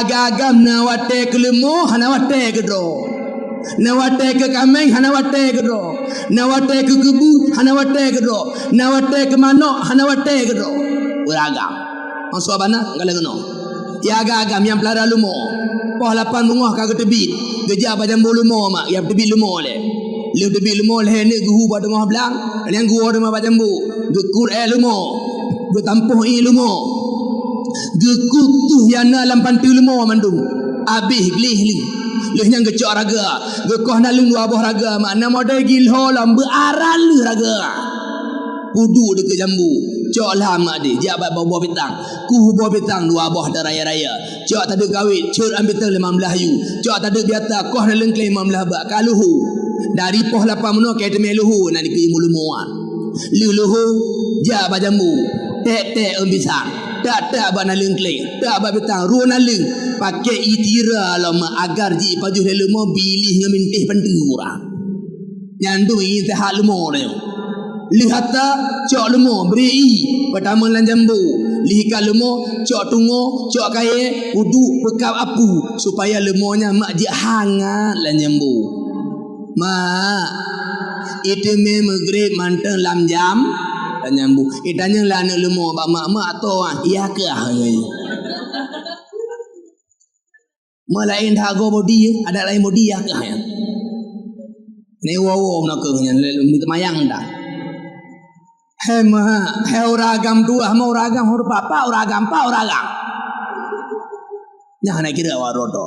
gagam nawate kelemu, hanawate kedro, nawate ke kameng, hanawate kedro, nawate ke kebu, hanawate kedro, nawate ke manok, hanawate kedro, beragam. Masuk abana, galengno. Ya gagam yang pelara lumo, poh 8 bunga kagak tebit. Geja pada bulu mo mak yang tebi lumo le tebi lumo le ne guhu pada ngah blang yang guhu ada mak jambu gekur lumo ge tampuh lumo gekut tu yana lampan tu lumo mandung abih glih leh yang gecok raga gekoh nalung 2 buah raga mak nama ada gilho lam bearal raga pudu dekat jambu Cok lah mak dia. Dia abad buah petang. Ku buah petang dua buah dah raya-raya. Cok tak ada kawin. Cok ambil tang 15 yu. Cok tak ada biata. Koh nak lengkleng 15 bak. Kaluhu. Dari poh 8 menua ke temel luhu. Nak dikiri mulu-muan. Luhu. Ja abad jambu. Tek-tek pisang. Tak abad nak lengkleng. Tak abad petang. Ruh nak leng. Pakai itira lah mak. Agar ji pajuh lalu mau bilih dengan mintih penting orang. Yang tu ingin sehat lemur dia. Lihat tak cok lemur beri pertama lan jambu. Lihat lemur cok tungo, cok kaya, uduk pekap apu supaya lemurnya mak je hangat lan jambu. Mak itu memang grade manteng lam jam lan jambu. Itanya lah nak lemur bak mak tu iya ke mak lain hago body ada lain body ya ke ya. Ni wow nak ke minta mayang dah. Hei uragam tua, mau uragam hur papa uragam. Jangan nak kira warodo.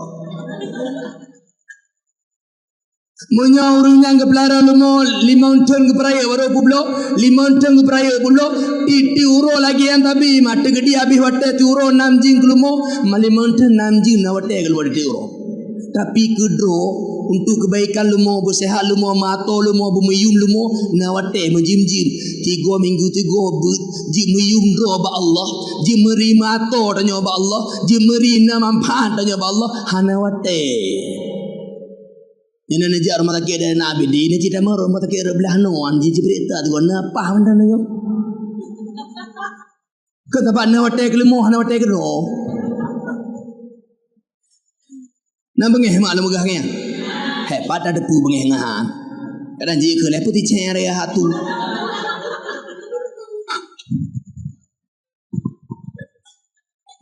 Munya urang yang kepelara lumo 5 ton ke peraya waro publo 5 ton ke peraya publo iti uro lagi yang tabi mata gedi habis wate tu uro 6 jing kelumo 5 ton 6 jing na wate keluar di uro. Tapi kedro untuk kebaikan lumo bersehat lumo mato lumo bumuyum lumo nawate menjim-jim 3 minggu 3 jim muyum do ba Allah jim meri mato tanya ba Allah jim meri na manfaat tanya ba Allah hanawate ini najar rumah takik dari Nabi ini cerita mau rumah takik belah noan ji berita tu apa benda nyo ke tempat nawate kelumo hanawate kedro nak bengeh mak lu megahnya. Hebat ada pu bengeh ngahan. Kadang je ke lepo ti cere hatu.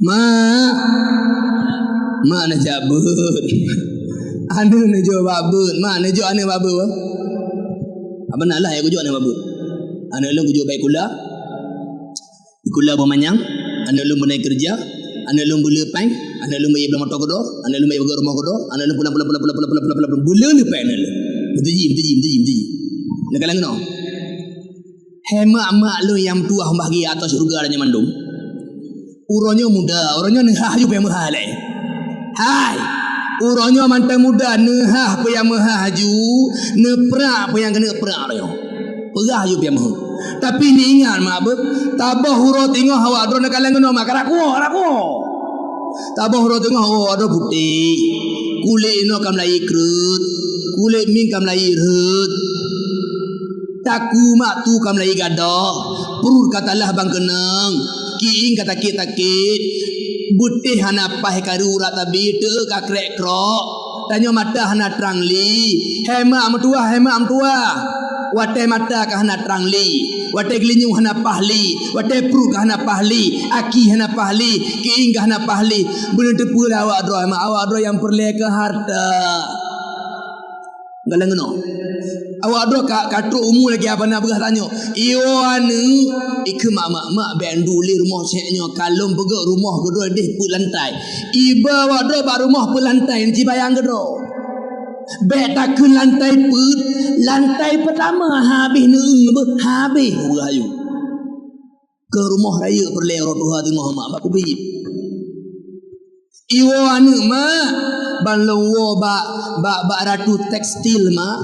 Mak nak jabut. Anu nak jo babut. Mak nak jo ane babut. Apa nak lah ya ku jo ane babut. Ane lu ku jo baik kula. Kula bermanyang. Ane lu menaik kerja. Ane lu boleh pai. Anak lu bayar motor kodo, anak lu bayar rumah kodo, anak lu pulang bulan ni pai anak lu. Betul. Nak kalang no. Hema mak lu yang tua bagi atas surga dan mandum. Uronyo muda, uronyo nehah ju pe mahal eh. Hai. Uronyo mantang muda nehah pe yang mahal ju, neprak pe yang kena prak yo. Perah ju pe mahal. Tapi ni ingat mak ber, tabah huro tengok hawa dro nak kalang no mak raku. Tabah huro tengok ada putih. Kulit no kam lai krut. Kulit min kam lai rut. Taku mak tu kam lai gadah. Perut katalah bang kenang. Kiing kata sakit. Putih hana pah karu urat tabi te ka krek krok. Tanya mata hana terang li. Hema am tua. Wate mata ka hana terang li. Wate gelinyu hana pahli, wate pru ka hana pahli, aki hana pahli, kiing ka hana pahli. Bener tepu awak dro, awak dro yang perle ke harta. Galang no. Awak dro katru umur lagi apa nak berah tanya. Iyo anu iku mak bendu li rumah seknya kalung pegak rumah kedua deh pu lantai. Iba awak dro ba rumah pu lantai ni bayang kedro. Betakun lantai put. Lantai pertama habis habis rayu. Ke rumah raya perle rotuha tengah mak aku pergi. Iwo anu mak ban lowo ba ratu tekstil mak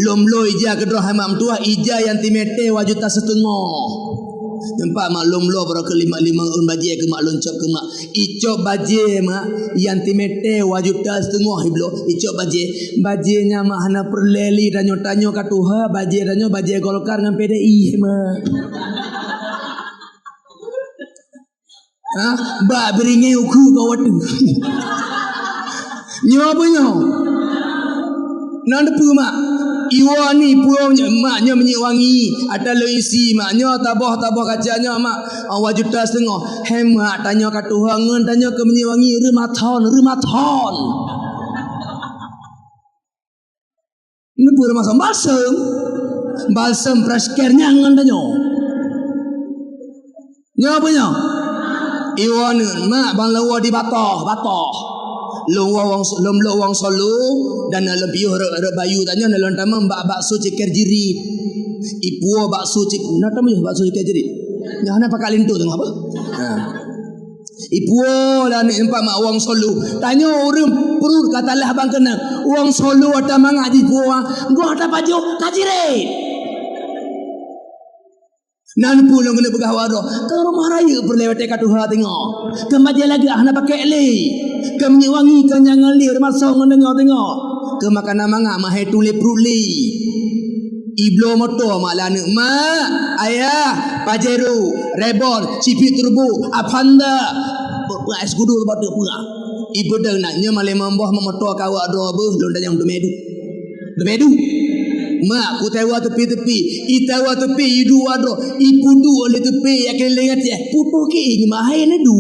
lom lo ija kedro hamam tua ija yang timete wajuta setengah. Nampak mak lom lo berapa ke 5 un baje ke mak loncop ke mak icop baje mak yang timete wajuta setengah iblo icop bajenya mak hana perleli tanyo katuha baje Golkar dengan PDI mak. Ba beringe uku kau watu. Nyo apa nyo? Nang depu mak. Iwa ni puang maknya minyak wangi. Ada lo isi maknya tabah kacanya mak. Wajuta setengah. Hemat tanya kat Tuhan, tanya ke minyak wangi rematon. Ini pura masam balsam fresh care nyangan tanya. Nya apa nya? Iwa ni mak bang lawa di batoh. Luang wang solo dan lebih orang bayu tanya dalam taman bakso ceker jiri. Ipu bakso ceker. Nak tahu bakso ceker jiri? Yang nak pakai lintu tengok apa? Ibu lah ni empat mak orang Solo. Tanya orang perut katalah abang kena. Orang Solo ada mangak di buah. Gua ada baju kajiret. Nan pulang kena bergawa doh. Ke rumah raya berlewat dekat Tuhan tengok. Kemaja lagi nak pakai le. Ke menyewangi ke jangan lir masuk tengok. Ke makanan mangak mahai tule pruli. Iblo motor mak lah anak mak, ayah, Pajero, Rebon, Cipi Turbo, Avanda, es kudu tu pada pula. Ibu dah naknya malah membah motor kau ada apa? Lon dah yang demedu, demedu. Mak, ku tahu tepi-tepi, itawa tepi idu ada, ibu du oleh tepi yang kena lengat ya. Putu ke ini mahai na du.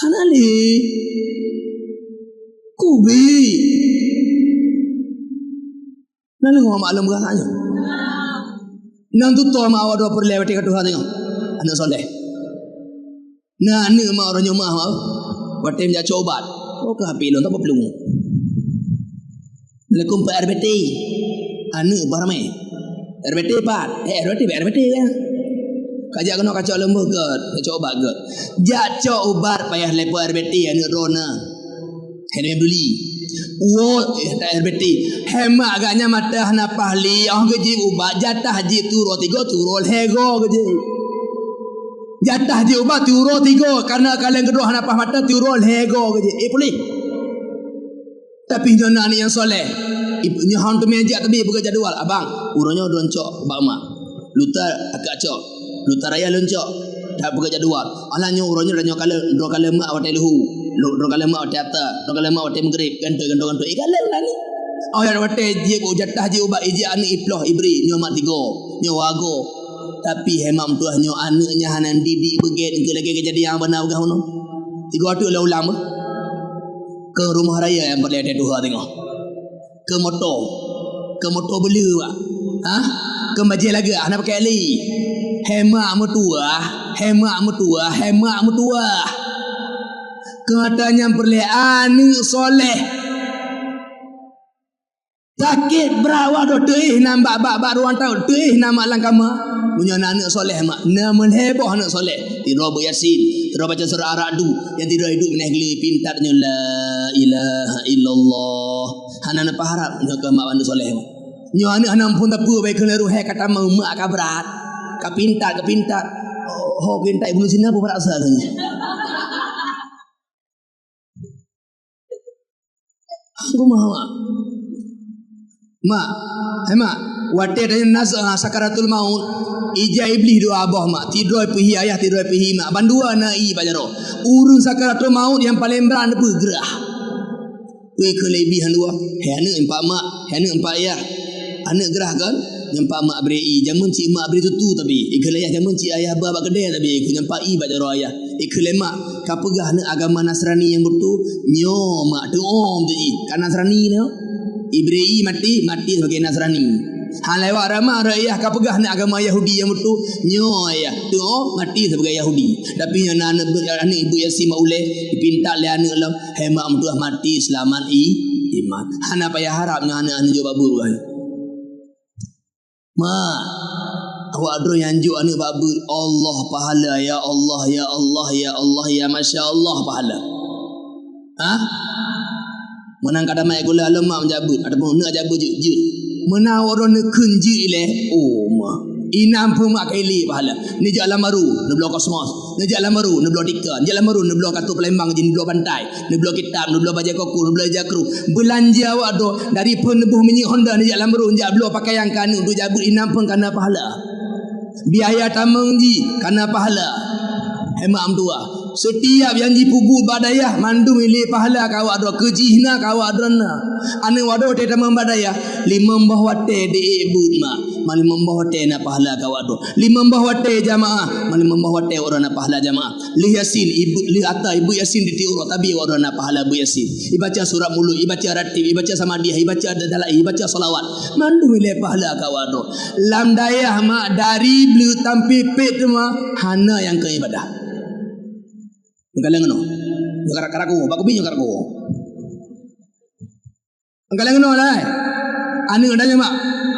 Hanale, kubi. Nang ngomong maklum rasanya. Nang tutor mak awak dua perlewat dekat Tuhan tengok. Anak soleh. Nah, anak mak orang nyomah mak. Waktu dia cobat. Oh ke HP lo tak apa pelung. Assalamualaikum Pak RBT. Anak baramai. RBT Pak. RBT ya. Kajak kena kacau lembut ke? Kacau obat ke? Jak cok obat payah lepo RBT anak Rona. Hendak beli. RBT hemat agaknya mata na pahli ah gaji ubat jatah haji turo 3 turol hego gaji jatah haji ubat turo 3 karena kalian kedua napah mata turol hego gaji boleh tapi nona ni yang soleh ibunya hang tu meja tapi bukan jadual abang uronya doncok bak mak lutar agak cok lutar raya loncok tak bukan jadual alanya uronya dah nyokale dua kali mak awak lehu dua kali mak teater dua kali mak awak mengrip gantung ikan lah ni oh ya wate dia bu jatah je ubat iji anak iploh ibri nyo mak 3 nyo wago tapi hemam tuah nyo anaknya hanan didik beget ke lagi kejadian benar gah no 3 tu lah ulama ke rumah raya yang berleda Tuhan tengok ke motor beli wak ke majlis lagi nak pakai li hemak mutua katanya perle anak soleh sakit berawak do teuih nambak bak ruang tahu teuih nama langkama punya anak soleh mak namun heboh anak soleh tidur Yasin tidur baca surah Ar-Ra'd yang tidur hidup meneh geli pintarnya la ilaha illallah hanan paharap nak mak anak soleh nyo anak pun tak pu baik kena ruhe kata mak ka berat ka pintar ho pintar ibu sini apa berasa katanya aku mak wate dan nas sakaratul maut ija iblis doa abah mak tidur pihi ayah tidur pihi mak bandua nai bajaro urun sakaratul maut yang paling berat apa gerah we kelebihan dua anak empat mak anak empat ayah anak gerah kan nyempak mak beri jamun cik mak beri tutu tapi ikal ayah jamun cik ayah babak kedai tapi nyempak i bajaro ayah ikal mak kapegah anak agama Nasrani yang betul nyo mak tu om tu kan Nasrani no Ibrahim mati sebagai Nasrani. Hal lewat ramah rayah kapegah nak agama Yahudi yang betul nyo ayah tu mati sebagai Yahudi. Tapi anak ibu Yasin mauleh dipinta le anak lam hemak mudah mati selamat iman. Hana payah harapnya anak jawab babu ai. Ma awak adro yang juk anak babu Allah pahala ya Allah ya Allah ya Allah ya masya-Allah pahala. Menang kada mai gula lemak menjabut ataupun nak jabut je menang orang nak kunji le ma inam pun mak kali pahala ni je alam baru ni blok kosmos ni je alam baru ni blok tika ni alam baru ni blok kartu Palembang je ni blok pantai ni blok kitab ni blok baja koku ni blok jakru belanja awak do dari penebuh minyak Honda ni je alam baru ni blok pakai yang kan untuk jabut inam pun kana pahala biaya tamang ji kana pahala hemat tua setiap yang dipugu badayah mandu milih pahala kawak do kejihna kawak drona ane wado te tamang badayah lima mbah wate de ibud mak mal membah wate na pahala kawak do lima mbah wate jamaah mal membah wate orang na pahala jamaah li yasin ibu li ata ibu yasin di tiuro tabi orang na pahala ibu yasin ibaca surat mulut ibaca ratib ibaca samadiyah ibaca dalai ibaca selawat mandu milih pahala kawak do lam dayah mak dari belu tampi pet mak hana yang ke ibadah Engkalang no, karak-karakku, baku binyo karakku. Engkalang no lah. Ane adanya mak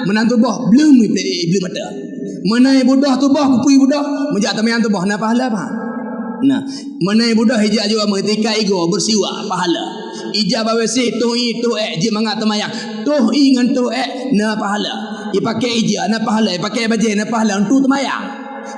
menantu boh belum mata. Menai budah tubah kupui budah menjak tamayan tubah na pahala apa? Nah, menai budah hijak juga mengetika ego bersiwa pahala. Ijab bawesi tu je mangat temayang. Tuh ngan tu na pahala. I pakai ija na pahala, i pakai baju na pahala untuk temayang.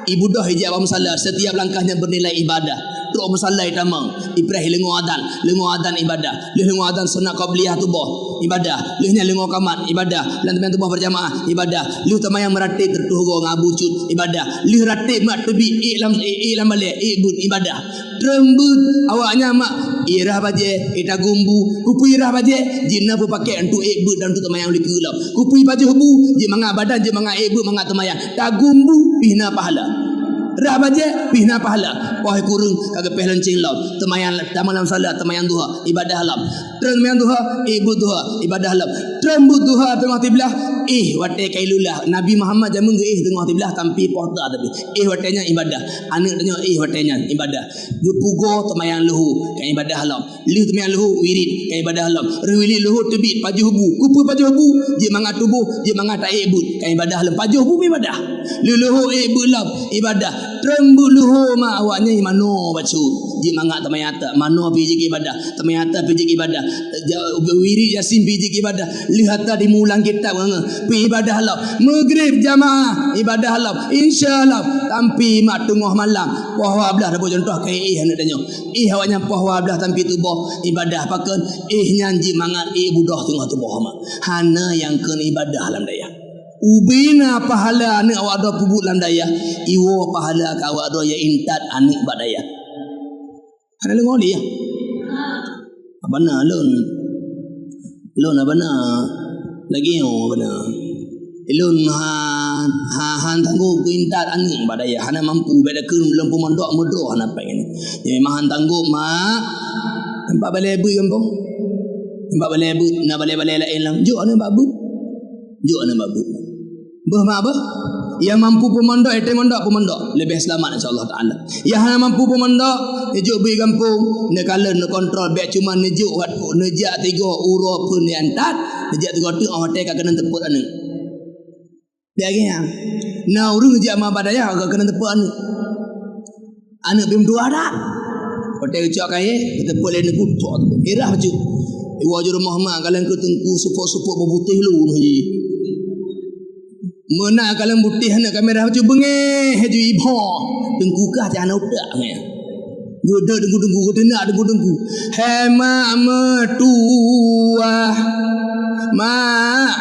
Ibu dah hijab musalla setiap langkahnya bernilai ibadah. Tok musalla itama Ibrahim lengo adan ibadah. Lengo adan sunat qabliyah tubah ibadah. Lehnya lengo kamat ibadah. Lan teman tubah berjamaah ibadah. Lu temayang meratib tertuhgo ngabucut ibadah. Lu ratib mak tebi ilam balik ibun ibadah. Rembut awaknya mak irah baje ita gumbu kupui irah baje jinna pu pakai untuk ibun dan untuk temayang likulap. Kupui baju hubu je manga badan je manga ibun manga temayang. Ta gumbu pihna pahala. Rah baje pihna pahala. Wahai kurung kagak peh lencing laut. Temayang malam salat temayang duha ibadah halam. Temayang duha ibu duha ibadah halam. Trembut duha tengah tiblah wate kailulah. Nabi Muhammad jamun ge tengah tiblah tampi pohta tapi watenya ibadah. Anak tanya watenya ibadah. Gupugo temayang luhu kan ibadah halam. Liu temayang luhu wirid kan ibadah halam. Riwili luhu tebit paju hubu. Kupu paju hubu je manga tubuh je manga tak ibut kan ibadah halam. Paju hubu ibadah. Luhu ibut lam ibadah. Trembut luhu ma awaknya mano bacu je manga temayata mano pijik ibadah temayata pijik ibadah wirid yasin pijik ibadah lihat tadi mulang kitab pi ibadah halam maghrib jamaah ibadah halam insyaallah tampi mak tengah malam puah belah dah contoh kai hendak tanya awaknya puah belah tampi tubuh ibadah pakan nyanji mangat budah tengah tubuh mak hana yang ke ibadah halam daya ubina pahala anak awak ada pubuk dalam daya iwo pahala ka awak ada ya intat anak bak daya ada lengoli ya abana lon abana lagi abana lon han tangguh intat anak bak daya hana mampu beda kun belum pemondok mudroh hana apa ini jadi mahan tangguh mak nampak balai bu kampung nampak balai bu na balai lain lang jo ana babu Bah yang mampu pemondok pemondok lebih selamat insyaallah taala. Yang hanya mampu pemondok nejuk bui kampung ne kalen ne kontrol baik cuma nejuk nejak 3 uro pun ni antat nejak 3 tu hotel ka kena tepuk anu. Biarnya. Nah urang nejak ma badaya ka kena tepuk anu. Anak bim dua dak. Hotel cak kai tepuk lain kutok tu. Irah baju. Iwa juru Muhammad kalian ke tengku supuk-supuk berputih lu ni. Mana kalian putih nak kamera baju bengeh haju ibo. Tengku kah jangan udak ni. Goda dengku kedenak dengku. Hema metua. Mak.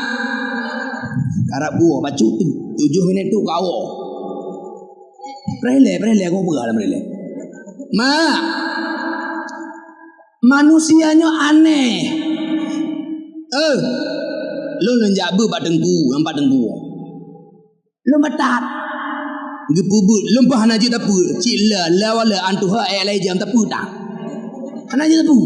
Karap buah baju tu 7 minit tu kau. Prele kau berapa prele. Mak. Manusianya aneh. Lu lenjabu bak dengku, nampak dengku. Lu batat. Gepubut, lempah hana je tapu. Cila lawala antuha ai jam tapu tak. Hana je tapu.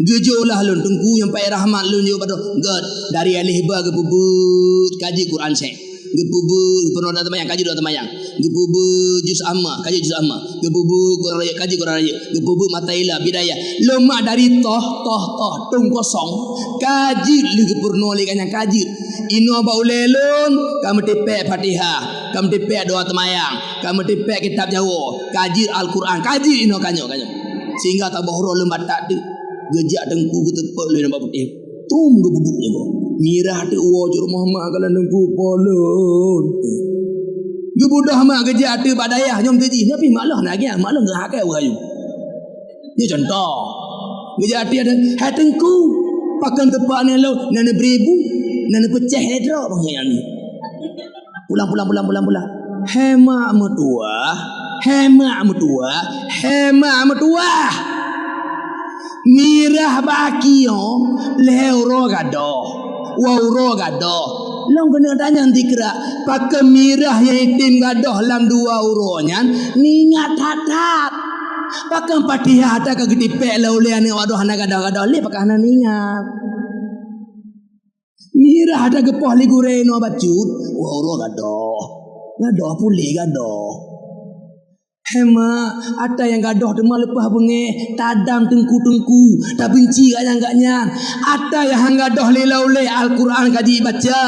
Gejolah lu dengku yang pai rahmat lu yo padu. God dari alih ba gepubut kaji Quran sek. Gepubut pernah datang temayang kaji doa temayang. Gepubut juz amma kaji juz amma. Gepubut Quran raya kaji Quran raya. Gepubut mataila bidayah. Lemak dari toh tung kosong. Kaji lu gepurno le kanya kaji. Ino ba ulelun kamu tepek Fatihah, kamu tepek doa temayang, kamu tepek kitab Jawa, kaji Al-Quran, kaji ino kanyo. Sehingga tak bahro lembat tak de. Gejak dengku ketepek le nampak putih. Tum gebuduk le. Mirah tu uwa jur Muhammad kalau dengku polon. Gebudah mak gejak tu badayah nyom teji. Tapi malah nak dia, malah ngah kai wayu. Ni contoh. Gejak tu ada hai dengku pakan tepak ni lo nana beribu. Nana pecah ledro bang ni. Pulang. Hema metua. Mirah bakio leuro gado. Wauro gado. Long kena tanya dikira pakai mirah yang itim gadoh lam 2 uronyan ningat hatat. Pakai Fatihah tak kagedipek la oleh ane waduh hana gadoh le pakai hana ningat. Mirah ada gepoh ligureno bacut. Wauro gadoh pulih gadoh. Hema ada yang gadoh demam lepas bengeh tadam tengku tak benci gaknya. Ada yang gadoh lila oleh Al-Quran kaji baca.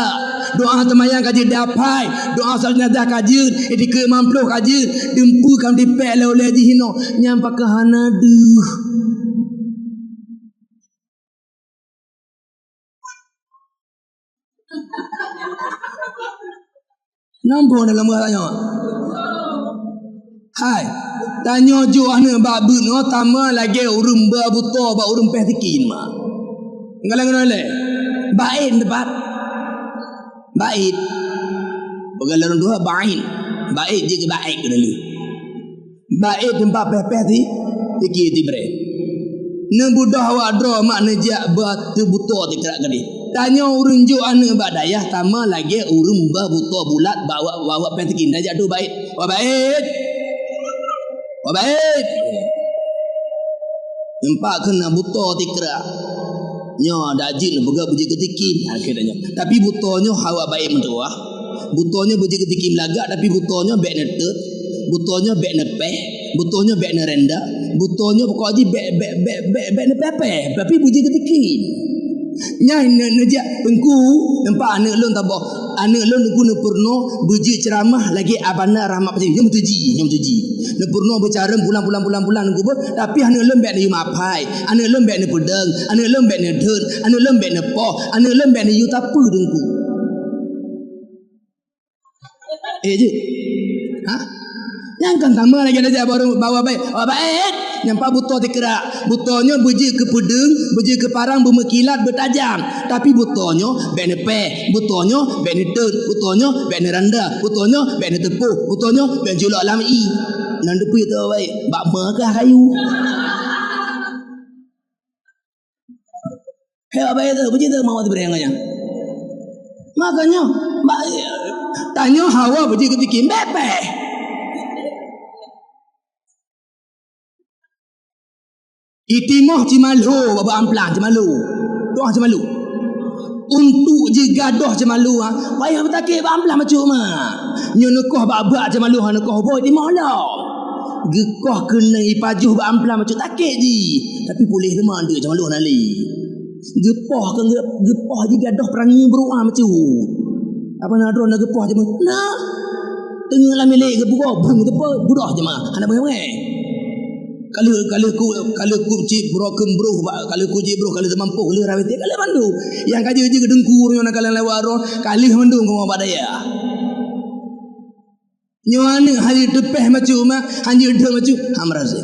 doa temayang kaji dapai, doa salat jenazah kaji, etika mampu kaji, dempu kam dipek oleh dihino, nyampak ke hanadu. Nampak dalam bahaya. Hai, tanya jo ana babu no tama lagi urung ba buto ba urung peh tikin ma. Ngalang ngole. Bait debat. Bait. Bagalan dua bait. Bait je ke bait ke dulu. Bait tempat peh ti tikin ti bre. Ne budah wa dro makna jak ba tu buto ti kerak gadi. Tanya urung jo ana ba dayah tama lagi urung ba buto bulat bawa peh tikin dah jak tu bait. Wa bait. Baik. Nampak kena buto tikra. Nya dajin boga buji ketikin akhirnya. Tapi butonya hawa baik mentua. Butonya buji ketikin lagak tapi butonya bek netet. Butonya bek nepeh. Butonya bek nerenda. Butonya pokoknya bek nepeh. Tapi buji ketikin. Nya nejak tengku nampak anak lon tabah. Anak lon guna purno buji ceramah lagi abana rahmat pati. Nyam tuji. Nepurno bicara bulan kubo tapi ane lembek ni mapai ane lembek ni pedang ane lembek ni dun ane lembek ni poh ane lembek ni yutapu dengku je ha yang kan tambah lagi ada baru bawa baik nyampak buto dikerak butonya buji ke pedang buji ke parang bermekilat bertajam tapi butonya bek ni peh butonya bek ni dun butonya bek ni randa butonya bek ni tepuh butonya bek julak lami nan depu tu baik bak megah kayu hei baik tu begitu mau diberanganya makanya tanya hawa begitu tikim bepe itimah cimalu baba amplang cimalu doa cimalu untuk je gadoh cimalu payah bertakik baba amplang macam nyonokoh babak cimalu hanokoh boy timah lah gekoh kena ipajuh beramplang macam takik je tapi boleh teman dia macam malu nali gepoh ke gepoh je gadoh perangi beruah macam apa nak drone nak gepoh je nah tengah lah milik ke buka budah je mah anak pengen kalau ku cip bro kembruh kalau ku cip bro kalau termampu kalau rawit kalau mandu yang kaji je kedengkur yang nak kalian lewat roh kali mandu kau mau badaya nyuane hari depeh macam hanya dah macam hamraze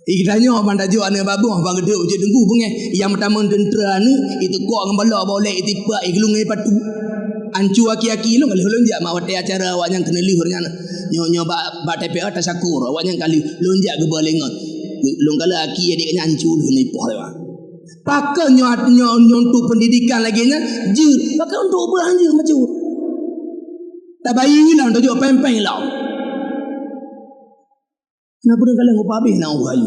ikranyo mandaju ane babu bang gede je dengku bunge yang pertama tentera ni itu kok ngembala boleh itipak iglungai patu ancu aki-aki lo kali lonjak mak wate acara awak yang kena lihurnya nyo ba TPA tasakur awak yang kali lonjak ke balengot long kala aki adik ancu ni poh lewa pakai nyo untuk pendidikan lagi nya je pakai untuk belanja macam tak bayi lah untuk jawab pempeng lah. Kenapa dia kalian ngupa habis nak uhayu?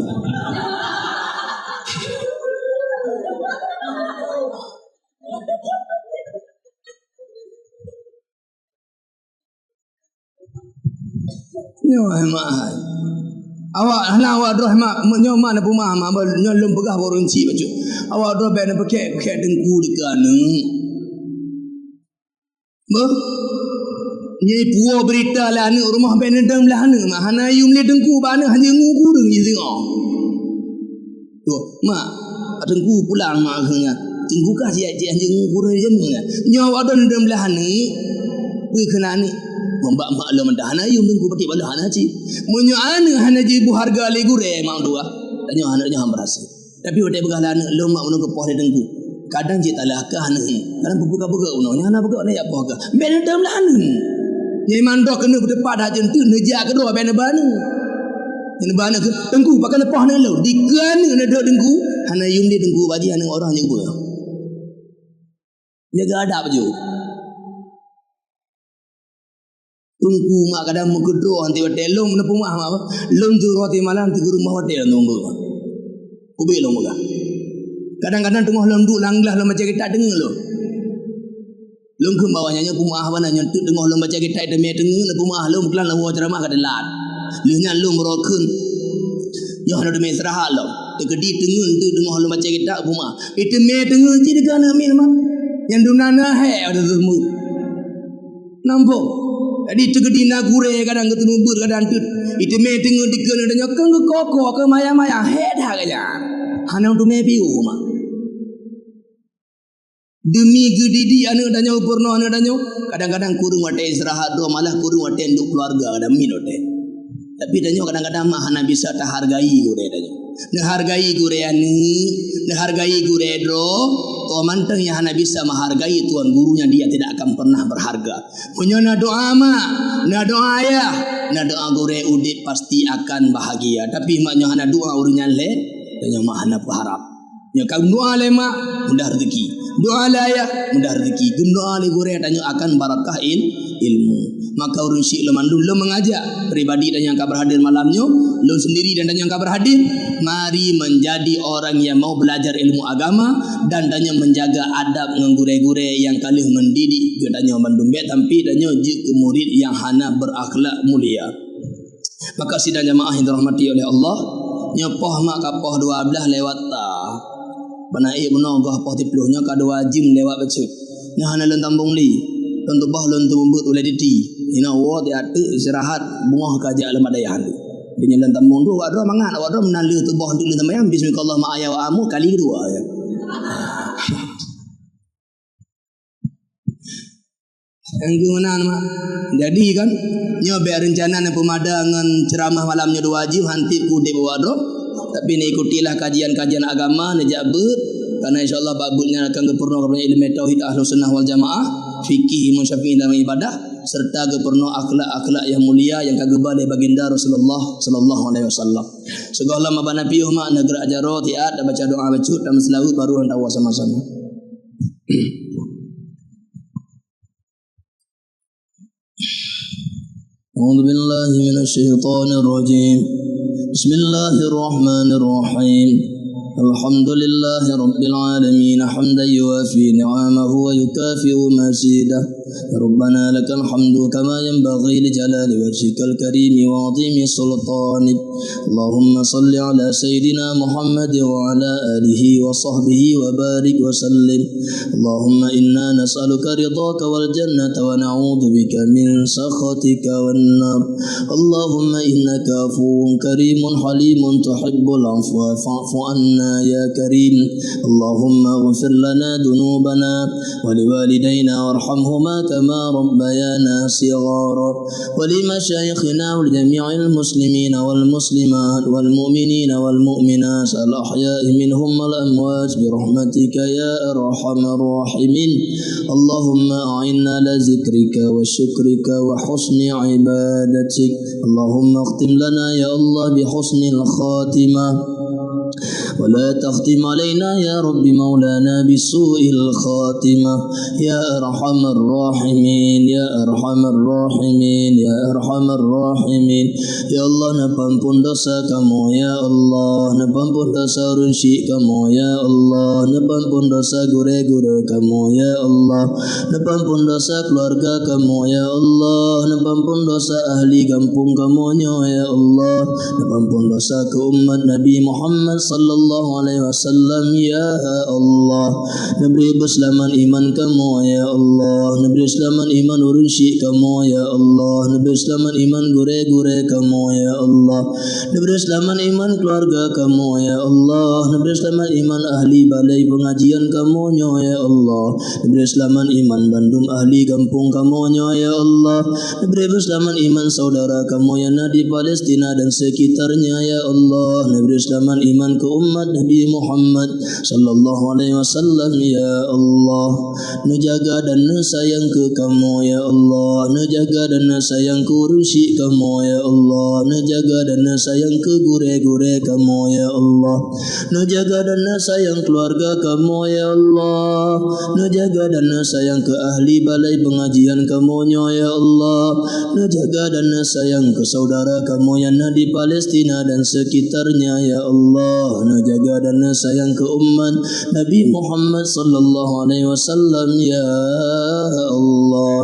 Nyo mahal. Awak droh mak nyo mana pumah mak nyo lem pegah borunci bacu. Awak droh ben pakai dengku dekan. Ni puo berita lah anak rumah benedam lah anak mak hana yum le dengku ba anak hanya nguku deng je tengok. Tu mak dengku pulang mak akhirnya. Tengku kah dia hanya nguku je mak. Nyawa don dendam lah anak. Wi kena ni. Mbak mak lo mendah hana yum dengku pati bala hana ci. Munyo anak hana je bu harga le gure mak dua. Tanya anaknya hambrasi. Tapi udah begalah anak lo mak menunggu poh dengku. Kadang je talah kah anak. Kadang buka-buka unonya anak buka ni apa kah. Benedam lah anak. Yang mandok kena berdepan dah jentu nejak kedua bena bana. Yang bana ke dengku pakai lepah ni lo. Dikan ni ada dengku. Hana yum dia dengku bagi anak orang je gua. Jaga adab je. Tunggu mak kadang mengkedua nanti hotel long menepu mah apa. Long tu roti malam ti rumah hotel nunggu. Ubi long moga. Kadang-kadang tengah long duk langlah lo macam kita dengar lo. Long ke bawahnya pumah apa nanya tu tengah long baca kita demi tengah le pumah long kelan lawa ceramah kadalat. Lehnya long merokun. Yo ada demi serah lo. Tegedi tengah tu tengah long baca kita pumah. Itu me tengah je dekat nak min mah. Yang dunana ada temu. Nampak. Jadi tegedina gure kadang ketemu ber kadang tut. Itu me tengok dikena adanya ke koko ke maya-maya dah kaya. Hanang tu me piu mah. Demi gedidi anu adanya purno anu adanya kadang-kadang kurung wate istirahat do malah kurung wate nduk keluarga ada minote. Tapi danyo kadang-kadang mah hana bisa tahargai gure danyo. Nehargai gure nehargai gure dro, to manteng yang hana bisa menghargai tuan gurunya dia tidak akan pernah berharga. Punya na doa mah, na doa ya, na doa gure udit pasti akan bahagia. Tapi maknya hana doa urunya le, danyo mah hana berharap. Ya kau doa le mak mudah rezeki. Doa lah ya mudah rezeki. Doa le gure danyo akan barakah ilmu. Maka urun syik lo mandul lo mengajak pribadi dan yang kau berhadir malamnya, lo sendiri dan yang kau berhadir, mari menjadi orang yang mau belajar ilmu agama dan danyo menjaga adab ngegure-gure yang kalih mendidik ke danyo mandum bet tampi danyo je ke murid yang hana berakhlak mulia. Maka sidang jamaah yang dirahmati oleh Allah, nyopoh mak kapoh 12 lewat ta. Banaik menogah poh 10 nya ka wajib lewat becut. Nya hana lon tambung li. Tentu bah lon tu bumbut oleh diti. Ina wa dia tu istirahat bungah kaja alam adayan. Dia lon tambung tu wadro mangan wadro menali tu bah untuk tamayam bismillah ma ayau amu kali kedua ya. Yang mana mak? Jadi kan nyo be rencana na pemadangan ceramah malamnya dua wajib hanti ku de wadro. Tapi ni ikutilah kajian-kajian agama ni jabut karena insyaallah babutnya akan kepurna kepada ilmu tauhid Ahlus Sunnah wal Jamaah, fikih Imam Syafi'i dalam ibadah serta kepurna akhlak-akhlak yang mulia yang kageba dari baginda Rasulullah sallallahu alaihi wasallam. Segala mabana piuh mak negara ajaro tiat dan baca doa bacut dan selalu baru hendak sama-sama. A'udzu billahi minasyaitonir rajim. Bismillahirrahmanirrahim. Alhamdulillahi rabbil alamin hamdan yuwafi ni'amahu wa yukafi'u mazidah. Rabbana lakal hamdu kama yanbaghi li jalali wajhikal karim wa 'azimi sultanik. Allahumma salli ala sayidina Muhammad wa ala alihi wa sahbihi wa barik wa sallim. Allahumma inna nas'aluka ridhaka wal jannata wa na'udzu bika min sakhatika wan nar. Allahumma innaka afuwun karimun halimun tuhibbul 'afwa fa'fu 'anna ya karim. Allahumma ighfir lana dhunubana wa liwalidayna warhamhuma كما ربيانا صغارا ولمشايخنا ولجميع المسلمين والمسلمات والمؤمنين والمؤمنات الأحياء منهم والأموات برحمتك يا أرحم الراحمين. اللهم أعنا على ذكرك وشكرك وحسن عبادتك. اللهم اختم لنا يا الله بحسن الخاتمة ولا تختم علينا يا رب مولانا بسوء الخاتمة يا أرحم الراحمين يا أرحم الراحمين يا أرحم الراحمين. Ya Allah napampun dosa kamu ya Allah, napampun dosa runsi kamu ya Allah, napampun dosa gure-gure kamu ya Allah, napampun dosa keluarga kamu ya Allah, napampun dosa ahli kampung kamu ya Allah, napampun dosa ke umat Nabi Muhammad sallallahu alaihi wasallam ya Allah. Nabri berselaman iman kamu ya Allah, nabri berselaman iman urunsi kamu ya Allah, nabri berselaman iman gure-gure kamu ya Allah, nabri berselaman iman keluarga kamu ya Allah, nabri berselaman iman ahli balai pengajian kamu ya Allah, nabri berselaman iman bandum ahli kampung kamu ya Allah, nabri berselaman iman saudara kamu yang ada di Palestina dan sekitarnya ya Allah, nabri berselaman iman ke umat Nabi Muhammad sallallahu alaihi wasallam ya Allah. Najaga dan sayang ke kamu ya Allah, najaga dan sayang ke urusi kamu ya Allah, najaga dan sayang ke gure-gure kamu ya Allah, najaga dan sayang keluarga kamu ya Allah, najaga dan sayang ke ahli balai pengajian kamu ya Allah, najaga dan sayang ke saudara kamu yang ada di Palestina dan sekitarnya ya Allah, najaga dan sayang ke umat Nabi Muhammad sallallahu alaihi wasallam ya Allah.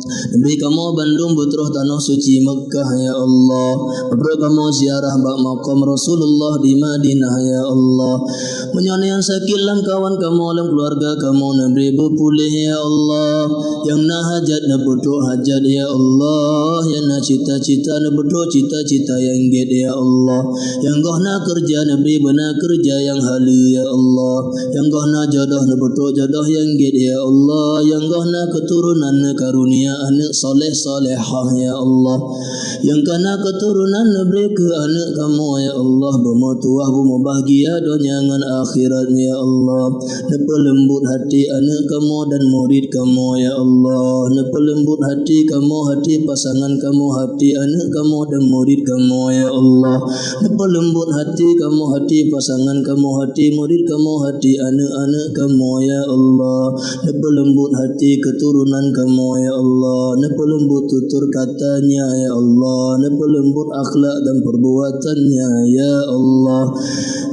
Nabi kamu Bandung Butroh Tanah Suci Mekah ya Allah. Bro kamu ziarah bak makam Rasulullah di Madinah ya Allah. Menyana yang sakit lam kawan kamu lam keluarga kamu Nabi berpulih ya Allah. Yang na hajat na bodoh hajat ya Allah. Yang na cita-cita na bodoh cita-cita yang get ya Allah. Yang goh na kerja Nabi benar kerja yang halu ya Allah. Yang goh na jodoh na bodoh jodoh yang get ya Allah. Yang goh na keturunan na karunia anak soleh solehah ya Allah. Yang kana keturunan na beri ke anak kamu ya Allah. Bemo tuah bemo bahagia dunia dengan akhirat ya Allah. Nepelembut hati anak kamu dan murid kamu ya Allah. Nepelembut hati kamu, hati pasangan kamu, hati anak kamu dan murid kamu ya Allah. Nepelembut hati kamu, hati pasangan kamu, hati murid kamu, hati anak-anak kamu ya Allah. Nepelembut hati keturunan kamu ya Allah. Nepelembut tutur katanya ya Allah. Nepelembut akhlak dan perbuatannya ya Allah.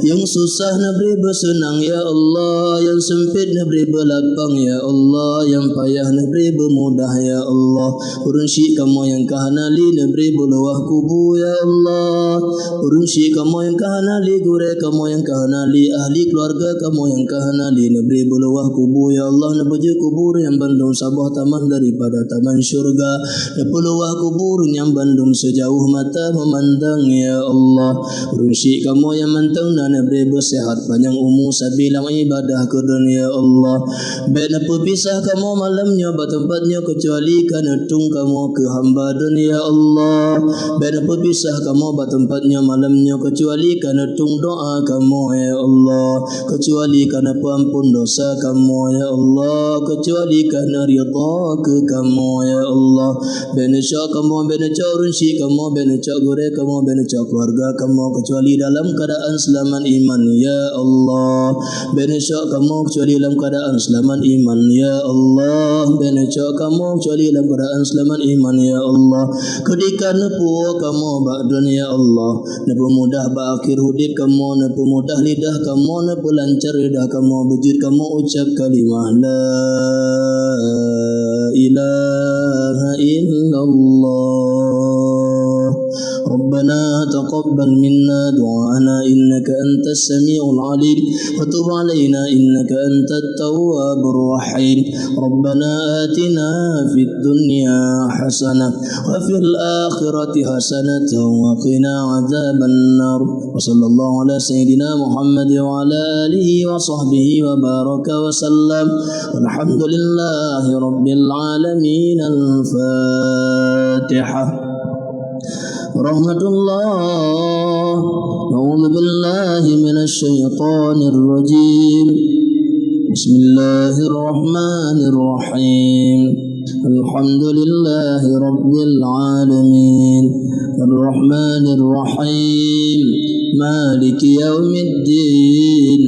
Yang susah Nabi bersenang ya Allah. Yang sempit Nabi berlapang ya Allah. Yang payah Nabi bermudah ya Allah. Urun syik kamu yang kahanali Nabi berluah kubu ya Allah. Urun syik kamu yang kahanali gure kamu yang kahanali ahli keluarga kamu yang kahanali Nabi berluah kubu ya Allah. Nabi kubur yang Bandung Sabah taman daripada taman syurga. Nabi luah kubur yang Bandung sejauh mata memandang ya Allah. Urun syik kamu yang mantang dan Nabi bersehat panjang umur sabilang ibadah ke dunia Allah. Baik apa pisah kamu malamnya bertempatnya kecuali karena tung kamu ke hamba dunia Allah. Baik apa pisah kamu bertempatnya malamnya kecuali karena tung doa kamu ya Allah. Kecuali karena pengampun dosa kamu ya Allah. Kecuali karena ridha ke kamu ya Allah. Beneca kamu beneca urun syik kamu beneca gore kamu beneca keluarga kamu kecuali dalam keadaan selamat iman ya Allah. Beneca kamu kecuali dalam keadaan selamat iman ya Allah. Beneca kamu kecuali dalam keadaan selamat iman ya Allah. Ketika nepu kamu bak dunia Allah. Nepu mudah bak akhir hidup kamu. Nepu mudah lidah kamu. Nepu lancar lidah kamu. Bujud kamu ucap kalimah la ilaha illallah. ربنا تقبل منا دعاءنا إنك أنت السميع العليم وتب علينا إنك أنت التواب الرحيم. ربنا آتنا في الدنيا حسنة وفي الآخرة حسنة وقنا عذاب النار. وصلى الله على سيدنا محمد وعلى آله وصحبه وبارك وسلم والحمد لله رب العالمين. الفاتحة. رحمة الله. أعوذ بالله من الشيطان الرجيم. بسم الله الرحمن الرحيم. الحمد لله رب العالمين الرحمن الرحيم مالك يوم الدين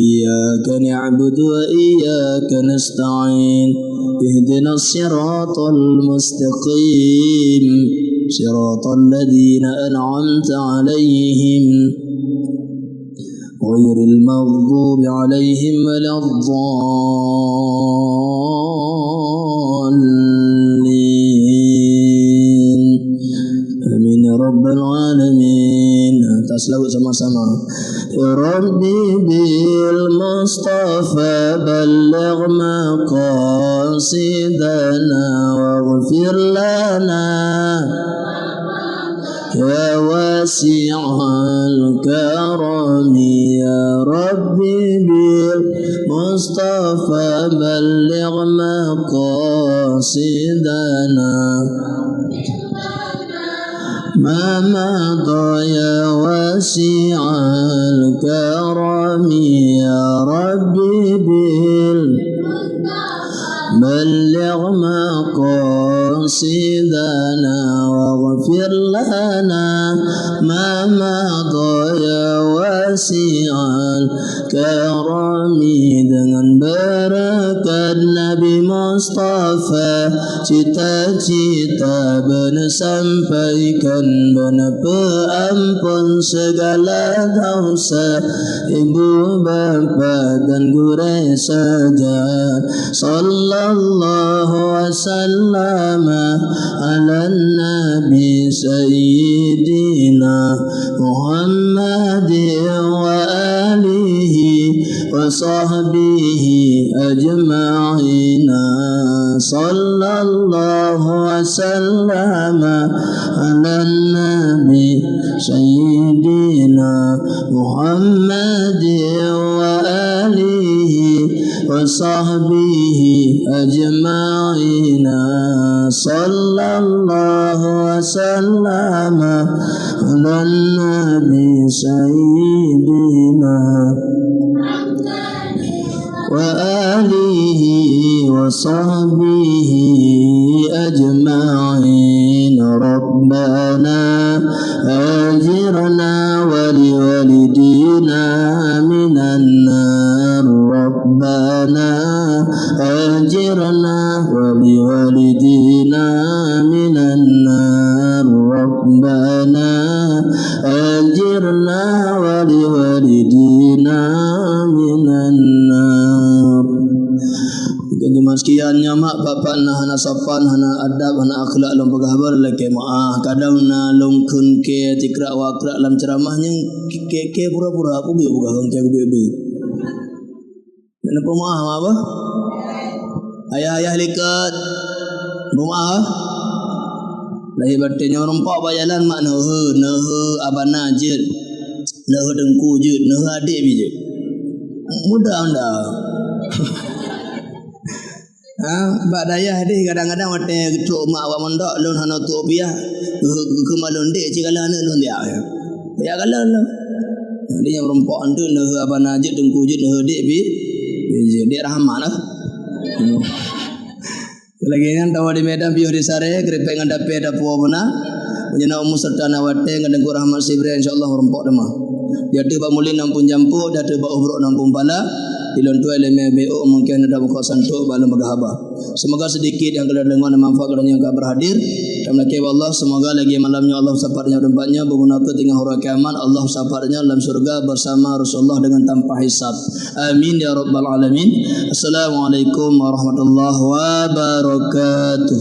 إياك نعبد وإياك نستعين اهدنا الصراط المستقيم صراط الذين أنعمت عليهم غير المغضوب عليهم ولا الضالين. آمين يا رب العالمين. Tasawuf sama-sama. Ya Rabbi bil Mustafa balligh maqasidana waghfir lana ya wasi'al karami. Ya Rabbi bil Mustafa balligh maqasidana ما مضى يا واسع الكرم. يا ربي بلغ مقاصدنا رصيدنا واغفر لنا ما مضى يا واسع الكرم dengan berkat Nabi Mustafa cita-cita benar sampaikan benar peampun segala dosa ibu bapa dan guru saja sallallahu wasallam ala nabi sayyidina Muhammadin wa alihi wa sahbihi ajma'ina sallallahu wasallam ala nabi sayyidina Muhammadin wa alihi wa sahbihi ajma'ina sallallahu wasallam ala nabi sayyidina wa alihi wa sahbihi ajma'in rabbana ajirna wa liwalidina minan nar rabbana ajirna wa liwalidina minan nar rabbana ajirna wa liwalidina minan nar. Jemaah sekian nyamak bapak nah hana sopan hana adab hana akhlak lam pagahabar leke maah kadang na longkun ke tikra wakra lam ceramahnya ke pura-pura aku bi buka hang ke bi napa maah apa ayah-ayah likat maah lahi batenya rompak bayalan mak neuh abana je neuh dengku je neuh adik bi je mudah anda bak dayah deh kadang-kadang mate tok mak awak mondok lon hana tok piah ke malon dek cigala anak lon dia ya kala lah dia yang rompok antu neuh abana je dengku je neuh dek bi dia rahmat lah lagi kan tawa di Medan piuh di sare kerepek ngadape dapu benar menjana umur serta nawate ngandengku rahmat sibre insyaallah rompok demah dia tu bak mulin nampun jampu dia tu bak ubruk nampun pala dilon tu eleme BO mungkin ada buka santuk balam berhaba. Semoga sedikit yang kalian dengar dan manfaat kalian yang berhadir. Dan laki Allah semoga lagi malamnya Allah saparnya tempatnya bermunafik dengan huruf kiamat Allah saparnya dalam surga bersama Rasulullah dengan tanpa hisab. Amin ya rabbal alamin. Assalamualaikum warahmatullahi wabarakatuh.